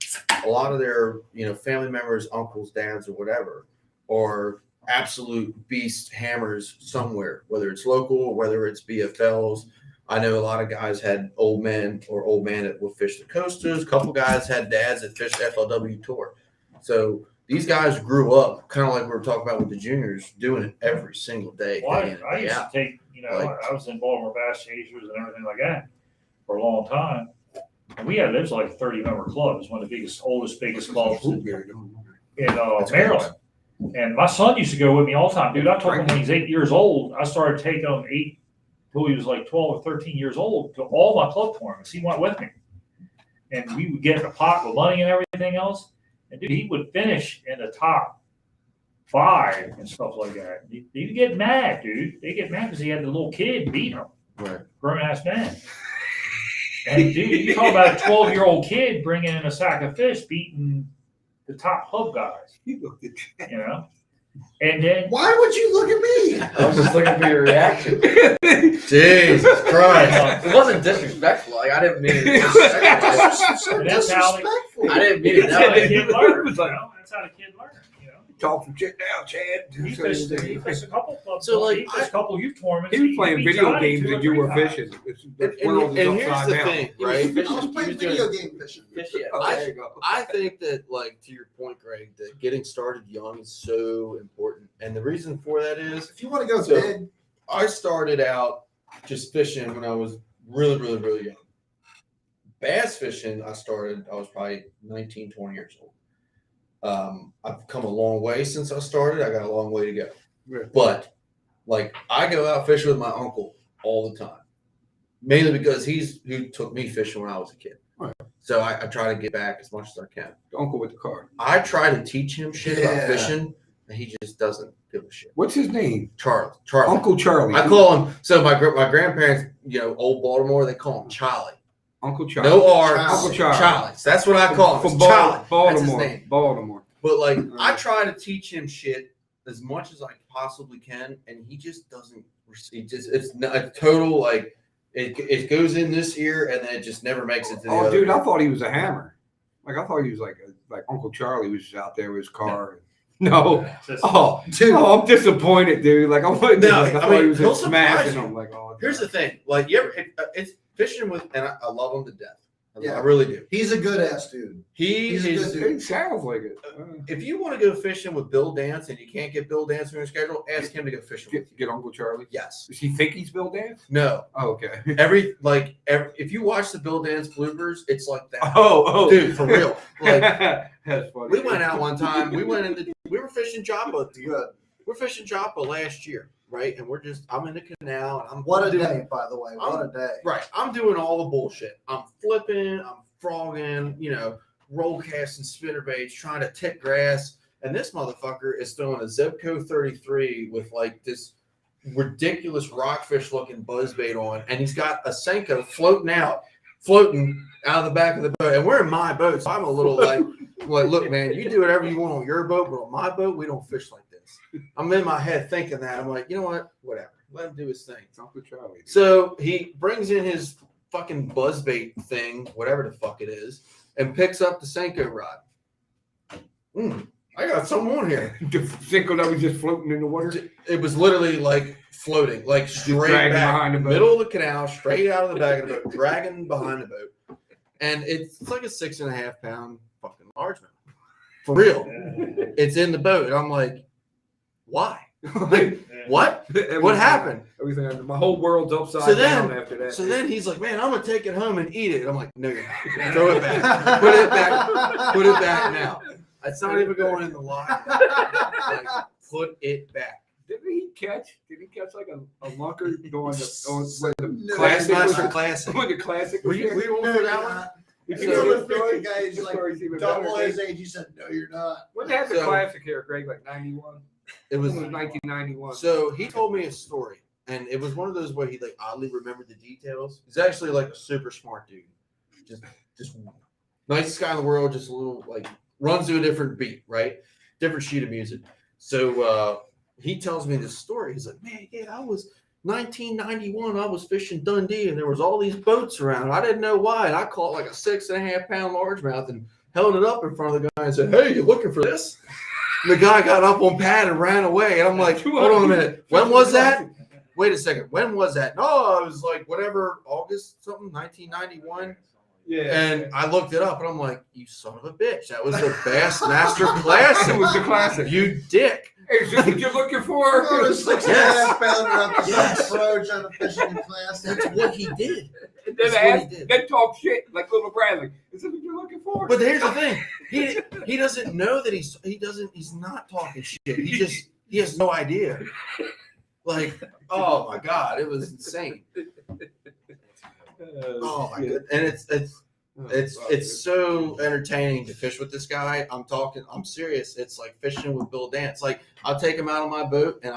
a lot of their family members, uncles, dads, or whatever, are absolute beast hammers somewhere, whether it's local or whether it's BFLs. I know a lot of guys had old man that would fish the coasters. A couple guys had dads that fished FLW Tour. So these guys grew up kind of like we were talking about with the juniors, doing it every single day. Well, day in and I day used out. to take, I was in Baltimore Bass Chasers and everything like that for a long time. And there's like a 30-member club. It's one of the biggest clubs in Maryland. And my son used to go with me all the time. Dude, I told him when he's 8 years old, I started taking him till he was like 12 or 13 years old to all my club tournaments. He went with me. And we would get in a pot with money and everything else. And dude, he would finish in the top 5 and stuff like that. He'd get mad, dude. They get mad because he had the little kid beat him. Right. Grown-ass man. And dude, you talk about a 12-year-old kid bringing in a sack of fish, beating the top hub guys, You looked at you know. And then Why would you look at me? I was just looking for your reaction. Jesus Christ. It wasn't disrespectful. Like I didn't mean it. So And that's how disrespectful. I didn't mean it that's that how the way. kid learns. You know? That's how the kid learns. You know. talk some shit now, Chad. He fished a couple clubs. So, like, he fished a couple youth tournaments. He was playing beat video Johnny games 2 or and you 3 were times. fishing. And here's the thing, right? I was playing video game fishing. Oh, there you go. I think that, like, to your point, Greg, that getting started young is so important. And the reason for that is If you want to go So- big, I started out just fishing when I was really, really, really young. Bass fishing, I was probably 19, 20 years old. I've come a long way since I started. I got a long way to go. Yeah. But, like, I go out fishing with my uncle all the time. Mainly because he's who took me fishing when I was a kid. Right. So I try to get back as much as I can. The uncle with the car. I try to teach him shit Yeah. about fishing, and he just doesn't give a shit. What's his name? Charlie. Uncle Charlie. I call him. So my grandparents, old Baltimore, they call him Charlie. Uncle Charlie. No R. Uncle Charlie. Charlie. So that's what I call him. From It's Charlie. Baltimore. That's his name. Baltimore. But like, I try to teach him shit as much as I possibly can, and he just doesn't. It's not a total like. It goes in this ear and then it just never makes it to the Oh, other. dude, I thought he was a hammer. Like I thought he was like Uncle Charlie was just out there with his car. No. Oh, dude. Oh, I'm disappointed, dude. Like I thought he was he'll just smashing surprise you. him. Like, oh, Here's the thing, like it's fishing with, and I love him to death. Yeah. I really do. he's a good ass dude. He's a good dude. It sounds like it. If you want to go fishing with Bill Dance and you can't get Bill Dance on your schedule, ask him to go fishing with you. Get Uncle Charlie. Yes. Does he think he's Bill Dance? No. Oh, okay. If you watch the Bill Dance bloopers, it's like that. Oh, Dude, for real. Like, that's funny. we went out one time. We were fishing Joppa. We're fishing Joppa last year, right? And I'm in the canal and I'm What a doing, day, by the way. What a day. Right. I'm doing all the bullshit. I'm flipping, I'm frogging, roll casting spinner baits, trying to tick grass. And this motherfucker is throwing a Zebco 33 with like this ridiculous rockfish looking buzzbait on. And he's got a Senko floating out of the back of the boat. And we're in my boat. So I'm a little like, look, man, you do whatever you want on your boat, but on my boat, we don't fish like this. I'm in my head thinking that. I'm like, you know what? Whatever. Let him do his thing. It's Uncle Charlie. So he brings in his fucking buzzbait thing, whatever the fuck it is, and picks up the Senko rod. I got something on here. The Cinco that was just floating in the water. It was literally like floating, like straight dragging back, behind the boat. middle of the canal, straight out of the back of the boat, dragging behind the boat. And it's like a 6.5 pound fucking largemouth. For real. It's in the boat. And I'm like, why? Like, what? What happened? Everything. My whole world's upside So then- down after that. So then he's like, man, I'm gonna take it home and eat it. I'm like, no, you're not. Throw it back. Put it back. Put it back now. It's not even going in the line. Like, put it back. Did he catch like a lunker going the No. classic? Master Classic. With the classic. Were you on for that one? You You know know the the story? freaking guy is The like story's even double better. his age. He said, no, you're not. When did the So- classic here, Greg? Like 91? It It was was 1991. so he told me a story, and it was one of those where he like oddly remembered the details. He's actually like a super smart dude. Just nicest guy in the world, just a little like runs to a different beat, right? Different sheet of music. So he tells me this story. He's like, man, yeah, I was 1991. I was fishing Dundee, and there was all these boats around. I didn't know why, and I caught like a 6.5 pound largemouth and held it up in front of the guy and said, hey, you looking for this? And the guy got up on pad and ran away. And I'm like, hold on a minute. When was that? Wait a second. When was that? No, it was like whatever, August something, 1991. Yeah. And I looked it up and I'm like, you son of a bitch. That was the Bass Master Classic. It was the classic. You dick. Hey, is this what you're looking for? I got a 6.5 Yes. pounder up the Yes. pro trying to fish in class. That's what he did. And That's then what he ask, did. then talk shit like little Bradley. Is this what you're looking for? But here's the thing. He doesn't know that he's not talking shit. He has no idea. Like, oh my God, it was insane. Oh my God. And it's so entertaining to fish with this guy. I'm serious. It's like fishing with Bill Dance. Like, I'll take him out on my boat and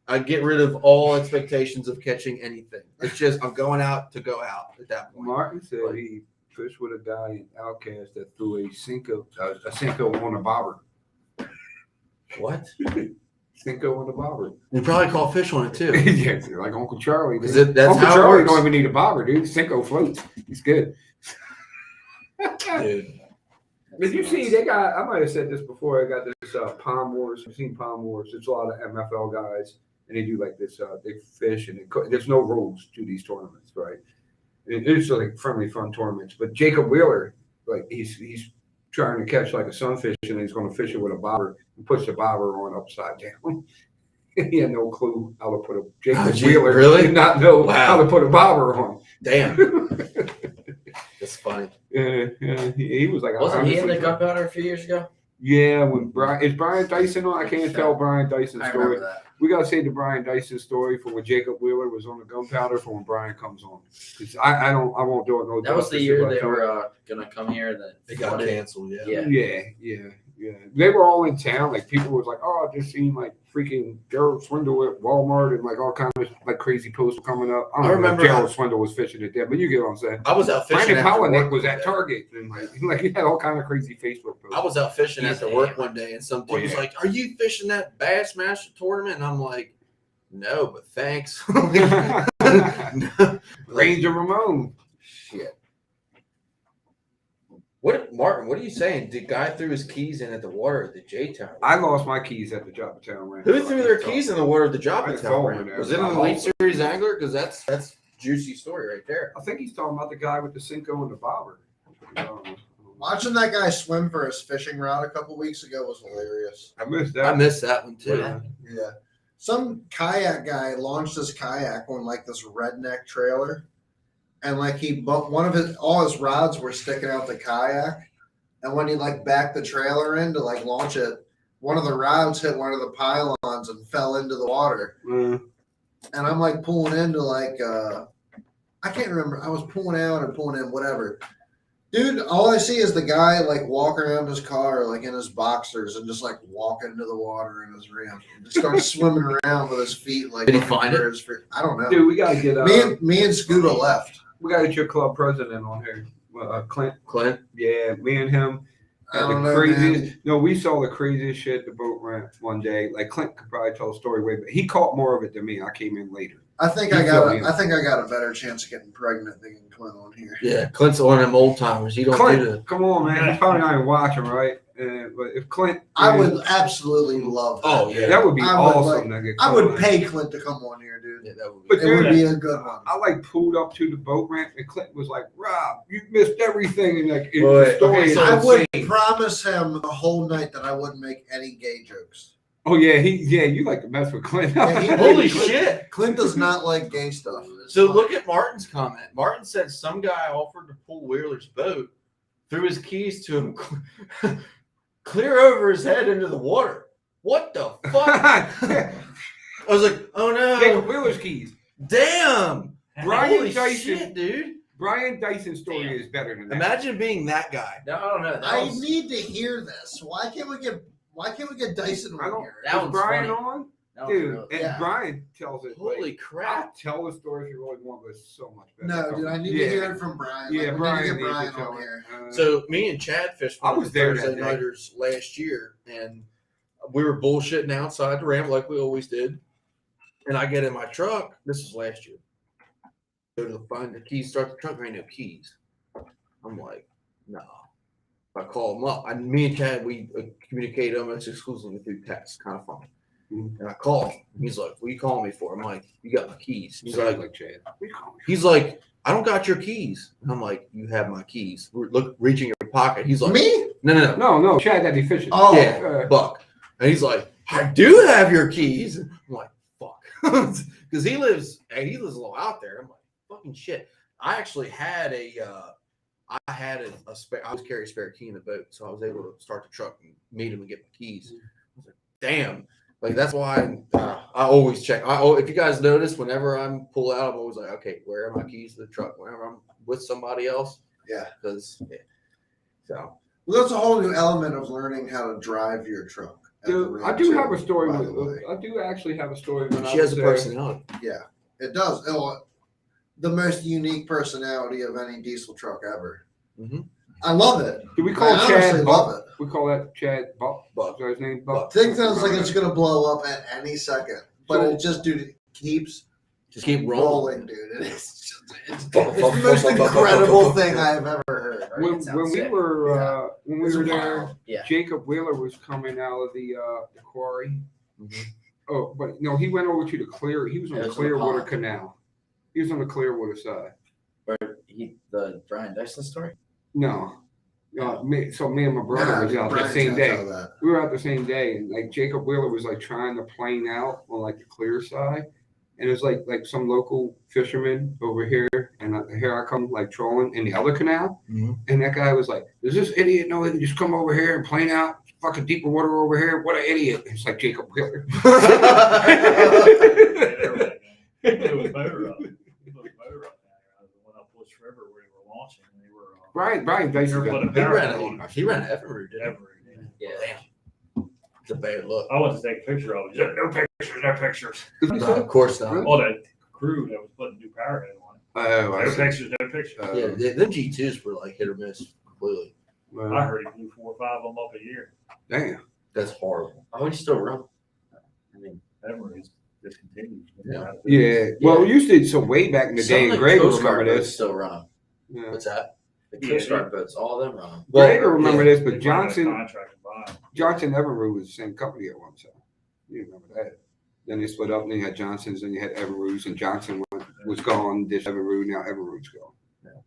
I get rid of all expectations of catching anything. It's just I'm going out to go out at that point. Martin said he fished with a guy in Outcast that threw a Cinco on a bobber. What? Cinco on the bobber. You probably caught fish on it too. Yeah, like Uncle Charlie. Is Dude. it? That's Uncle how Charlie it works. don't even need a bobber, dude. Cinco floats. He's good. Dude. Did you see they got? I might have said this before. I got this Palm Wars. You've seen Palm Wars? It's a lot of MFL guys, and they do like this. They fish, and there's no rules to these tournaments, right? It's like friendly, fun tournaments. But Jacob Wheeler, like he's trying to catch like a sunfish, and he's going to fish it with a bobber and puts the bobber on upside down. He had no clue how to put a Jacob Wheeler. Really? Did not know Wow. how to put a bobber on. Damn. That's funny. He was like, Wasn't he in the honestly, gunpowder a few years ago? Yeah, when Brian Dyson on? I can't tell Brian Dyson's I story. remember that. We gotta say the Brian Dyson story for when Jacob Wheeler was on the gunpowder for when Brian comes on. 'Cause I won't do it. No That was the justice year if I they tell were gonna come here. That It got flooded. canceled. Yeah. Yeah. Yeah. They were all in town. Like people was like, "Oh, I just seen like freaking Gerald Swindle at Walmart and like all kinds of like crazy posts were coming up." I don't know remember if Gerald Swindle was fishing it there, but you get what I'm saying. I was out fishing. Brandon after Palaniuk work was one at day. Target and like he had all kind of crazy Facebook posts. I was out fishing He's after a work hammer. one day, and some Oh, dude was yeah. like, "Are you fishing that Bass Master tournament?" And I'm like, "No, but thanks." Ranger Ramon. Shit. Martin? What are you saying? The guy threw his keys in at the water at the J Tower. I lost my keys at the Job of Town Ranch. Who threw their keys in the water at the Job I at told Tower? him that. Was it an Elite Series angler? Because that's juicy story right there. I think he's talking about the guy with the Cinco and the bobber. Watching that guy swim for his fishing rod a couple weeks ago was hilarious. I missed that. I missed that one too. Yeah. Yeah. Some kayak guy launched his kayak on like this redneck trailer. And like he bumped all his rods were sticking out the kayak. And when he like backed the trailer in to like launch it, one of the rods hit one of the pylons and fell into the water. Mm. And I'm like pulling into like I can't remember. I was pulling out or pulling in, whatever. Dude, all I see is the guy like walking around his car like in his boxers and just like walking into the water in his rim. And just starts swimming around with his feet like Did he looking find for it? his feet. I don't know. Dude, we gotta get Me and Scooter left. we gotta get your club president on here. Clint. Clint. Yeah, me and him. I Had don't the know, craziest. man. No, we saw the craziest shit at the boat ramp one day. Like Clint could probably tell a story way, but he caught more of it than me. I came in later. I think You I feel got me? a better chance of getting pregnant than getting Clint on here. Yeah, Clint's one of them old timers. He don't do the. Clint, come on, man. He's probably not even watching, right? But if Clint, I would absolutely love that. Oh, yeah. that would be I would awesome. to get I Clint would on. pay Clint to come on here, dude. Yeah, that would be. But It would dude, be a good one. I like pulled up to the boat ramp and Clint was like, "Rob, you missed everything." And like Wait, the story. okay, is so I would insane. promise him the whole night that I wouldn't make any gay jokes. Oh yeah, you like to mess with Clint. Yeah, he- Holy shit! Clint does not like gay stuff. So look at Martin's comment. Martin said some guy offered to pull Wheeler's boat, threw his keys to him, clear over his head into the water. What the fuck? I was like, oh Jacob no! Wheeler's keys. Damn! Brian Holy Dyson. shit, dude! Brian Dyson's story is better than that. Imagine being that guy. No, I don't know. That I was, need to hear this. Why can't we get Dyson I on don't. here? That Is one's Brian funny. on? that was Dude, real. and Yeah. Brian tells it. Holy like, crap! I'll tell the story if you really want, but it's so much better. No, dude, I need Yeah. to hear it from Brian. Yeah, Like, Brian we need to needs get to Brian tell on it. here. So me and Chad fished I one was of the there Thursday that day. nighters last year, and we were bullshitting outside the ramp like we always did. And I get in my truck. This was last year. Go to find the keys, start the truck. There ain't no keys. I'm like, no. I call him up. Me and Chad, we communicate almost exclusively through text. Kind of funny. Mhm. And I call him. He's like, "What are you calling me for?" I'm like, "You got my keys." He's Sounds like, like Chad. He's like, "I don't got your keys." And I'm like, "You have my keys." Look, reaching in your pocket. He's like, Me? No. No, Chad that efficient. Oh. Yeah, Buck. And he's like, "I do have your keys." I'm like, "Fuck," because he lives a little out there. I'm like, "Fucking shit." I actually had a spare. I always carry a spare key in the boat, so I was able to start the truck and meet him and get my keys. I was like, "Damn." Like that's why I always check. If you guys notice, whenever I'm pull out, I'm always like, okay, where are my keys to the truck? Whenever I'm with somebody else, Yeah. because so Well, that's a whole new element of learning how to drive your truck. at the Dude, I ranch, do too, have a story. by the way. I do actually have a story. When she I has was a there. personality. It does. The most unique personality of any diesel truck ever. I love it. Do we call I honestly Chad love Buck? it. We call that Chad Buck. Is that his name? Buck. Thing sounds like it's gonna blow up at any second, but So- it just, dude, it keeps Just keep rolling, rolling. dude. It's the most incredible thing I've ever heard. When we sick. were when we It's were there, wild. Yeah. Jacob Wheeler was coming out of the quarry. Mhm. Oh, but no, he went over to the Clear. He was on It the was on the Clearwater pond. Canal. He was on the Clearwater side. The Brian Dyson story. No, me and my brother was out the Brian's same gonna day. tell that. We were out the same day, and like Jacob Wheeler was like trying to plane out on like the Clear side, and it was like some local fisherman over here, and here I come like trolling in the other canal, Mhm. and that guy was like, "Does this idiot know he can just come over here and plane out? Fucking deeper water over here. What an idiot!" It's like Jacob Wheeler. It was motor up. It was motor up down there. I went up Bush River where they were launching, and they were. Brian Dyson. They were got- putting He power ran on it. He ran Everett, didn't every. Yeah. he? It's a bad look. I wanted to take a picture of it. He said, no pictures, no pictures. No, of course not. Really? All that crew that was putting new power head on it. Oh, I No see. pictures, no pictures. Yeah, the G2s were like hit or miss completely. Well, I heard he blew 4 or 5 of them up a year. damn. That's horrible. Oh, he's still running. I mean, Everybody's discontinued. Yeah. Well, we used to. So way back in the day, some and of the Greg will Coast Guard remember boats this. still run. Yeah. What's that? The Coast Guard boats, all of them run. Greg will remember this, but They run out of Johnson contract to buy 'em. Johnson Everroot was the same company at one time. You remember that? Then they split up, and then you had Johnson's, and you had Everroot's, and Johnson was gone. This Everroot, now Everroot's gone.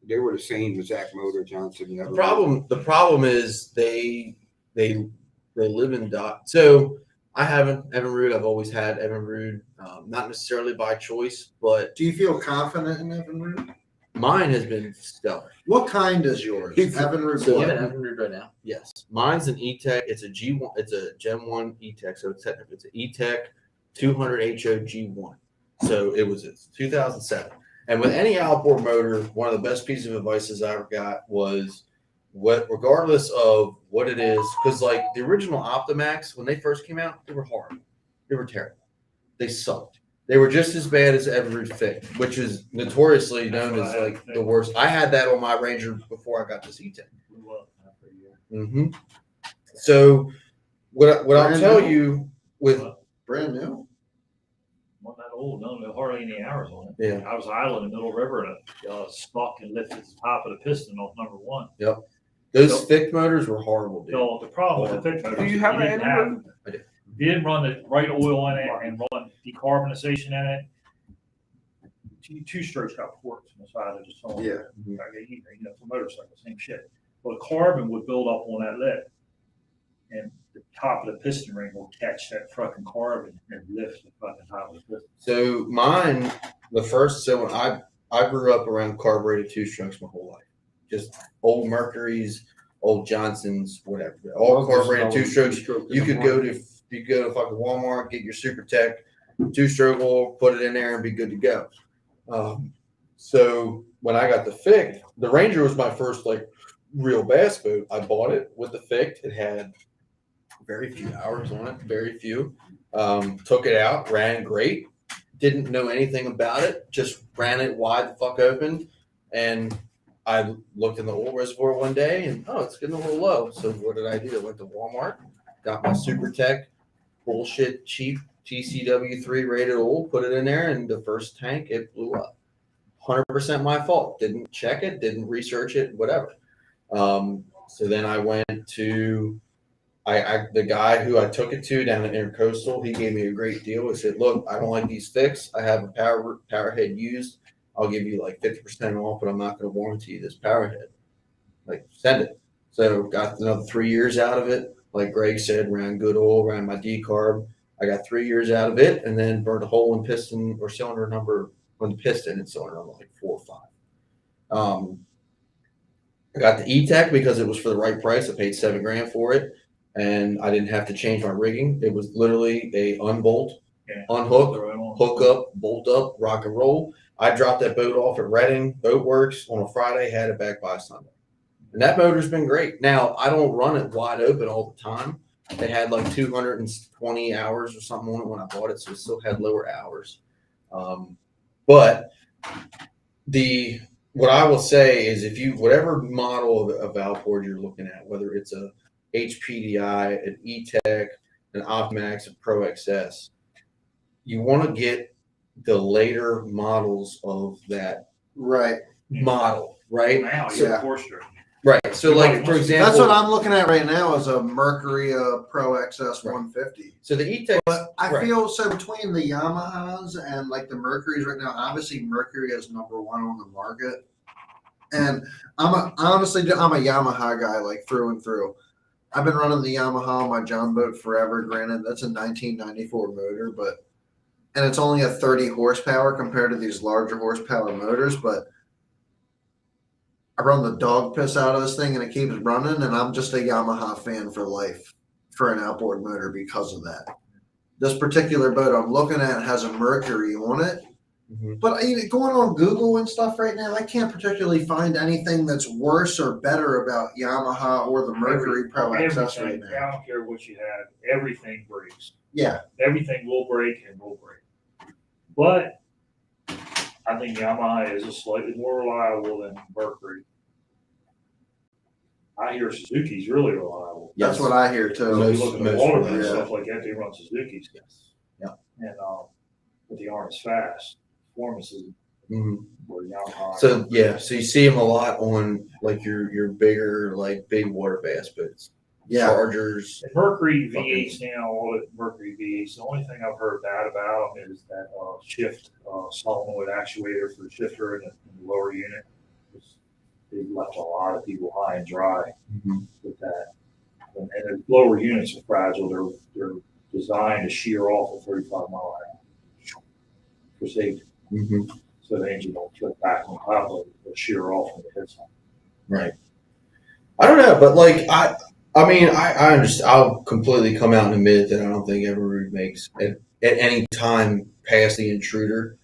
They were the same exact motor, Johnson and Everroot. The problem is they live in dot. So I haven't Evinrude. I've always had Evinrude, not necessarily by choice, but Do you feel confident in Evinrude? mine has been stellar. What kind is yours? It's- Evinrude. so- You have what? an Evinrude right now? Yes, mine's an E-Tech. It's a G1. It's a Gen 1 E-Tech. So it's an E-Tech 200 HO G1. So it was 2007. And with any outboard motor, one of the best pieces of advice I ever got was regardless of what it is, because like the original Optimax, when they first came out, they were horrible. They were terrible. They sucked. They were just as bad as Evinrude Fit, which is notoriously known as like the worst. I had that on my Ranger before I got this E-Tech. Blew up after a year. Mm-hmm. So what I'll Brand tell new? you with Brand new. Wasn't that old? No, hardly any hours on it. Yeah. I was idling in the middle of the river and it stuck and lifted the top of the piston off number 1. those Fick motors were horrible, dude. So the problem with the Fick motors, Do you have you an didn't have- Evinrude? I do. you didn't run the right oil in it and run decarbonization in it. Two strokes got ports on the side of the cylinder. Yeah. Okay, you know, for motorcycle, same shit. Well, the carbon would build up on that lip, and the top of the piston ring will catch that fucking carbon and lift the fucking top of the piston. So mine, so I grew up around carbureted two strokes my whole life. Just old Mercury's, old Johnson's, whatever. All carbureted two strokes. You could go to fucking Walmart, get your Super Tech 2-stroke oil, put it in there, and be good to go. So when I got the Fick, the Ranger was my first like real bass boat. I bought it with the Fick. It had very few hours on it, very few. Took it out, ran great. Didn't know anything about it. Just ran it wide the fuck open, and I looked in the oil reservoir one day, and it's getting a little low. So what did I do? I went to Walmart, got my Super Tech bullshit cheap TCW3 rated oil, put it in there, and the first tank it blew up. 100% my fault. Didn't check it, didn't research it, whatever. So then I went to the guy who I took it to down at Intercoastal. He gave me a great deal. He said, "Look, I don't like these Ficks. I have a power head used. I'll give you like 50% off, but I'm not going to warranty you this power head. Like, send it." So got another 3 years out of it. Like Greg said, ran good oil, ran my decarb. I got 3 years out of it, and then burned a hole in piston or cylinder number on the piston and cylinder number like 4 or 5. I got the E-Tech because it was for the right price. I paid $7,000 for it, and I didn't have to change my rigging. It was literally a unbolt, unhook, Throw it on. hook up, bolt up, rock and roll. I dropped that boat off at Reading Boat Works on a Friday, had it back by Sunday. And that motor's been great. Now, I don't run it wide open all the time. It had like 220 hours or something on it when I bought it, so it still had lower hours. But what I will say is if you, whatever model of outboard you're looking at, whether it's a HPDI, an E-Tech, an Optimax, a Pro XS, you want to get the later models of that Right. model, right? Now, So- yeah, four-stroke. Right. So, like for example, That's what I'm looking at right now is a Mercury Pro XS Right. 150. So the E-Tech, But I right. feel so between the Yamahas and like the Mercuries right now, obviously Mercury is number one on the market. And I'm a Yamaha guy, like through and through. I've been running the Yamaha on my John boat forever. Granted, that's a 1994 motor, and it's only a 30 horsepower compared to these larger horsepower motors, but I run the dog piss out of this thing and it keeps running, and I'm just a Yamaha fan for life for an outboard motor because of that. This particular boat I'm looking at has a Mercury on it, but going on Google and stuff right now, I can't particularly find anything that's worse or better about Yamaha or the Mercury Pro XS right I now. don't care what you have, everything breaks. Yeah, Everything will break and will break. But I think Yamaha is a slightly more reliable than Mercury. I hear Suzuki's really reliable. that's what I hear So too. if you look at the most water reliable. and Yeah. stuff like that, they run Suzuki's. Yes. Yeah. And but they aren't as fast. Performance is Mhm. where Yamaha. So yeah, so you see them a lot on like your bigger like big water bass boats, Yeah, Chargers. And Mercury V8s now, all the Mercury V8s, the only thing I've heard bad about them is that shift solenoid actuator for the shifter in the lower unit. They've left a lot of people high and dry with that. And the lower units are fragile. They're designed to shear off at 35 mile an hour for safety. Mm-hmm. So the engine don't flip back on top of it, they'll shear off when it hits something. Right. I don't know, but like I mean I understand. I'll completely come out and admit that I don't think Everroot makes at any time past the Intruder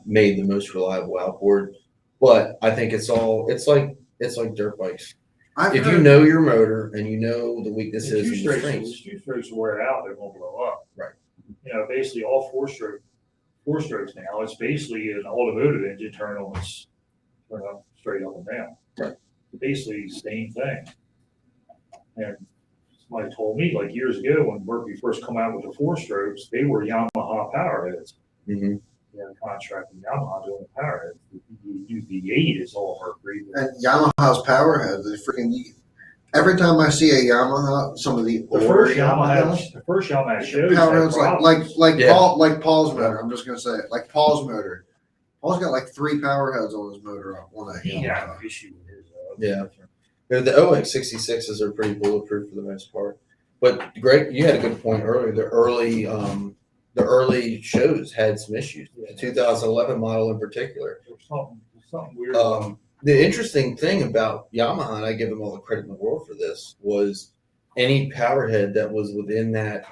made the most reliable outboard. But I think it's like dirt bikes. If you know your motor and you know the weaknesses and the strengths, Two strokes wear out, they're gonna blow up. Right. You know, basically all four strokes now, it's basically an automotive engine turn up straight up and down. Right. Basically same thing. And somebody told me like years ago when Mercury first come out with the four strokes, they were Yamaha power heads. mm-hmm. They had a contract with Yamaha doing the power heads. The V8 is all Mercury. and Yamaha's power heads, they freaking. Every time I see a Yamaha, some of the older The Yamahas, first Yamaha shows power had heads problems. like Yeah. Paul's motor. I'm just gonna say it, like Paul's motor. Paul's got like 3 power heads on his motor on that He had Yamaha. an issue with his. Yeah. The OX66s are pretty bulletproof for the most part. But Greg, you had a good point earlier. The early shows had some issues. The 2011 model in particular. There's something weird. The interesting thing about Yamaha, and I give them all the credit in the world for this, was any power head that was within that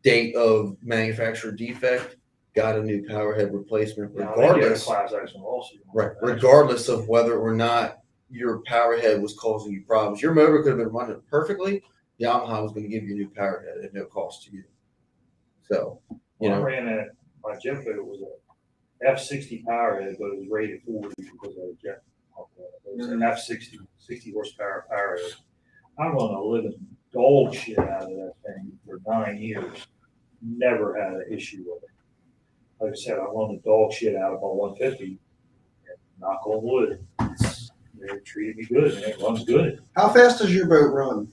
date of manufacturer defect got a new power head replacement, Now, they get a regardless. class action lawsuit. Right, regardless of whether or not your power head was causing you problems. Your motor could have been running perfectly. Yamaha was going to give you a new power head at no cost to you. So, When I ran that, my jet boat was a F60 power head, but it was rated 40 because of the jet. It was an F60, 60 horsepower power head. I run a living dog shit out of that thing for 9 years. Never had an issue with it. Like I said, I run the dog shit out of my 150. And knock on wood. They treated me good and it runs good. How fast does your boat run?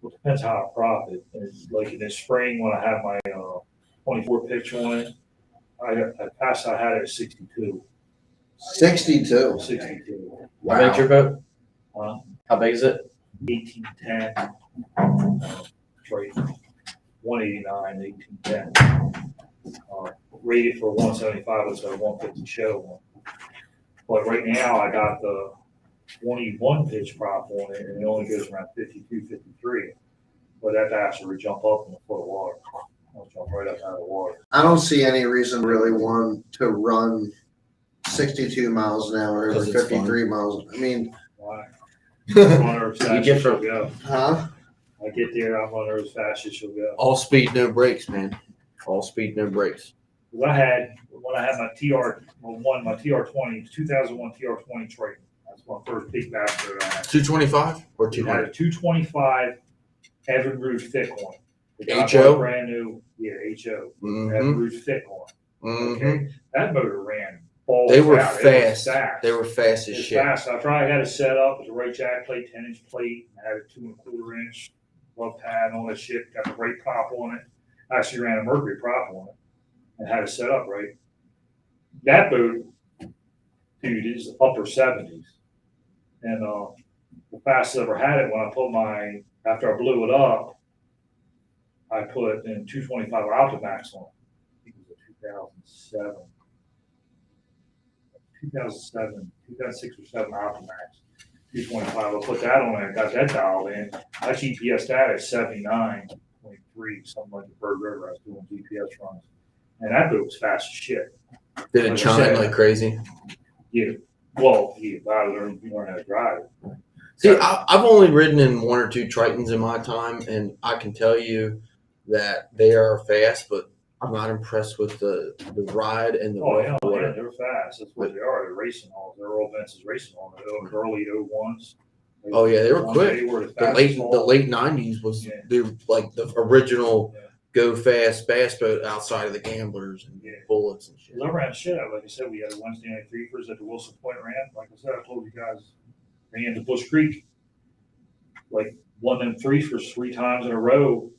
Well, it depends how I prop it. And like in the spring when I had my 24 pitch on it, I had it at 62. 62. 62. How big's your boat? Uh, How big is it? 1810. Right. 189, 1810. Rated for 175, it's a 150 show. But right now I got the 21 pitch prop on it and it only goes around 52, 53. But that actually would jump up in a foot of water. I'll jump right up out of the water. I don't see any reason really one to run 62 miles an hour over 'Cause it's 53 miles. I mean, Why? all Run her as fast as get she'll from- go. huh? I get there, I'm on her as fast as she'll go. speed, no brakes, man. All speed, no brakes. When I had my TR20, 2001 TR20 Triton. That's my first big bass boat I had. 225 or It had a 200? 225 Evan Rouge thick one. The guy HO? bought brand new, yeah, HO. Mhm. Evan Rouge thick one. Mhm. Okay, that motor ran balls They were out. It was fast. They were fast as It's shit. fast. I probably had it set up with the right jack plate, 10-inch plate, and had a 2 1/4-inch love pad and all that shit. Got the right prop on it. I actually ran a Mercury prop on it and had it set up right. That boat, dude, is upper 70s. And the fastest I ever had it when I put after I blew it up, I put in 225 Optimax on it. I think it was a 2006 or 7 Optimax. 225. I put that on it, got that dialed in. I GPS that at 79.3, something like the Bird River. I was doing GPS runs. And that boat was fast as shit. Did it Like I chime said, like crazy? Yeah. Well, yeah, I learned how to drive it. See, I've only ridden in 1 or 2 Tritons in my time, and I can tell you that they are fast, but I'm not impressed with the ride and the Oh, rough yeah, water. they're fast. That's what they are. They're racing all. They're all Vince's racing all. The early 01s. Oh yeah, they were quick. They were The fastest late '90s was Yeah. the original Yeah. go fast bass boat outside of the Gamblers and Yeah. Bullets and shit. I ran shit out. Like I said, we had a Wednesday night threefers at the Wilson Point ramp. Like I said, I told you guys, ran to Bush Creek. Like won them threefers 3 times in a row.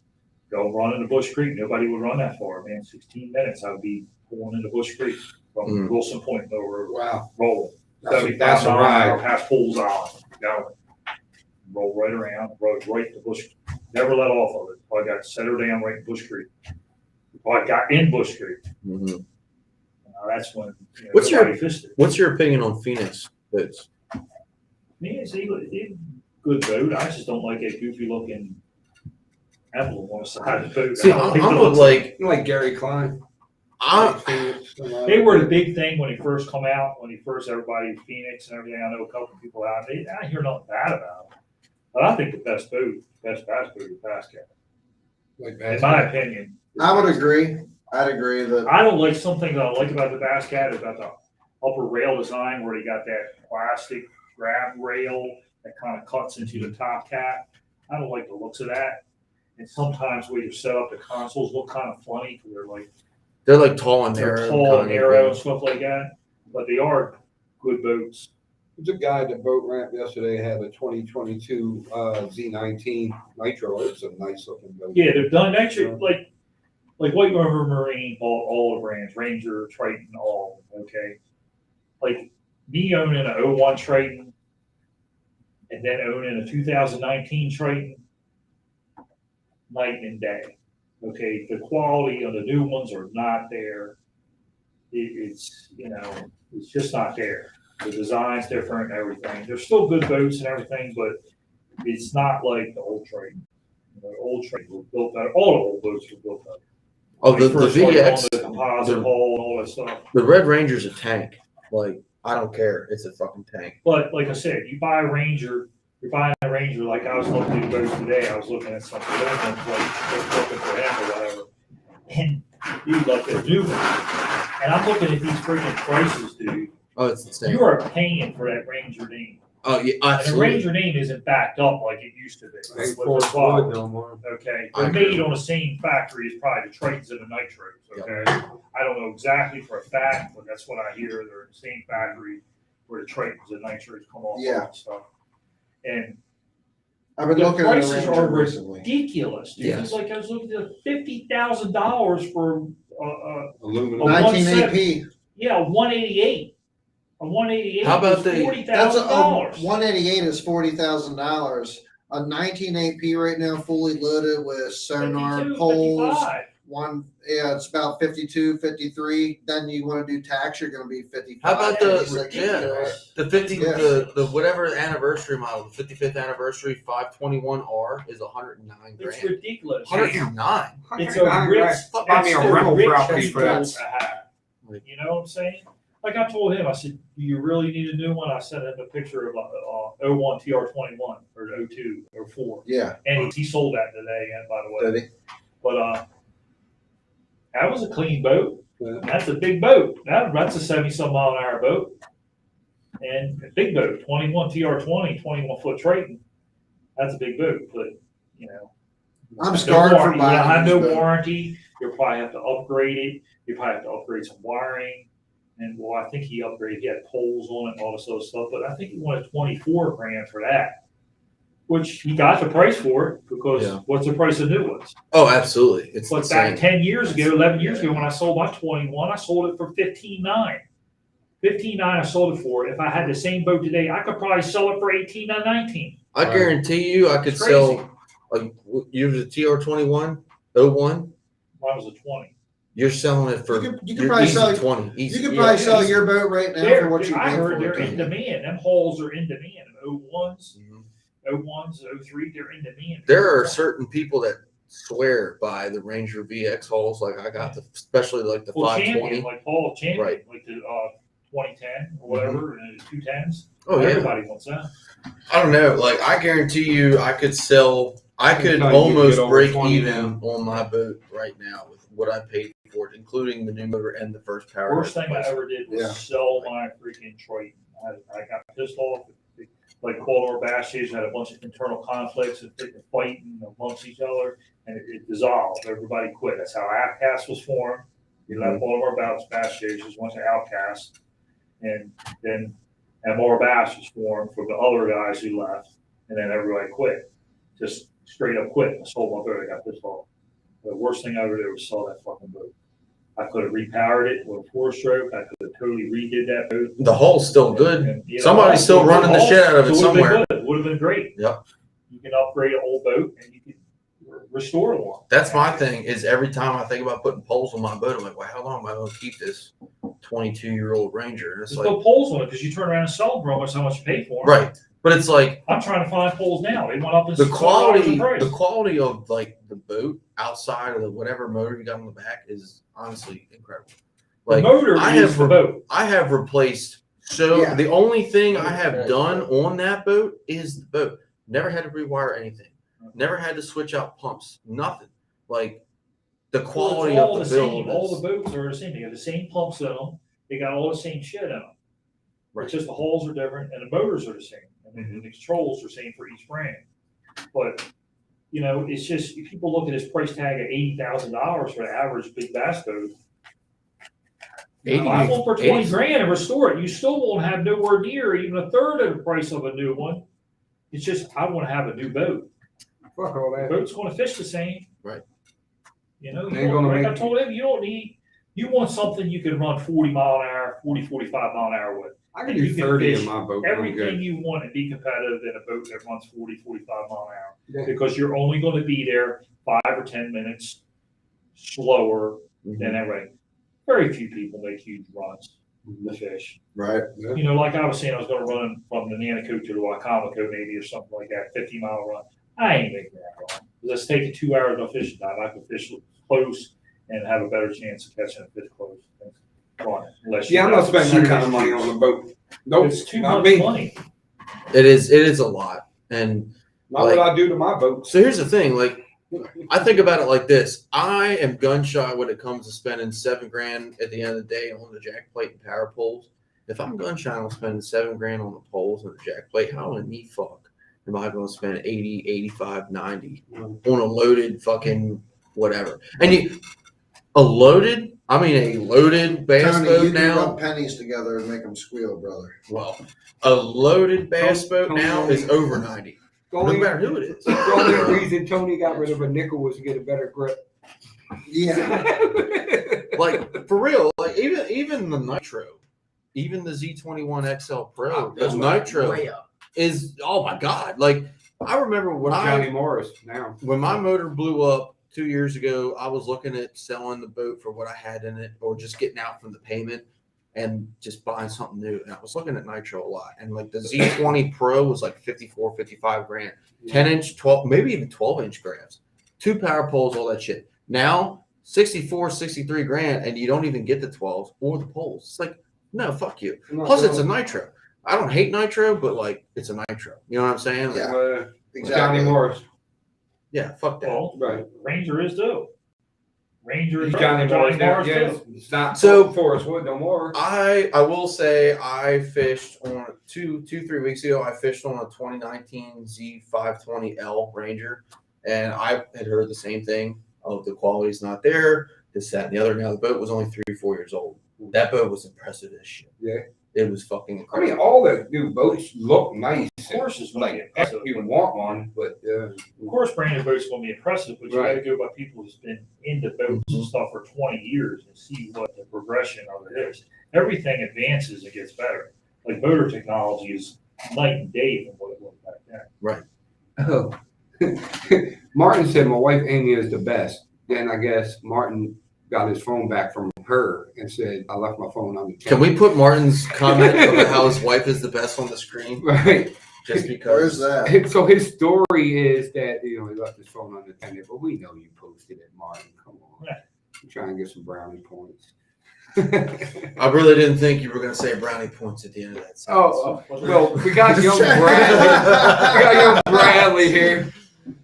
Go run into Bush Creek. Nobody would run that far, man. 16 minutes, I would be pulling into Bush Creek from Wilson Point over Wow. rolling. That's a ride. Past Pools Island. Going. Roll right around, rode right to Bush. Never let off of it. I got set her down right in Bush Creek. I got in Bush Creek. Mm-hmm. That's when What's fished it. What's your opinion on Phoenix boats? Me, it's a good boat. I just don't like a goofy looking emblem on the side of the boat. See, I'm like You like Gary Klein? They were the big thing when he first come out. When he first, everybody Phoenix and everything. I know a couple of people out. I hear nothing bad about them. But I think the best bass boat is Bass Cat. Like In my opinion. I would agree. I'd agree that I don't like something that I like about the Bass Cat is about the upper rail design where you got that plastic grab rail that kind of cuts into the top cap. I don't like the looks of that. And sometimes where you set up the consoles look kind of funny because they're like tall and they're narrow. tall and narrow and stuff like that. But they are good boats. There's a guy at the boat ramp yesterday had a 2022 Z19 Nitro. It's a nice looking boat. Yeah, they've done actually like White River Marine bought all the brands, Ranger, Triton, all okay. Like me owning an 01 Triton and then owning a 2019 Triton, night and day. Okay, the quality of the new ones are not there. It's it's just not there. The design's different and everything. They're still good boats and everything, but it's not like the old Triton. The old Triton was built better. All the old boats were built better. Oh, the VX, the composite hull and all that stuff. the Red Ranger's a tank. Like I don't care, it's a fucking tank. But like I said, you buy a Ranger. You're buying a Ranger. Like I was looking at boats today. I was looking at something like looking for him or whatever. And dude, like the new one. And I'm looking at these freaking prices, dude. Oh, it's insane. You are paying for that Ranger name. Oh yeah, And the absolutely. Ranger name isn't backed up like it used to be. Ain't With full the flood box. no more. Okay, I they're agree. made on the same factory as probably the Tritons and the Nitros. Okay, I don't know exactly for a fact, but that's what I hear. They're in the same factory where the Tritons and Nitros come off Yeah. and stuff. And I've been the looking at a prices Ranger are recently. ridiculous, dude. Yes. It's like I was looking at $50,000 for Aluminum. Oh, 19 170. AP. a 188. A 188 How about is the- That's $40,000. 188 is $40,000. A 19 AP right now, fully loaded with sonar 52, poles. 55. It's about 52, 53. Then you want to do tax, you're going to be 55. How about Yeah, the it's ridiculous. the 50 Yeah. the whatever anniversary model, the 55th anniversary 521R is 109 It's grand. ridiculous. 109. It's a rich, Buy me a that's the rental rich property for that. people to have. You know what I'm saying? Like I told him, I said, "Do you really need a new one?" I sent him a picture of a 01 TR21 or the 02 or 4, Yeah. and he sold that today. And by the way, Did he? but that was a clean boat. That's a big boat. That's a 70-some-mile-an-hour boat. And a big boat, 21 TR20, 21-foot Triton. That's a big boat, but, you know. I'm scarred from buying I have a no used boat. warranty. You'll probably have to upgrade it. You probably have to upgrade some wiring. And well, I think he upgraded. He had poles on it and all this other stuff. But I think he wanted $24,000 for that, which he got the price for it because what's the price of new ones? Oh, absolutely. It's But back 10 years ago, 11 years ago, when I sold my 21, I sold it for $15,900. $15,900 I sold it for. If I had the same boat today, I could probably sell it for $18,900, $19,000. I guarantee you, I could It's crazy. sell. You have a TR21 01. Mine was a 20. You're selling it for. You could probably sell 20. Easy. You could probably sell your boat right now for what you I paid heard for they're it. in demand. Them hulls are in demand. 01s, Mhm. 01s, 03, they're in demand. There are certain people that swear by the Ranger VX hulls. Like I got especially like the 520. Champion, like Paul Champion, Right. like the 2010 or whatever, and the 210s. Oh yeah. Everybody wants that. I don't know. Like I guarantee you, I could sell. I could Anytime you almost get over break 20 even on my boat right now with what I paid for it, including the new motor and the first power. Worst thing I ever did was sell my freaking Triton. I got pissed off. Like Baltimore Bass Station had a bunch of internal conflicts and fighting amongst each other, and it dissolved. Everybody quit. That's how Outcast was formed. You left Baltimore Bass Stations, went to Outcast, and then Baltimore Bass was formed for the other guys who left, and then everybody quit. Just straight up quit. I sold my boat. I got pissed off. The worst thing I ever did was sell that fucking boat. I could have repowered it with a 4-stroke. I could have totally redid that boat. The hull's still good. And, you know, Somebody's still running the shit out of it would've been somewhere. good. It would have been great. Yep. You can upgrade an old boat and you can restore one. That's my thing. Is every time I think about putting poles on my boat, I'm like, well, how long am I going to keep this 22-year-old Ranger? And it's Just like, put poles on it because you turn around and sell them for how much you pay for them. right. But it's like I'm trying to find poles now. They went up in the quality, in price. the quality of like the boat outside of the whatever motor you got on the back is honestly incredible. The Like motor I is have the boat. I have replaced. So Yeah. the only thing I have done on that boat is the boat. Never had to rewire anything. Never had to switch out pumps. Nothing. Like the quality all of the the build. same. All is- the boats are the same. They have the same pumps in them. They got all the same shit in them. Right. It's just the hulls are different and the motors are the same. And the controls are the same for each brand. But, you know, it's just, people look at this price tag at $80,000 for the average big bass boat. I want for 20 grand and restore it. You still won't have nowhere near even a third of the price of a new one. It's just, I want to have a new boat. Fuck all The that. boat's going to fish the same. Right. You know, Ain't gonna like I make- told him, you want something you can run 40 mile an hour, 40, 45 mile an hour with. I can And do you can 30 fish in my boat. I'm Everything good. you want and be competitive in a boat that runs 40, 45 mile an hour. Yeah. Because you're only going to be there 5 or 10 minutes slower Mhm. than everybody. Very few people make huge runs to fish. Right. You know, like I was saying, I was going to run from the Nanaco to the Wacomico maybe or something like that, 50-mile run. I ain't making that run. Let's take it 2 hours of fishing time. I can fish close and have a better chance of catching a fish close. Unless you Yeah, I'm not have spending that kind of serious money issues. on a boat. Nope. It's too not much me. money. It is a lot. And Not what I do to my boats. so here's the thing, like I think about it like this. I am gun shy when it comes to spending $7,000 at the end of the day on the jack plate and power poles. If I'm gun shy on spending $7,000 on the poles and the jack plate, how in the fuck am I going to spend 80, 85, 90 on a loaded fucking whatever? And a loaded bass Tony, boat you can now. rub pennies together and make them squeal, brother. Well, a loaded bass boat Tony, now is over 90. The No only, matter who it is. the only reason Tony got rid of a nickel was to get a better grip. Yeah. Like for real, like even the Nitro, even the Z21 XL Pro, the Nitro Way up. is, oh my god! Like I remember when Johnny Morris now. when my motor blew up 2 years ago, I was looking at selling the boat for what I had in it, or just getting out from the payment and just buying something new. And I was looking at Nitro a lot, and like the Z20 Pro was like 54, 55 grand, 10-inch, 12, maybe even 12-inch grabs, 2 power poles, all that shit. Now 64, 63 grand, and you don't even get the 12s or the poles. It's like, no, fuck you. Plus, it's a Nitro. I don't hate Nitro, but like it's a Nitro. You know what I'm saying? Like, Yeah. Johnny Morris. yeah, fuck that. Well, Right. Ranger is too. Ranger. Johnny Moore's there. Yeah, too. it's not So- Forest Wood no more. I will say I fished on 3 weeks ago. I fished on a 2019 Z520L Ranger, and I had heard the same thing. Oh, the quality's not there. This, that, and the other. Now the boat was only 3 or 4 years old. That boat was impressive as shit. Yeah. It was fucking I incredible. mean, all the new boats look nice. Of course, it's Like, like heck, you would want one, but Of course, brand new boats will be impressive, but you got to Right. go by people who's been into boats and stuff for 20 years and see what the progression of it is. Everything advances and gets better. Like motor technology is night and day from what it was back then. oh. Martin said my wife Amy is the best. Then I guess Martin got his phone back from her and said, I left my phone on the Can we put Martin's comment about how his wife is the best on the screen? Right. Just Where's because. that? So his story is that, he left his phone unattended, but we know you posted it, Martin. Come on. Yeah. I'm trying to get some brownie points. I really didn't think you were going to say brownie points at the end of that sentence. Well, we got young Bradley. We got young Bradley here.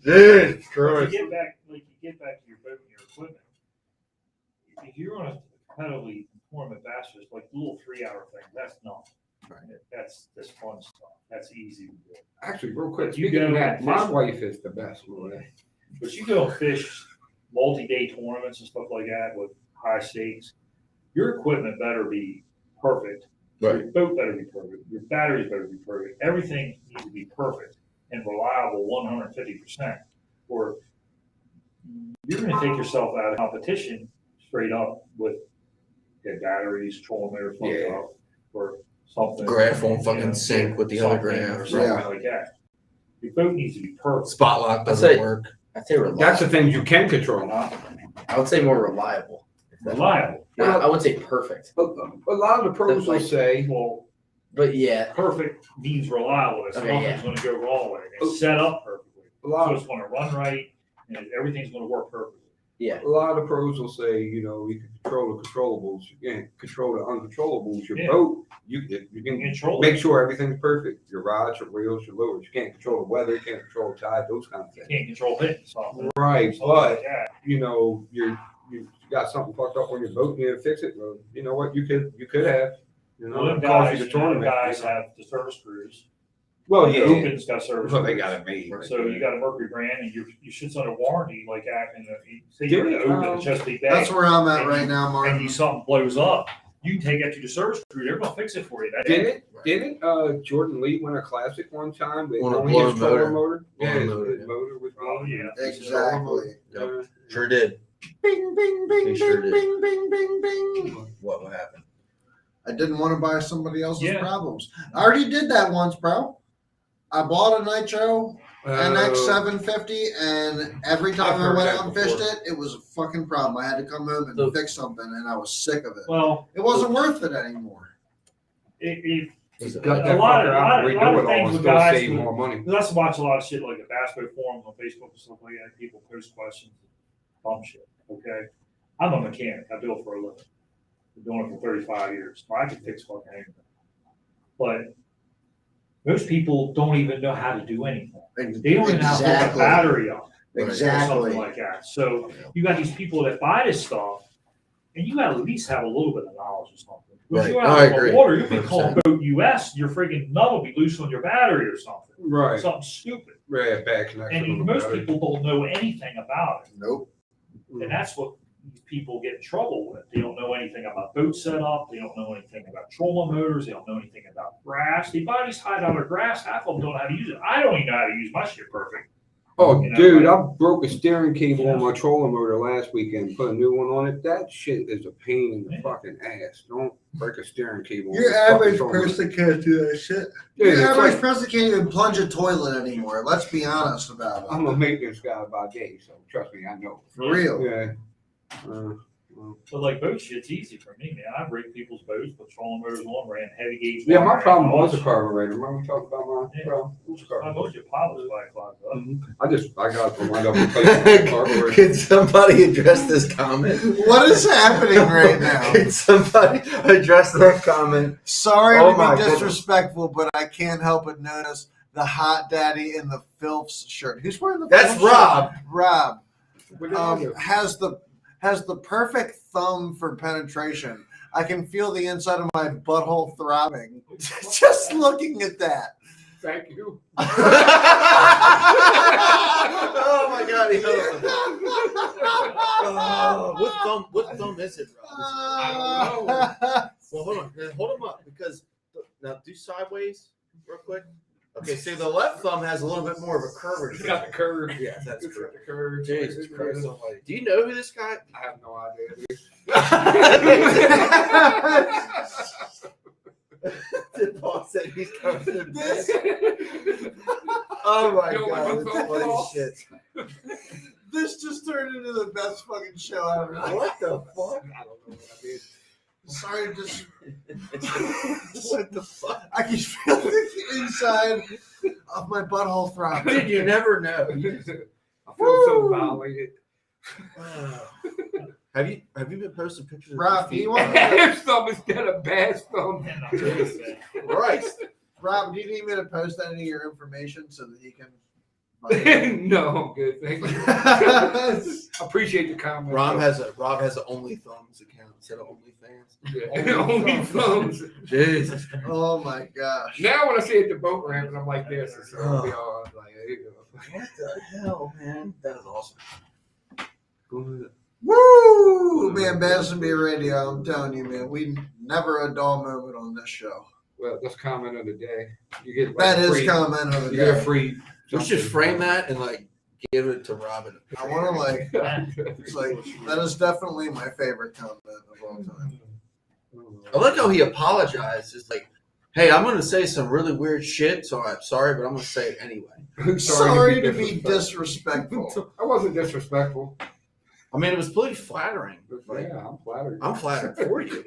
Dude, You get back to your boat and your equipment. If you're on a competitively tournament bass fish, like little 3-hour thing, that's nothing. Right. That's fun stuff. That's easy to do. Actually, real quick, You speaking of go that, and my fish. wife is the best one. But you go and fish multi-day tournaments and stuff like that with high stakes. Your equipment better be perfect. Right. Your boat better be perfect. Your batteries better be perfect. Everything needs to be perfect and reliable 150%. Or you're going to take yourself out of competition straight up with dead batteries, trolling motor fucked Yeah. up, or something. Graph won't fucking sync with the other something graph. or something Yeah. like that. Your boat needs to be perfect. Spot lock I'd doesn't say- work. I'd say reliable. That's the things you can control. I would say more reliable. Reliable. I wouldn't say perfect, A lot of the pros will say, Well, but yeah, perfect means reliable. It's Okay, nothing's going to go wrong with it. It's set up perfectly. a lot So of it's going to run right and everything's going to work perfectly. yeah. A lot of the pros will say, you can control the controllables. You can't control the uncontrollables. Your Yeah. boat, you You can can control make it. sure everything's perfect. Your rods, your reels, your lures. You can't control the weather. You can't control the tide. Those kind of You things. can't control it. Something Right, like but that. you got something fucked up on your boat. You need to fix it. Well, you know what? You could have. Well, them it cost guys, you the tournament. guys have the service crews. Well, The yeah. Open's got service Well, they crews. got it made. So you got a Mercury brand and your shit's under warranty like that. And say Did you're in it? the Open in Chesapeake Bay. That's where I'm at right now, and Martin. something blows up. You can take that to the service crew. They're going to fix it for you. That day. Didn't Jordan Lee win a classic one time with On a only blown his trolling motor. motor? Yeah, Blown his motor, his yeah. motor was Oh, yeah. Exactly. Yep. Sure did. Bing, bing, bing, He sure bing, did. bing, bing, bing, bing. What would happen? I didn't want to buy somebody else's Yeah. problems. I already did that once, bro. I bought a Nitro NX 750, and every time I've I heard went that out and fished before. it, it was a fucking problem. I had to come home and So- fix something, and I was sick of it. Well, It wasn't worth it anymore. it, Just a gut that lot fucker of- out and a lot redo of it all things and with still guys save who- more money. Because I watch a lot of shit like the Bass Pro forums on Facebook and stuff like that. People post questions, dumb shit. Okay, I'm a mechanic. I do it for a living. Been doing it for 35 years. So I can fix fucking anything. But most people don't even know how to do anything. They don't even know how to hook a battery up or Exactly. something like that. So you got these people that buy this stuff, and you got to at least have a little bit of knowledge or something. When Right. you're I out on agree. the water, you'll be 100%. calling boat US, your friggin' nut will be loose on your battery or something. Right. Something stupid. Right, bad connection. And on the most battery. people don't know anything about it. Nope. And that's what these people get in trouble with. They don't know anything about boat setup. They don't know anything about trolling motors. They don't know anything about grass. They buy these $5 grass. Half of them don't know how to use it. I don't even know how to use my shit perfect. Oh, You know, dude, like- I broke a steering cable on Yeah. my trolling motor last weekend. Put a new one on it. That shit is a pain in the Yeah. fucking ass. Don't break a steering cable. on Your a fucking average trolling motor. person can't do that shit. Dude, Your it's average like, person can't even plunge a toilet anymore. Let's be honest about it. I'm a maintenance guy by day, so trust me, I know. For real. Yeah. But like boat shit's easy for me, man. I break people's boats, put trolling motors on, ran heavy gauge. Yeah, my wire, problem and was the all carburetor. Remember we talked about my Yeah. problem? It was that shit. I carburetor. told you, Pablo's by a closet up. I got to wind up replacing the carburetor. Can somebody address this comment? What is happening right now? Can somebody address that comment? Sorry Oh to my be goodness. disrespectful, but I can't help but notice the hot daddy in the Philps shirt. Who's wearing the That's Philps shirt? Rob. Rob What did I do? has the has the perfect thumb for penetration. I can feel the inside of my butthole throbbing just looking at that. Thank you. Oh my God, he held up. Oh, what thumb is it, Rob? I don't know. Well, hold on. Hold him up because now do sideways real quick. Okay, so the left thumb has a little bit more of a curvature. It's got the curve. Yeah, that's It's correct. got the curve. Jesus Christ Almighty. Do you know who this guy? I have no idea. The boss said he's coming to this. Oh my You know what God, my that's phone funny calls? shit. This just turned into the best fucking show ever. What the fuck? I don't know what I did. Sorry, just What the fuck? I can feel the inside of my butthole throb. Dude, you never know. I feel so violated. Have you been posting pictures of Rob, do your you feet? want Half thumb instead of bass thumb. Christ. Rob, do you need me to post any of your information so that he can? No, I'm good. Thank you. I appreciate the comment. Rob has a Only Thumbs account instead of OnlyFans. Yeah. Only thumbs. Jesus. Oh my gosh. Now when I see it at the boat ramp and I'm like this, it's gonna be all like, there you go. What the hell, man? That is awesome. Woo! Man, Madison Beer Radio, I'm telling you, man, we never a dull moment on this show. Well, that's comment of the day. You get That a is free, comment of the you get a day. free. We should frame that and like give it to Robin. I want to like, it's like that is definitely my favorite comment of all time. I like how he apologized. It's like, hey, I'm gonna say some really weird shit, so I'm sorry, but I'm gonna say it anyway. Sorry to be disrespectful. I wasn't disrespectful. I mean, it was pretty flattering. Like, Yeah, I'm flattered. I'm flattered for you.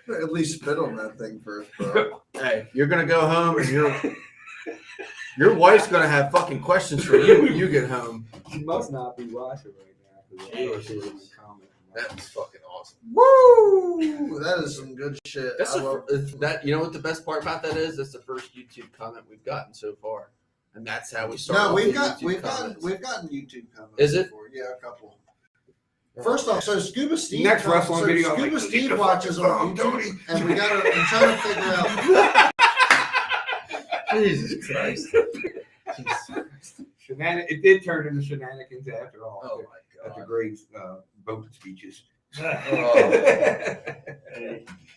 At least spit on that thing first, bro. Hey, you're gonna go home and your wife's gonna have fucking questions for you when you get home. She must not be watching right now. 'Cause I know she was in the comment. That's fucking awesome. Woo! That is some good shit. That's I love that. You know what the best part about that is? That's the first YouTube comment we've gotten so far, and that's how we started. No, off we've the gotten YouTube comments. YouTube comments. Is it? Before. Yeah, a couple. First off, so Scuba Steve. Next comes- wrestling so video, I'm Scuba like, Steve "Get the watches fucking on phone, YouTube, Tony." and I'm trying to figure out. Jesus Christ. It did turn into shenanigans after all. Oh At the my great boat speeches. Hey,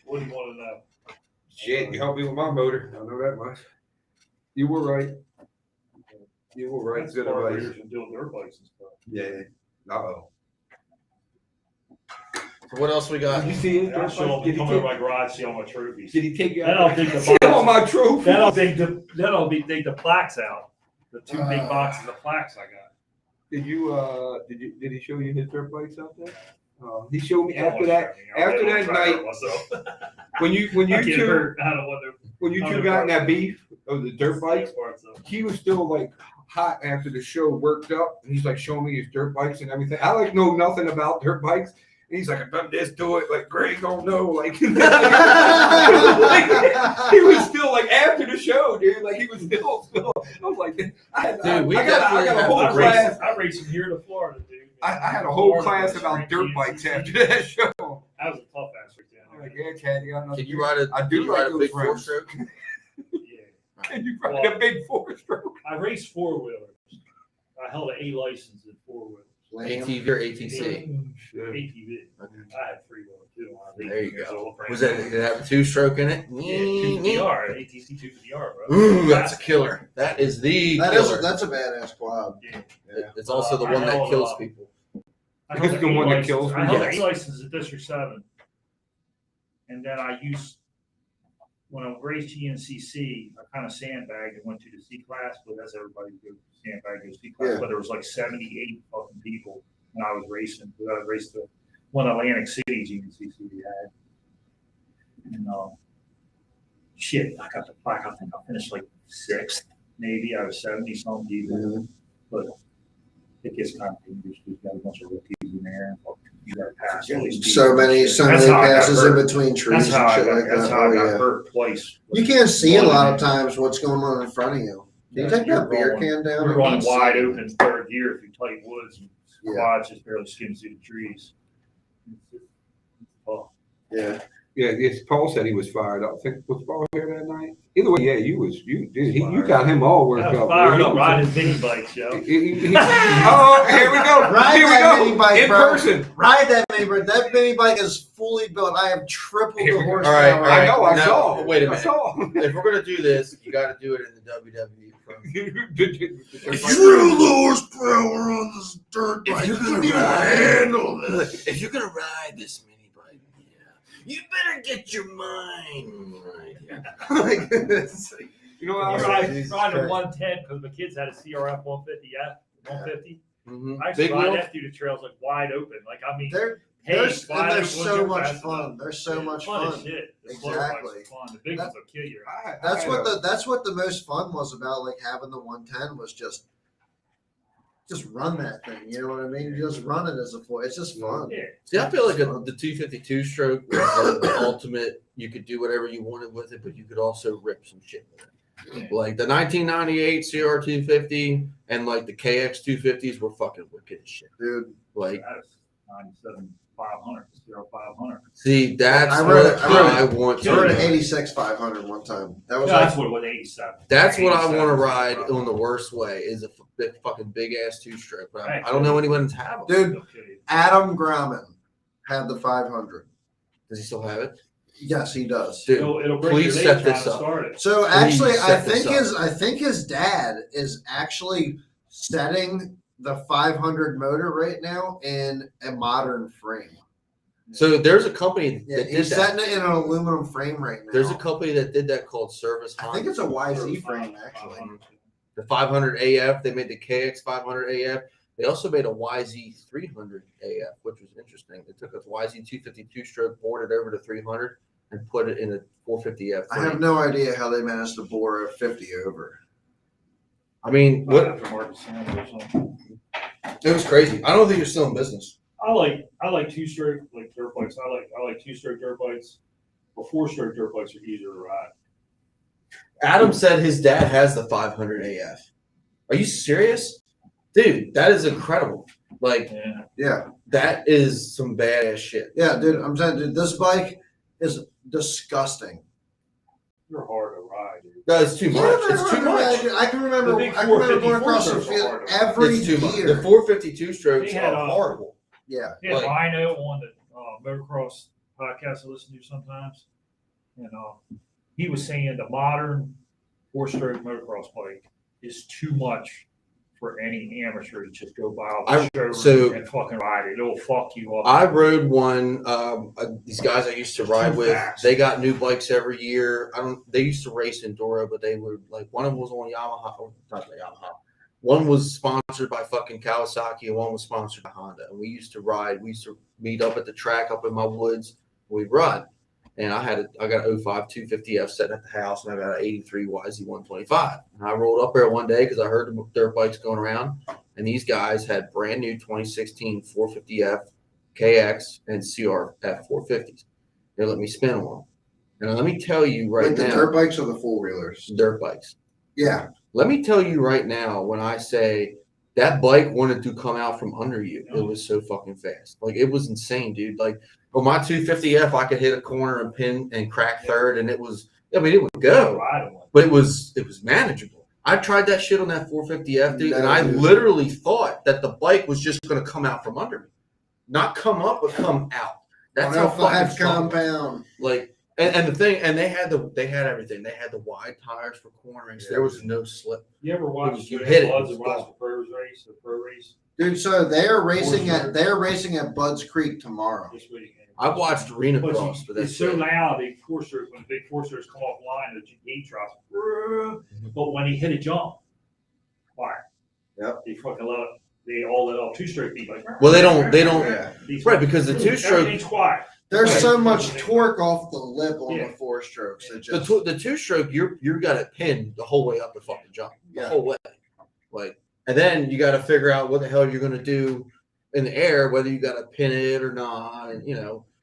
what do you want to know? Shit, you helped me with my motor. I know that much. You were right. You were right. That's Good far advice. better than doing dirt bikes and stuff. Yeah. Uh-oh. So what else we got? Did you see it? I'll show them, Did he come over take, my garage, see all my trophies. did he take you Then out? I'll dig the See all box. my trophies. Then I'll dig the plaques out. The two big boxes of plaques I got. Did he show you his dirt bikes out there? He showed me after that night when you I can't two hurt. I don't want to. when you two got in that beef of the dirt bikes. He was still like hot after the show, worked up, and he's like showing me his dirt bikes and everything. I like know nothing about dirt bikes. And he's like, I've done this to it. Like, Greg don't know. Like, he was still like after the show, dude. Like, he was still. I was like, I got a whole class. I raced from here to Florida, dude. I had a whole class about dirt bikes after that show. That was a tough ass weekend. I'm like, yeah, Chad, you got nothing. Can you ride a? I can do you like ride a those big rims. 4-stroke? Yeah. Can you ride a big 4-stroke? I raced 4-wheelers. I held an A license in 4-wheelers. ATV or ATC? ATV. I had 3-wheeler too. When I was There you 18 years go. old. Was that? Did it have a 2-stroke in it? Yeah, 250R. ATC 250R, bro. Ooh, that's a killer. That is the killer. That's a badass quad. Yeah. It's also the I one that held, kills people. I This is held the an one that A-license. kills I held people. an A-license at District 7. And then I used, when I raced GNCC, I kind of sandbagged and went to the C class, but as everybody goes, sandbag goes C class. Yeah. But there was like 78 fucking people when I was racing. Because I raced the one Atlantic City GNCC we had. And shit, I got the plaque. I think I finished like 6th, maybe out of 70 some people. But it gets kind of dangerous. You've got a bunch of rookies in there. You got to pass all these So people. many That's how I got passes in hurt. between trees That's how and I shit got, like that's that. how I Oh, got yeah. hurt twice. You can't see a lot of One times what's going on in front of you. Can you Yeah, take you're that beer going- can down? You're I going can't see wide it. open third gear through tight woods and Yeah. Quad just barely skims through the trees. Oh, Yeah. Yeah, it's Paul said he was fired up. I think was Paul here that night. Either way, yeah, you got him all worked I was up. fired He up was- riding his mini bikes, yo. Oh, here we go. Ride Here we that go. mini bike, In bro. person. Ride that mini bike. That mini bike is fully built. I have triple Here the we go. horsepower. All right. I know. I Now, saw. wait a I minute. saw. If we're gonna do this, you got to do it in the WWE. Through the horsepower on this dirt bike. Can you handle this? If you're gonna ride this mini bike, you better get your mind right. Like, it's like- You know I what? ride Jesus a Christ. 110 because my kids had a CRF 150. Yeah, 150. Mhm. I actually Big ride wheel. that through the trails like wide open. Like I mean, They're hey, and wide they're open, so go much fast fun. enough. They're so much fun. As fun. shit. The slow Exactly. bikes are fun. The big ones will kill you. That's what the most fun was about like having the 110 was just run that thing. You know what I mean? You just run it as a floor. It's just fun. Yeah. See, I feel like the 252 stroke was like the ultimate. You could do whatever you wanted with it, but you could also rip some shit with it. Yeah. Like the 1998 CR 250 and like the KX 250s were fucking wicked as shit. Dude. Like, That is 97 500, 0500. see, that's I what rode it- I want I rode an to. 86 500 one time. That was No, like that's what it was, 87. That's what I want to 87, ride 0500. on the worst way is a fucking big ass two stroke. But Right. I don't know anyone that's have them. Dude, They'll kill you. Adam Grauman had the 500. Does he still have it? Yes, he does. Dude, It'll break please your set leg trying this to up. start it. So actually, Please set this up. I think his dad is actually setting the 500 motor right now in a modern frame. So there's a company Yeah, that did he's that. setting it in an aluminum frame right now. There's a company that did that called Service I Honda. think it's a YZ frame actually. The 500 AF. They made the KX 500 AF. They also made a YZ 300 AF, which was interesting. They took a YZ 252 stroke, bored it over to 300, and put it in a 450 F. I have no idea how they managed to bore a 50 over. I mean, what? Aftermarket Sanders or something. It was crazy. I don't think you're still in business. I like two stroke like dirt bikes. I like two stroke dirt bikes. But four stroke dirt bikes are easier to ride. Adam said his dad has the 500 AF. Are you serious? Dude, that is incredible. Like, Yeah. Yeah, that is some badass shit. yeah, dude. I'm telling you, dude, this bike is disgusting. They're hard to ride, dude. No, it's too much. It's too much. I can remember. The big I can remember 454 going across the strokes are field hard. every It's too much. year. The 452 strokes They had, are horrible. Yeah, Yeah, Like- Rhino on the motocross podcast I listen to sometimes. And he was saying the modern four-stroke motocross bike is too much for any amateur to just go by the showroom and fucking ride it. It'll fuck you up. I rode one. These guys I used to ride Too with, fast. they got new bikes every year. They used to race enduro, but they were like one of them was on Yamaha. Or not Yamaha. One was sponsored by fucking Kawasaki, and one was sponsored by Honda. And we used to ride. We used to meet up at the track up in my woods. We'd run. And I got an 05 250F sitting at the house, and I got an 83 YZ 125. And I rolled up there one day because I heard the dirt bikes going around, and these guys had brand new 2016 450F, KX, and CRF 450s. They let me spin on them. And let me tell you right like the now, dirt bikes or the four wheelers. dirt bikes. Yeah, Let me tell you right now, when I say that bike wanted to come out from under you, it was so fucking fast. Like, it was insane, dude. Like, on my 250F, I could hit a corner and pin and crack third, and it would go, Ride one. but it was manageable. I tried that shit on that 450F, dude, and I That is- literally thought that the bike was just going to come out from under me. Not come up, but come out. That's how fucking 105 strong it was. compound. Like, and the thing, and they had everything. They had the wide tires for cornering. So there was no slip. You ever watch You hit it, Buds it's and watch gone. the pro race Dude, so they're racing at Budds Creek tomorrow. this weekend? I watched Arena But Cross, but that's it's so it. loud. Big four strokes when the big four strokes come offline, the gate drops. But when he hit a jump, fire. Yep. They fucking all let off two stroke beat like. Well, they don't, Yeah. right, because the two stroke, Everything's quiet. There's Right. so much torque off the lip on Yeah. the four strokes. It the, just, the two stroke, you got it pinned the whole way up the fucking jump, the Yeah. whole way. Like, and then you got to figure out what the hell you're going to do in the air, whether you got to pin it or not, and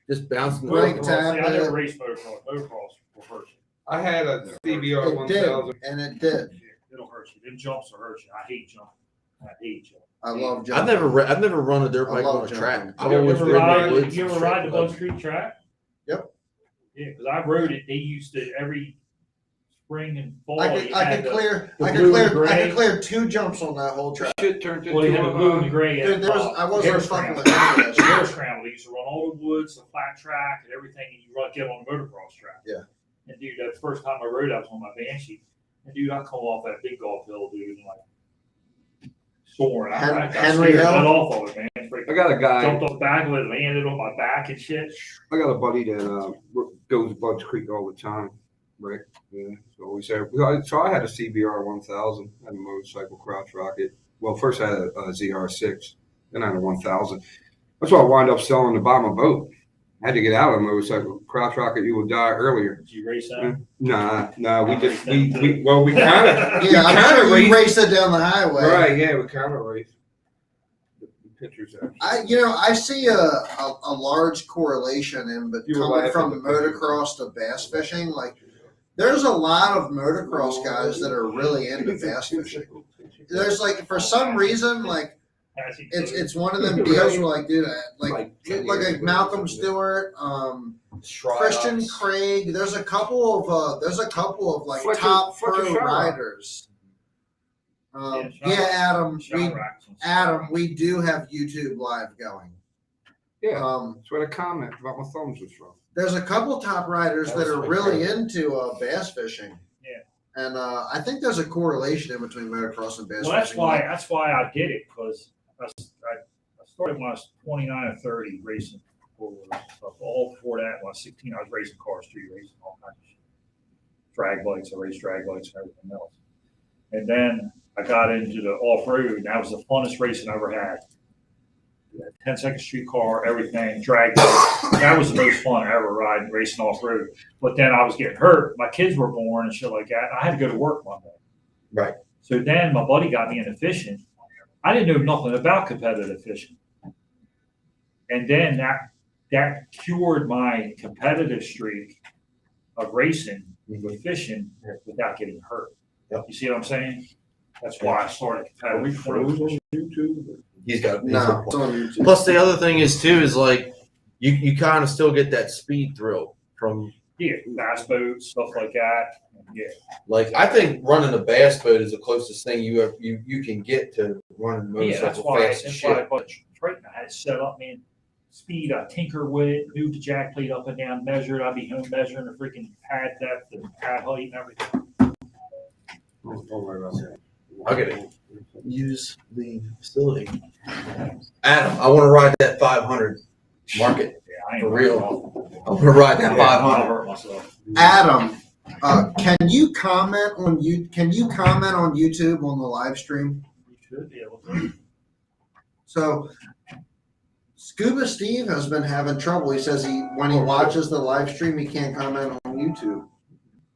just bouncing the Brake fucking- tap. See, I never raced motocross. Motocross will hurt you. I had a CBR it did, 1000. and it did. It'll hurt you. Them jumps will hurt you. I hate jumping. I hate jumping. I love jumping. I've never run a dirt I bike love on a track. jumping. I've You always ever ridden in the ride, woods you and ever shit, ride the but- Budge Creek track? Yep. Yeah, because I rode it. They used to every spring and fall. I could you had the clear the I blue could and clear I gray. could clear 2 jumps on that whole track. Shit turned Well, you had the blue and into the gray. Dude, there was I wasn't hare fucking scramble. with any of that Hare shit. scramble. They used to run all the woods, the flat track, and everything, and you get on the motocross track. Yeah. And dude, that first time I rode, I was on my Banshee, and dude, I come off that big golf hill, dude, and like soaring. I got Henry scared Hill? off of it, man. I got a guy. Jumped off the back of it, landed on my back and shit. I got a buddy that goes to Budge Creek all the time, Rick. Yeah, so we said. So I had a CBR 1000, had a motorcycle crotch rocket. Well, first I had a ZR6, then I had a 1000. That's why I wound up selling to buy my boat. I had to get out of the motorcycle crotch rocket. You would die earlier. Did you race that? Nah, we just we kind of Yeah, I'm sure you raced it down the highway. right. Yeah, we kind of raced. The pictures there. I see a large correlation in but You were coming laughing from at the picture. motocross to bass fishing. Like there's a lot of motocross guys that are really into bass fishing. There's like for some reason like it's one of them deals where like dude like a Malcolm Stewart, Christian Craig. There's a couple of like Fletcher- top Fletcher pro Sherlock. riders. Adam, we do have YouTube live going. Yeah, that's where the comment about my thumbs was from. There's a couple top riders that are really into bass fishing. Yeah. And I think there's a correlation in between motocross and bass Well, that's fishing. why I did it, because I started when I was 29 or 30 racing four-wheelers and stuff. All before that, when I was 16, I was racing cars, street racing, all kinds of shit. Drag bikes, I raced drag bikes and everything else. And then I got into the off-road, and that was the funnest racing I ever had. 10-second street car, everything, drag bikes. That was the most fun I ever riding, racing off-road. But then I was getting hurt. My kids were born and shit like that. And I had to go to work one day. Right. So then my buddy got me into fishing. I didn't know nothing about competitive fishing. And then that cured my competitive streak of racing with fishing without getting hurt. Yep. You see what I'm saying? That's why I started competitive fishing. YouTube. He's got No, it's on YouTube. Plus, the other thing is too is like you kind of still get that speed thrill from Yeah, bass boats, stuff like that. Yeah. like I think running a bass boat is the closest thing you can get to running a Yeah, that's motorcycle why fast as that's why I shit. bought Triton. I had it set up, man. Speed, I tinker with it, move the jack plate up and down, measure it. I'd be home measuring the freaking pad depth and pad height and everything. Don't worry about that. I'll get it. Use the facility. Adam, I want to ride that 500. Mark it. Yeah, I ain't For real. worried I want to ride that about- I'll 500. hurt myself. Adam, can you comment on YouTube on the live stream? You should be able to. So Scuba Steve has been having trouble. He says when he watches the live stream, he can't comment on YouTube.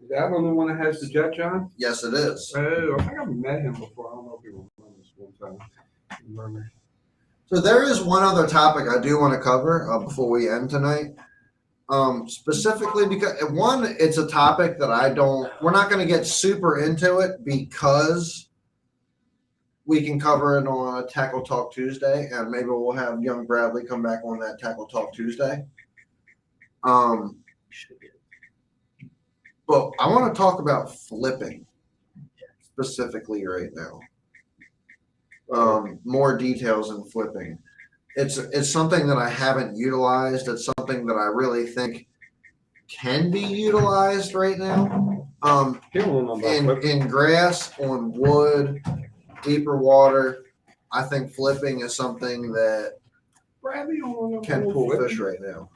Is that the one that has the jet, John? Yes, it is. Oh, I think I've met him before. I don't know if he was on this one time. I don't remember. So there is one other topic I do want to cover before we end tonight. Specifically because one, it's a topic that we're not going to get super into it because we can cover it on a Tackle Talk Tuesday, and maybe we'll have young Bradley come back on that Tackle Talk Tuesday. But I want to talk about flipping specifically right now. More details in flipping. It's something that I haven't utilized. It's something that I really think can be utilized right now. He don't know about flipping. In grass, on wood, deeper water, I think flipping is something that Bradley don't know can about pull flipping. fish right now.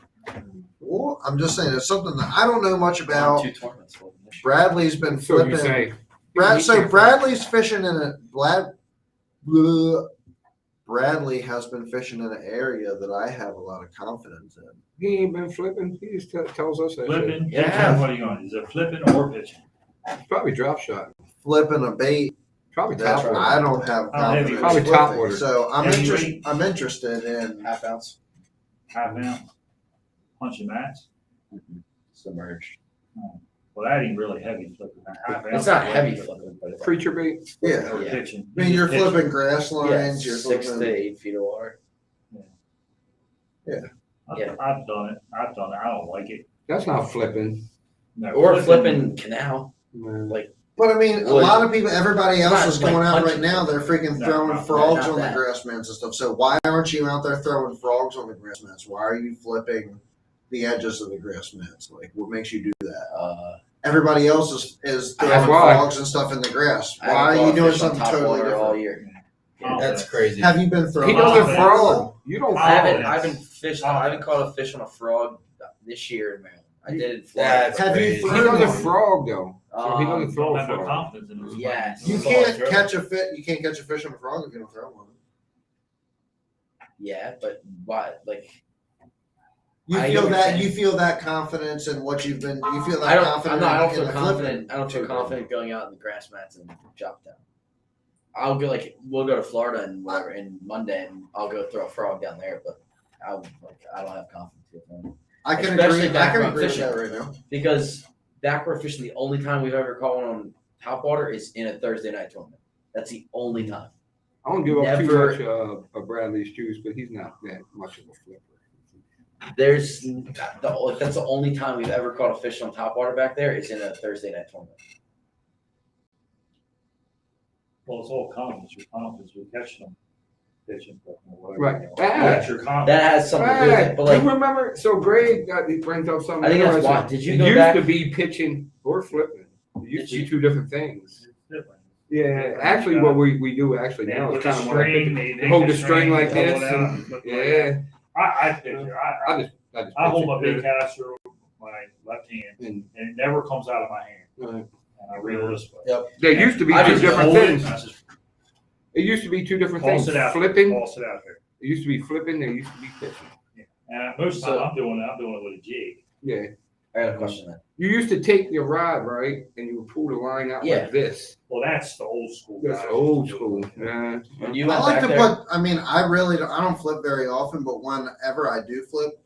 Well, I'm just saying it's something that I don't know much about. 2 tournaments for them this year. Bradley's been So you flipping. say Bradley's fishing in Bradley has been fishing in an area that I have a lot of confidence in. he ain't been flipping. He just tells us that. Flipping? Yeah. Pitching? What are you going? Is it flipping or pitching? Shit. Probably drop shot. Flipping a bait Probably that top water. I don't have How heavy? confidence. Probably flipping. top water. So Heavy weight? I'm interested in Half ounce Half ounce? Punching mats? submerged. Well, that ain't really heavy flipping. Half It's ounce not is heavy flipping, but Preacher bait. Yeah. Or Yeah. pitching. I mean, you're Pitching. flipping grass Yeah, lines. You're 6 to flipping. 8 feet of water. Yeah. I've done it. I don't like it. That's not flipping. No, Or flipping canal. But I mean, a lot of people, everybody else Not is like going out right punching now. They're freaking No, throwing not frogs on the that. grass mats and stuff. So why aren't you out there throwing frogs on the grass mats? Why are you flipping the edges of the grass mats? Like, what makes you do that? Everybody else is throwing That's why. frogs and stuff in the grass. I Why haven't are caught you a doing fish on something top totally water all different? year. That's crazy. Have you been He throwing? doesn't Oh, frog. You don't. I frog. I haven't fished. Oh, I haven't caught a fish on a frog this year in Maryland. I did it in Florida. That's Have you crazy. He thrown doesn't one? frog though. So he doesn't throw Don't a have no frog. confidence in it. Yes. You can't catch a fit. You can't catch a fish on a frog if you don't throw one. Yeah, but why? Like, You I feel know what that you're you saying. feel that confidence in what you've been. You feel that I don't. confident. I don't in feel the confident. flipping. I don't feel confident going out in the grass mats and chop down. I'll go we'll go to Florida and whatever and Monday and I'll go throw a frog down there, but I don't have confidence with them. I can Especially agree. I back can when agree with fishing. that right now. Because backward fishing, the only time we've ever caught one on top water is in a Thursday night tournament. That's the only time. I don't give up Never- too much of Bradley's juice, but he's not that much of a flipper. That's the only time we've ever caught a fish on top water back there is in a Thursday night tournament. Well, it's all confidence. Your confidence. We catch them pitching, or whatever. Right. You know. Bad. That's your confidence. That has something to do with it. But you like, remember? So Greg he brings up something. I think that's interesting. why. Did you It go used back? to be pitching or flipping. It used to be two different things. It's different. Yeah, actually, what we do actually now is With kind the of when I string, pick they hold take the string like pull it this. out, and- flip it like yeah, that. I picture. I just I hold my picture big caster with my left hand, it. And and it never comes out of my hand. Right. And I reel this way. Yep. there used to be I two just different hold it, things. and I just It used to be two different toss things. it out. Flipping. Toss it out there. It used to be flipping. There used to be pitching. And most of the time I'm doing it with a jig. Yeah. I got a question then. You used to take your rod, right, and you would pull the line out Yeah. like this. Well, that's the old school. That's guys. old school. Yeah. When you I went like back to there, put. I mean, I really don't. I don't flip very often, but whenever I do flip,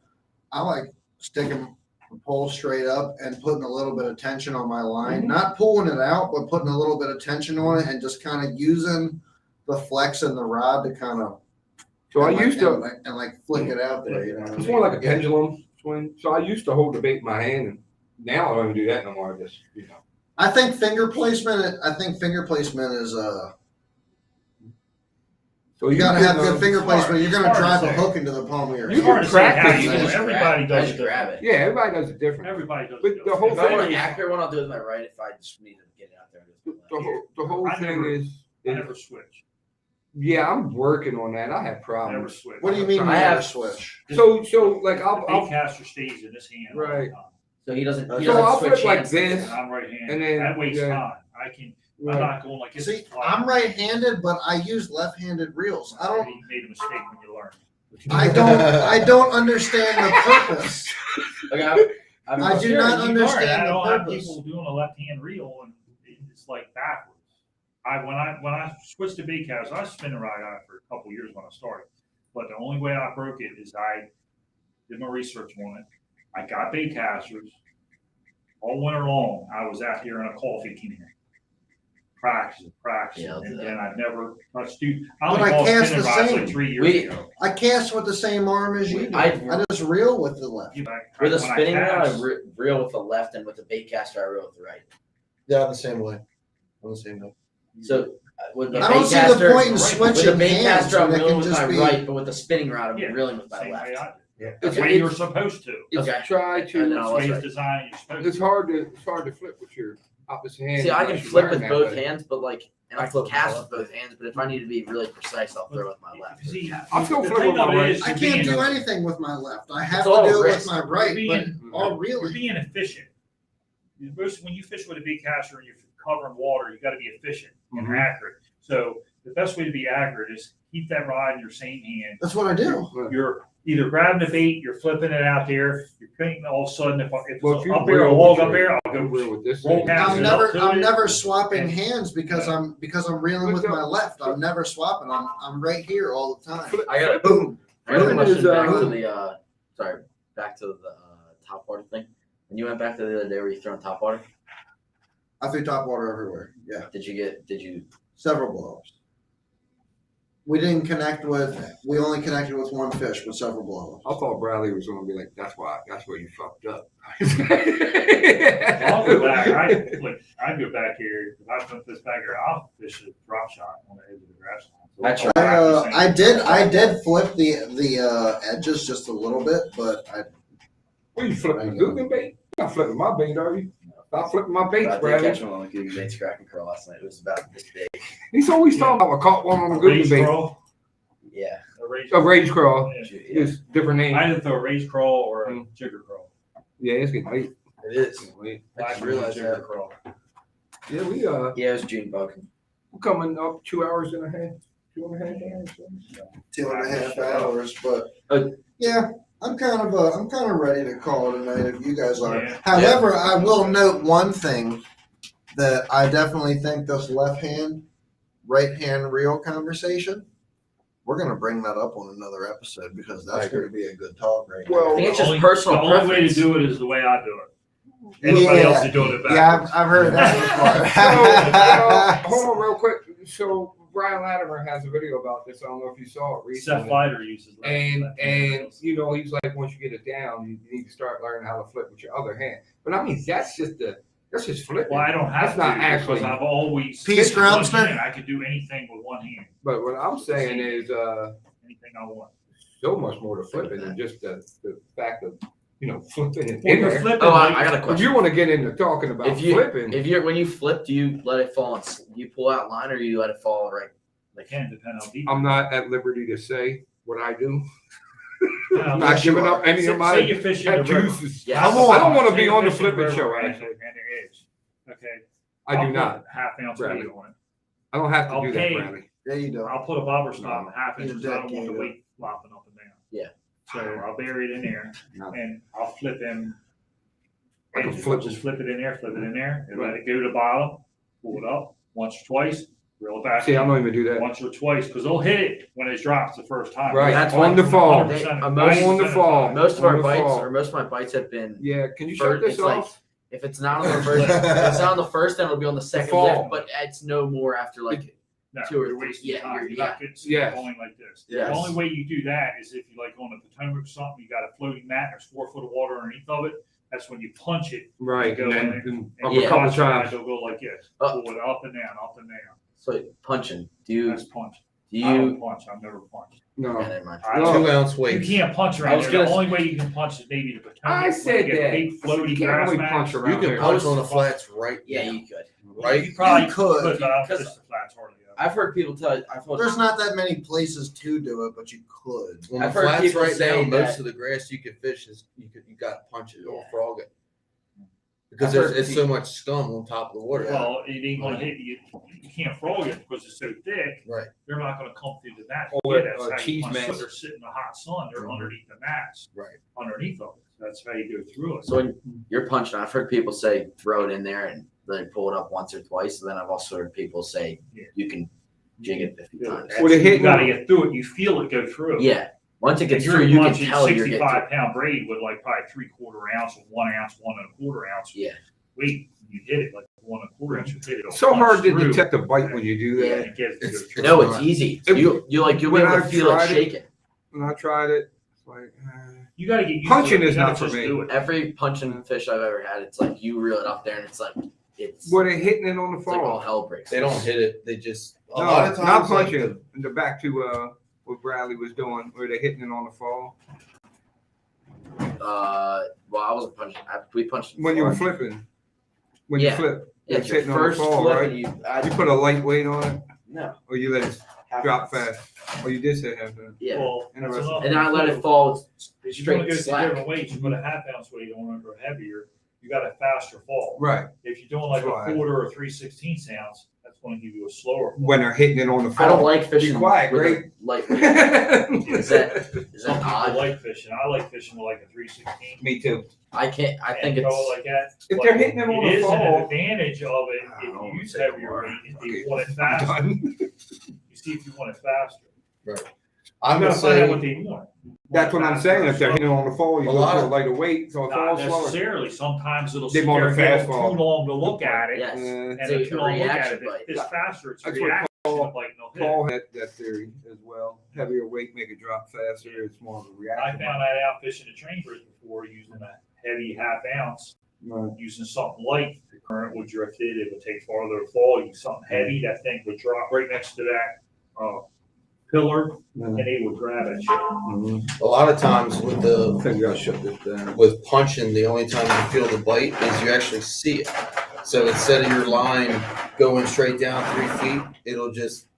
I like sticking the pole straight up and putting a little bit of tension on my line. Not pulling it out, but putting a little bit of tension on it and just kind of using the flex in the rod to kind of. So I used to. and like flick it out there. You know what I It's mean? more like a pendulum swing. So I used to hold the bait in my hand, and now I don't even do that no more. I just, I think finger placement. I think finger placement is So you gotta can, have good finger hard. placement. You're It's gonna hard to drive a say. hook into the palm of your You It's hand. hard to say how practice you do it. it. Everybody I does just it. grab it. Yeah, everybody does it different. Everybody does But it. the whole If I want thing an is- accurate one, I'll do it with my right. If I just need to get it out there, I'll just do it with my left. The whole I thing never- is, I never switch. yeah, I'm working on that. I have Never problems. switch. What do you mean? I you have- never switch. So like The I'll big caster stays in his hand. all the Right. time. So he doesn't. He So doesn't I'll switch flip like hands. this. And I'm right handed. And then- That way's yeah. fine. I'm right. not going like this. See, I'm right-handed, but I use left-handed reels. I don't. You made a mistake when you learned. I don't understand the purpose. Okay, I do Sure, not you understand learn. I the don't have purpose. people doing a left hand reel and it's like backwards. When I switched to bait cast, I was spinning rod on it for a couple years when I started. But the only way I broke it is I did my research on it. I got bait casters all winter long. I was out here in a coffee can, practicing, Yeah, I'll do and that. then I've never touched. Dude, I But only I bought cast spinning the rods same. like 3 years We- ago. I cast with the same arm as you do. I- I just reel with the left. With a When I spinning rod, cast- I reel with the left, and with the bait caster, I reel with the right. Yeah, the same way. On the same way. So with the I bait don't see caster, the point in with the switching with the bait hands caster, I'm when it reeling can with just my be. right, but with the spinning rod, I'm Yeah, reeling with my same way left. I do. Yeah. That's It's- the way you're supposed to. It's Okay. try And then to. I'll- That's the way right. it's designed. You're supposed It's to. hard to flip with your opposite hand. See, I can unless you flip learn with that, both but- hands, but like, and I I flip can with cast my with both hands. But if I need to be really precise, I'll throw with my left. See, I'm still the flipping thing with my of it right. is I you're can't being- do anything with my left. I have It's to all do it with wrist. my right, Being- but all You're reeling. being efficient. When you fish with a big caster and you're covering water, you got to be efficient and Mhm. accurate. So the best way to be accurate is keep that rod in your same hand. That's what I do. You're either grabbing the bait, you're flipping it out there, you're putting all of a sudden if Well, it's if you up there, a reel log with up your- there, I'll you go reel with this roll hand. down. I'm never swapping hands because I'm reeling with Look my up. left. I'm never swapping. I'm right here all the time. I got Boom. I got a Flipping is, question back to the back to the top water thing. When you went back to the other day, were you throwing top water? I threw top water everywhere. Yeah, Did you? several blow-ups. We didn't connect with. We only connected with one fish with several blow-ups. I thought Bradley was going to be like, that's where you fucked up. I'll go back. I'd go back here. If I put this back here, I'll fish a drop shot on the edge of the grass line. So That's I'll right. back the same- I did flip the edges just a little bit, but What are you flipping? Googan bait? You're not flipping my bait, are you? Stop flipping my I baits, did Bradley. catch one on the Googan Baits Crack and Curl last night. It was about this big. He's always talking about I caught one on the Googan Rage bait. crawl. Yeah. A rage crawl. Yeah. It's different name. I either throw a rage crawl or a jigger crawl. Yeah, it's getting late. It is. It's getting late. I just Black realized jigger that. crawl. Yeah, Yeah, it was June bug. we're coming up 2 hours and a half. 2.5 hours. 2.5 hours. But yeah, I'm kind of ready to call it a night if you guys are. Yeah. However, I will note one thing that I definitely think this left hand, right hand reel conversation. We're gonna bring that up on another episode because I that's agree. gonna be a good talk right Well, I think it's just The personal only way to preference. do it is the way I do it. Everybody else is doing it now. Yeah, backwards. I've heard that before. Hold on real quick. So Brian Latimer has a video about this. I don't know if you saw it recently. Seth Leiter uses left And hand. you know, he's like, once you get it down, you need to start learning how to flip with your other hand. But I mean, that's just flipping. Well, I don't have That's to not because actually. I've always Peace, with one Groundsman. hand. I can do anything with one hand. But what I'm saying is, Anything I want. so much more to flipping than just the fact of flipping and Well, you're there. flipping. Oh, like- I got a If question. you want to get into talking about flipping, If you're when you flip, do you let it fall and you pull out line, or you let it fall right? It can depend how deep. I'm not at liberty to say what I do. No, I'm not giving up any say, of my say you fish in the river. juices. Yeah, I don't want to Say be you on the fish in flipping river show, and actually. the edge. Okay. I I'll do put not. half ounce Bradley. weight on it. I don't have to I'll do pay. that, Bradley. Yeah, you do. I'll put a bobber stop No. half inch He's a because I don't want the dedicated. weight flopping up and down. Yeah. So I'll bury it in there No. and I'll flip him. I can Just flip flip it in there, and let it go to the bottom, pull it up once or twice, reel it back. See, I in don't even do that. once or twice because they'll hit it when it drops the first time. Right. That's on why- the fall. 100% On the 90% fall. of the time. Most of On our the bites, fall. or most of my bites, have been. Yeah, can you shut First, this it's like off? if it's not on the first, if it's not on the first, then it'll be on the second fall. lift. But it's no more after like No, two or you're three. wasting Yeah, time. you're- You're not getting Yes. going like this. Yes. The only way you do that is if you like on a Potomac or something, you got a floating mat, there's 4 foot of water underneath of it. That's when you punch it. Right. Go And then in and and up you a couple watch it, times. It'll go like this. Oh. Pull it up and down, up and down. so punching. Do you? That's punch. Do I don't you? punch. I've never punched. No. Yeah, never mind. I No. don't- 2 ounce You weight. can't punch I around was there. gonna The s- only way you can punch is maybe the Potomac. I when said you get that. Big You floaty can't grass really mats. punch You around can there. punch on the flats right Yeah, now. you could. Right? You probably You could, but I don't because- fish the flats hardly ever. I've heard people tell. I've heard, There's not that many places to do it, but you could. On I've the heard flats people right say now, that- most of the grass you can fish is you got to punch it or Yeah. frog it because I've heard it's so much scum on top of the water. Well, it ain't gonna hit you. You can't frog it because it's so thick. Right. They're not gonna come through the mat. Or- Yeah, that's or how you cheese punch mats. it. They're sitting in the hot sun. They're Mhm. underneath the mats. Right. Underneath of it. That's how you go through it. So when you're punching, I've heard people say throw it in there and then pull it up once or twice. And then I've also heard people say Yeah. you can jig it 50 Yeah. times. Well, they hit You gotta get through it. You feel it go through. Yeah. Once it If gets you're through, you can punching tell you're getting. 65-pound braid with like probably 3/4 ounce or 1 ounce, 1 1/4 ounce. Yeah. Weight, you hit it like 1 1/4 ounce. You hit it. It's so hard to detect a bite when you do Yeah, that. it gets to go It's- through. No, It's it's not. easy. If- You'll be when able to I've feel it tried it- shaking. When I tried it, it's like, You gotta get used Punching to it. is You gotta not for just me. do it. Every punching fish I've ever had, it's like you reel it up there and it's like it's, were they hitting it on the it's like all fall? hell breaks. They don't hit it. They just a No, lot of times not like, punching. In the back to what Bradley was doing, where they hitting it on the fall. Well, I wasn't punching. We punched When you were before. flipping. When Yeah. you flip. Yeah, it's your hitting on the first fall, flip, right? and You put a light weight on it, no or you let it half drop ounce. fast. Or you did say half that. Yeah, Well, that's Interesting. enough. and then I let it fall If you're gonna straight go to slack. different weights, you put a half-ounce weight on it or heavier, you got a faster fall. Right. If you're doing like Right. a 1/4 or 3/16 ounce, that's gonna give you a slower fall. When they're hitting it on the fall. I don't like fishing quiet, with Greg. a light weight. Is that Some people odd? like fishing. I like fishing with like a 3/16. Me too. I can't. I think and it's. throw it like that. If But they're hitting them on it the is an fall. advantage of it I if don't you use say heavier more. weight. If you want it faster, Done. you see if you want it faster. I'm You gonna gotta find out say what they want. That's what I'm saying. If they're hitting on the fall, you A go lot to a of- lighter weight, so it Not falls slower. necessarily. Sometimes it'll They sit want there a and get fast fall. too long to look at it. Yes. And It's if a you don't look at reaction it, bite. it's faster. It's a That's what reaction Paul- bite, and Paul they'll hit. had that theory as well. Heavier weight make it drop faster. It's more of a I reaction. found that out fishing the train bridge before using a heavy half ounce, Right. using something light. The current would drift it. It would take farther to fall. Use something heavy. That thing would drop right next to that pillar, and they would grab it. Mhm. A lot of times with I think you gotta shut this down. with punching, the only time you feel the bite is you actually see it. So instead of your line going straight down 3 feet, it'll just,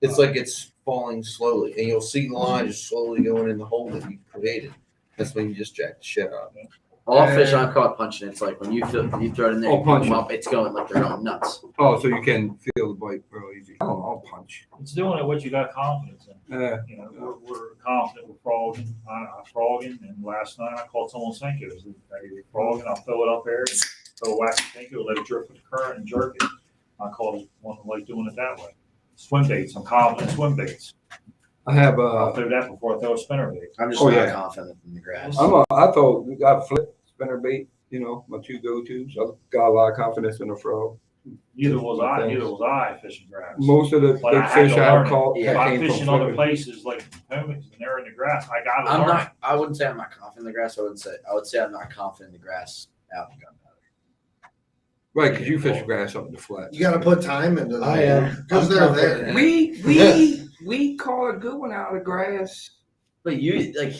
it's like it's falling slowly, and you'll see the line just slowly going in the hole that you created. That's when you just jack the shit out of it. All fish I've caught punching, it's like when you throw it in there, Oh, you pick punching. them up, it's going like they're going nuts. Oh, so you can feel the bite real easy. I'll punch. It's doing it what you got confidence in. You know, we're confident with frogging. I'm frogging, and last night I caught someone Senkos. I get frogging, I'll throw it up there, and throw a whack of Senko, let it drift with the current and jerk it. I caught one like doing it that way. Swim baits, I'm confident in swim baits. I have I'll throw that before I throw a spinner bait. I'm just Oh, not yeah. confident in the grass. I thought we got flip spinner bait. You know, my two go-tos. I got a lot of confidence in the frog. Neither was I fishing grass. Most of the But I big had fish to I learn have it. caught Yeah. If I'm came from fishing other flipping. places like Potomac and they're in the grass, I gotta I'm learn. not. I wouldn't say I'm not confident in the grass. I would say I'm not confident in the grass out in gunpowder. Right, because you fish grass up in the flat. You got to put time into that. I am. Because I'm they're confident. there. We caught a good one out of the grass. But you like,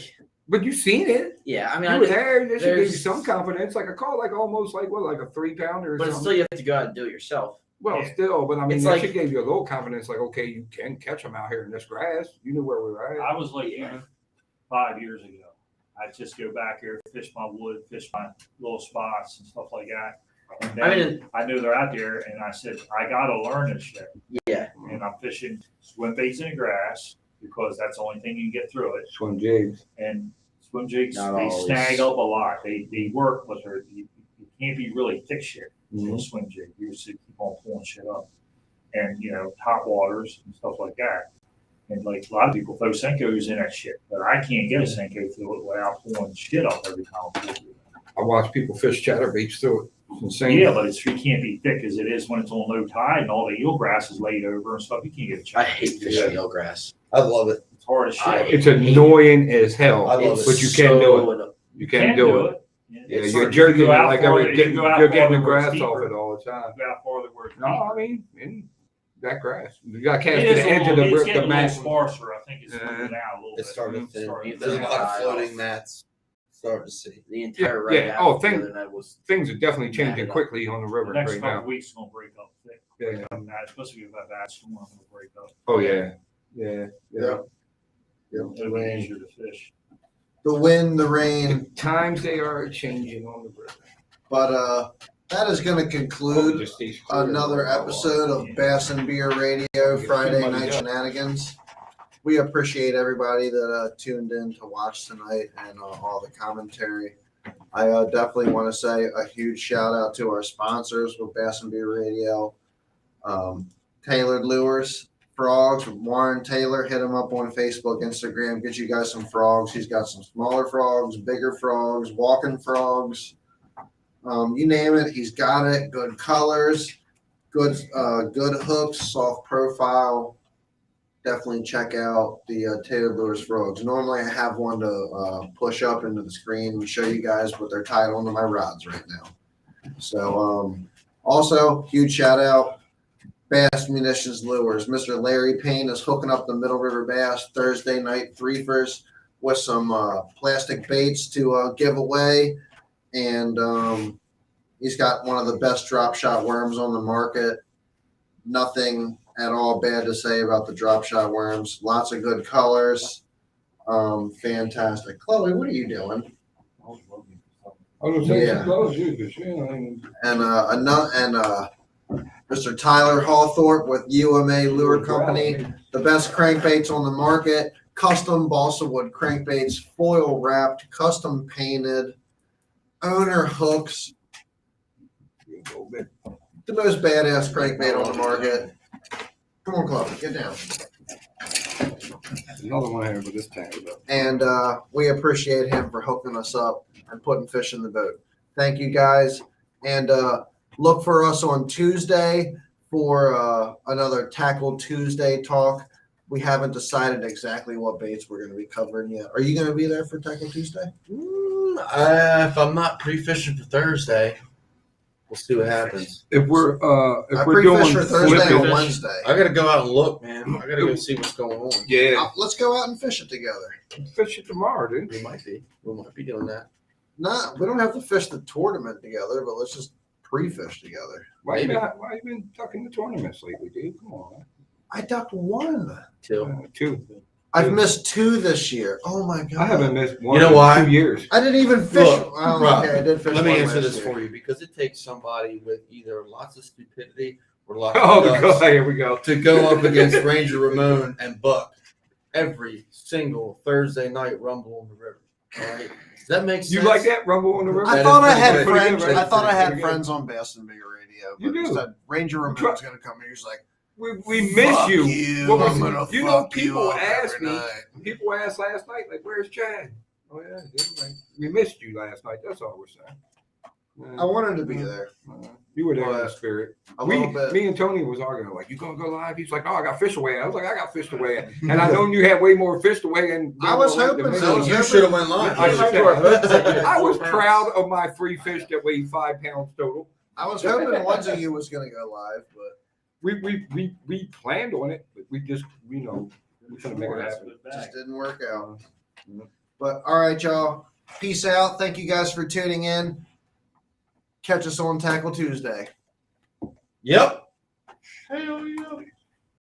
But you seen it. yeah. I mean, You I were did, there. This should give you there's- some confidence. Like I caught like almost like what, like a 3-pounder or but something. still, you have to go out and do it yourself. Well, Yeah. still, but I mean, It's it like- should give you a little confidence. Like, okay, you can catch them out here in this grass. You knew where we were at. I was like you 5 years ago. I'd just go back here, fish my wood, fish my little spots and stuff like that. And then I mean, I knew they're out there, and I said, I gotta learn this shit. yeah. And I'm fishing swim baits in the grass because that's the only thing you can get through it. Swim jigs. And swim jigs, Not they always. snag up a lot. They work, but you can't be really thick shit Mm-hmm. in a swim jig. You just keep on pulling shit up. And, top waters and stuff like that. And like a lot of people throw Senkos in that shit, but I can't get a Senko through it without pulling shit up every time I pull it. I watch people fish chatterbaits through it. It's insane. Yeah, but you can't be thick as it is when it's on low tide and all the eelgrass is laid over and stuff. You can't get a I chance. hate fishing eelgrass. I love it. It's hard as I- shit. It's annoying as hell. I love It's it. But you can do it. so- You can do it. Yeah, Yeah, it's you're hard. jerking You it go out like farther- you're getting, you go out you're getting the farther where it's grass off deeper. it all the time. You go out farther where it's No, deeper. I mean, in that grass. You got to cast It to is the a edge of little, it's the getting a little mat. sparser. I think it's Yeah. moving out a little bit. It's starting to thin. Starting to There's a thin. lot of floating mats. Starting to see. The entire Yeah, right yeah. half Oh, of the thing- other night was Things are definitely changing Yeah. quickly on the The river next right couple now. weeks is gonna break up thick. Yeah. Especially if that bad storm, I'm gonna break up. Oh yeah, yeah, yeah. It'll be easier to fish. The wind, the rain. Times they are changing on the river. But that is going to conclude Just these clear another water. episode of Bass and Beer Radio Friday Night Shenanigans. We appreciate everybody that tuned in to watch tonight and all the commentary. I definitely want to say a huge shout out to our sponsors with Bass and Beer Radio. Tailored Lures, Frogs, Warren Taylor. Hit him up on Facebook, Instagram. Get you guys some frogs. He's got some smaller frogs, bigger frogs, walking frogs. You name it, he's got it. Good colors, good hooks, soft profile. Definitely check out the Tailored Lures frogs. Normally, I have one to push up into the screen and show you guys what they're tied onto my rods right now. So, also huge shout out, Bass Munitions Lures. Mr. Larry Payne is hooking up the Middle River Bass Thursday night threefers with some plastic baits to give away. And he's got one of the best drop shot worms on the market. Nothing at all bad to say about the drop shot worms. Lots of good colors. Fantastic. Chloe, what are you doing? I was gonna say, Yeah. close you, 'cause, you know, I mean, And Mr. Tyler Hawthorpe with UMA Lure Company. The best crankbaits on the market. Custom balsa wood crankbaits, foil wrapped, custom painted, owner hooks. you go big. The most badass crankbait on the market. Come on, Chloe, get down. Another one here with this tank. And we appreciate him for hooking us up and putting fish in the boat. Thank you guys. And look for us on Tuesday for another Tackle Tuesday talk. We haven't decided exactly what baits we're going to be covering yet. Are you going to be there for Tackle Tuesday? If I'm not pre-fishing for Thursday, we'll see what happens. If we're I doing pre-fish for Thursday flipping- or Wednesday. I gotta go out and look, man. I gotta go see what's going on. Yeah, Let's go out and fish it together. fish it tomorrow, dude. We might be doing that. Nah, we don't have to fish the tournament together, but let's just pre-fish together. Why you Maybe. why you been ducking the tournaments lately, dude? Come on, I ducked one. Too. two. I've missed two this year. Oh my god! I haven't missed one. You know in why? 2 years. I didn't even fish. Look, Oh, Rob, okay, I did fish. Let me one answer last this year. for you because it takes somebody with either lots of stupidity or lots Oh, of guts God, here we go. to go up against Ranger Ramon and buck every single Thursday night rumble on the river. All right, does that make sense? You like that rumble on the river? I That thought is I had pretty good. friends. Pretty good, I thought I right? had Pretty good. friends on Boston Bigger Radio, You but do. said Ranger Ramon's going to come here. He's like, We miss "Fuck you. you. What was I'm it? gonna You know, fuck you people up asked every me. night." People asked last night, like, "Where's Chad?" Oh yeah, dude, like, we missed you last night. That's all we're saying. I wanted to be there You were there in the But spirit. a little bit. Me and Tony was arguing, like, "You gonna go live?" He's like, "Oh, I got fish away." I was like, "I got fish away," and I known you had way more fish away than I was than hoping me. so. So you should have went live. I I, should've. I was proud of my free fish that weighed 5 pounds total. I was hoping one of you was going to go live, but We planned on it, but we just, we couldn't make it happen. it just didn't work out. But all right, y'all. Peace out. Thank you guys for tuning in. Catch us on Tackle Tuesday. Yep. Hell yeah.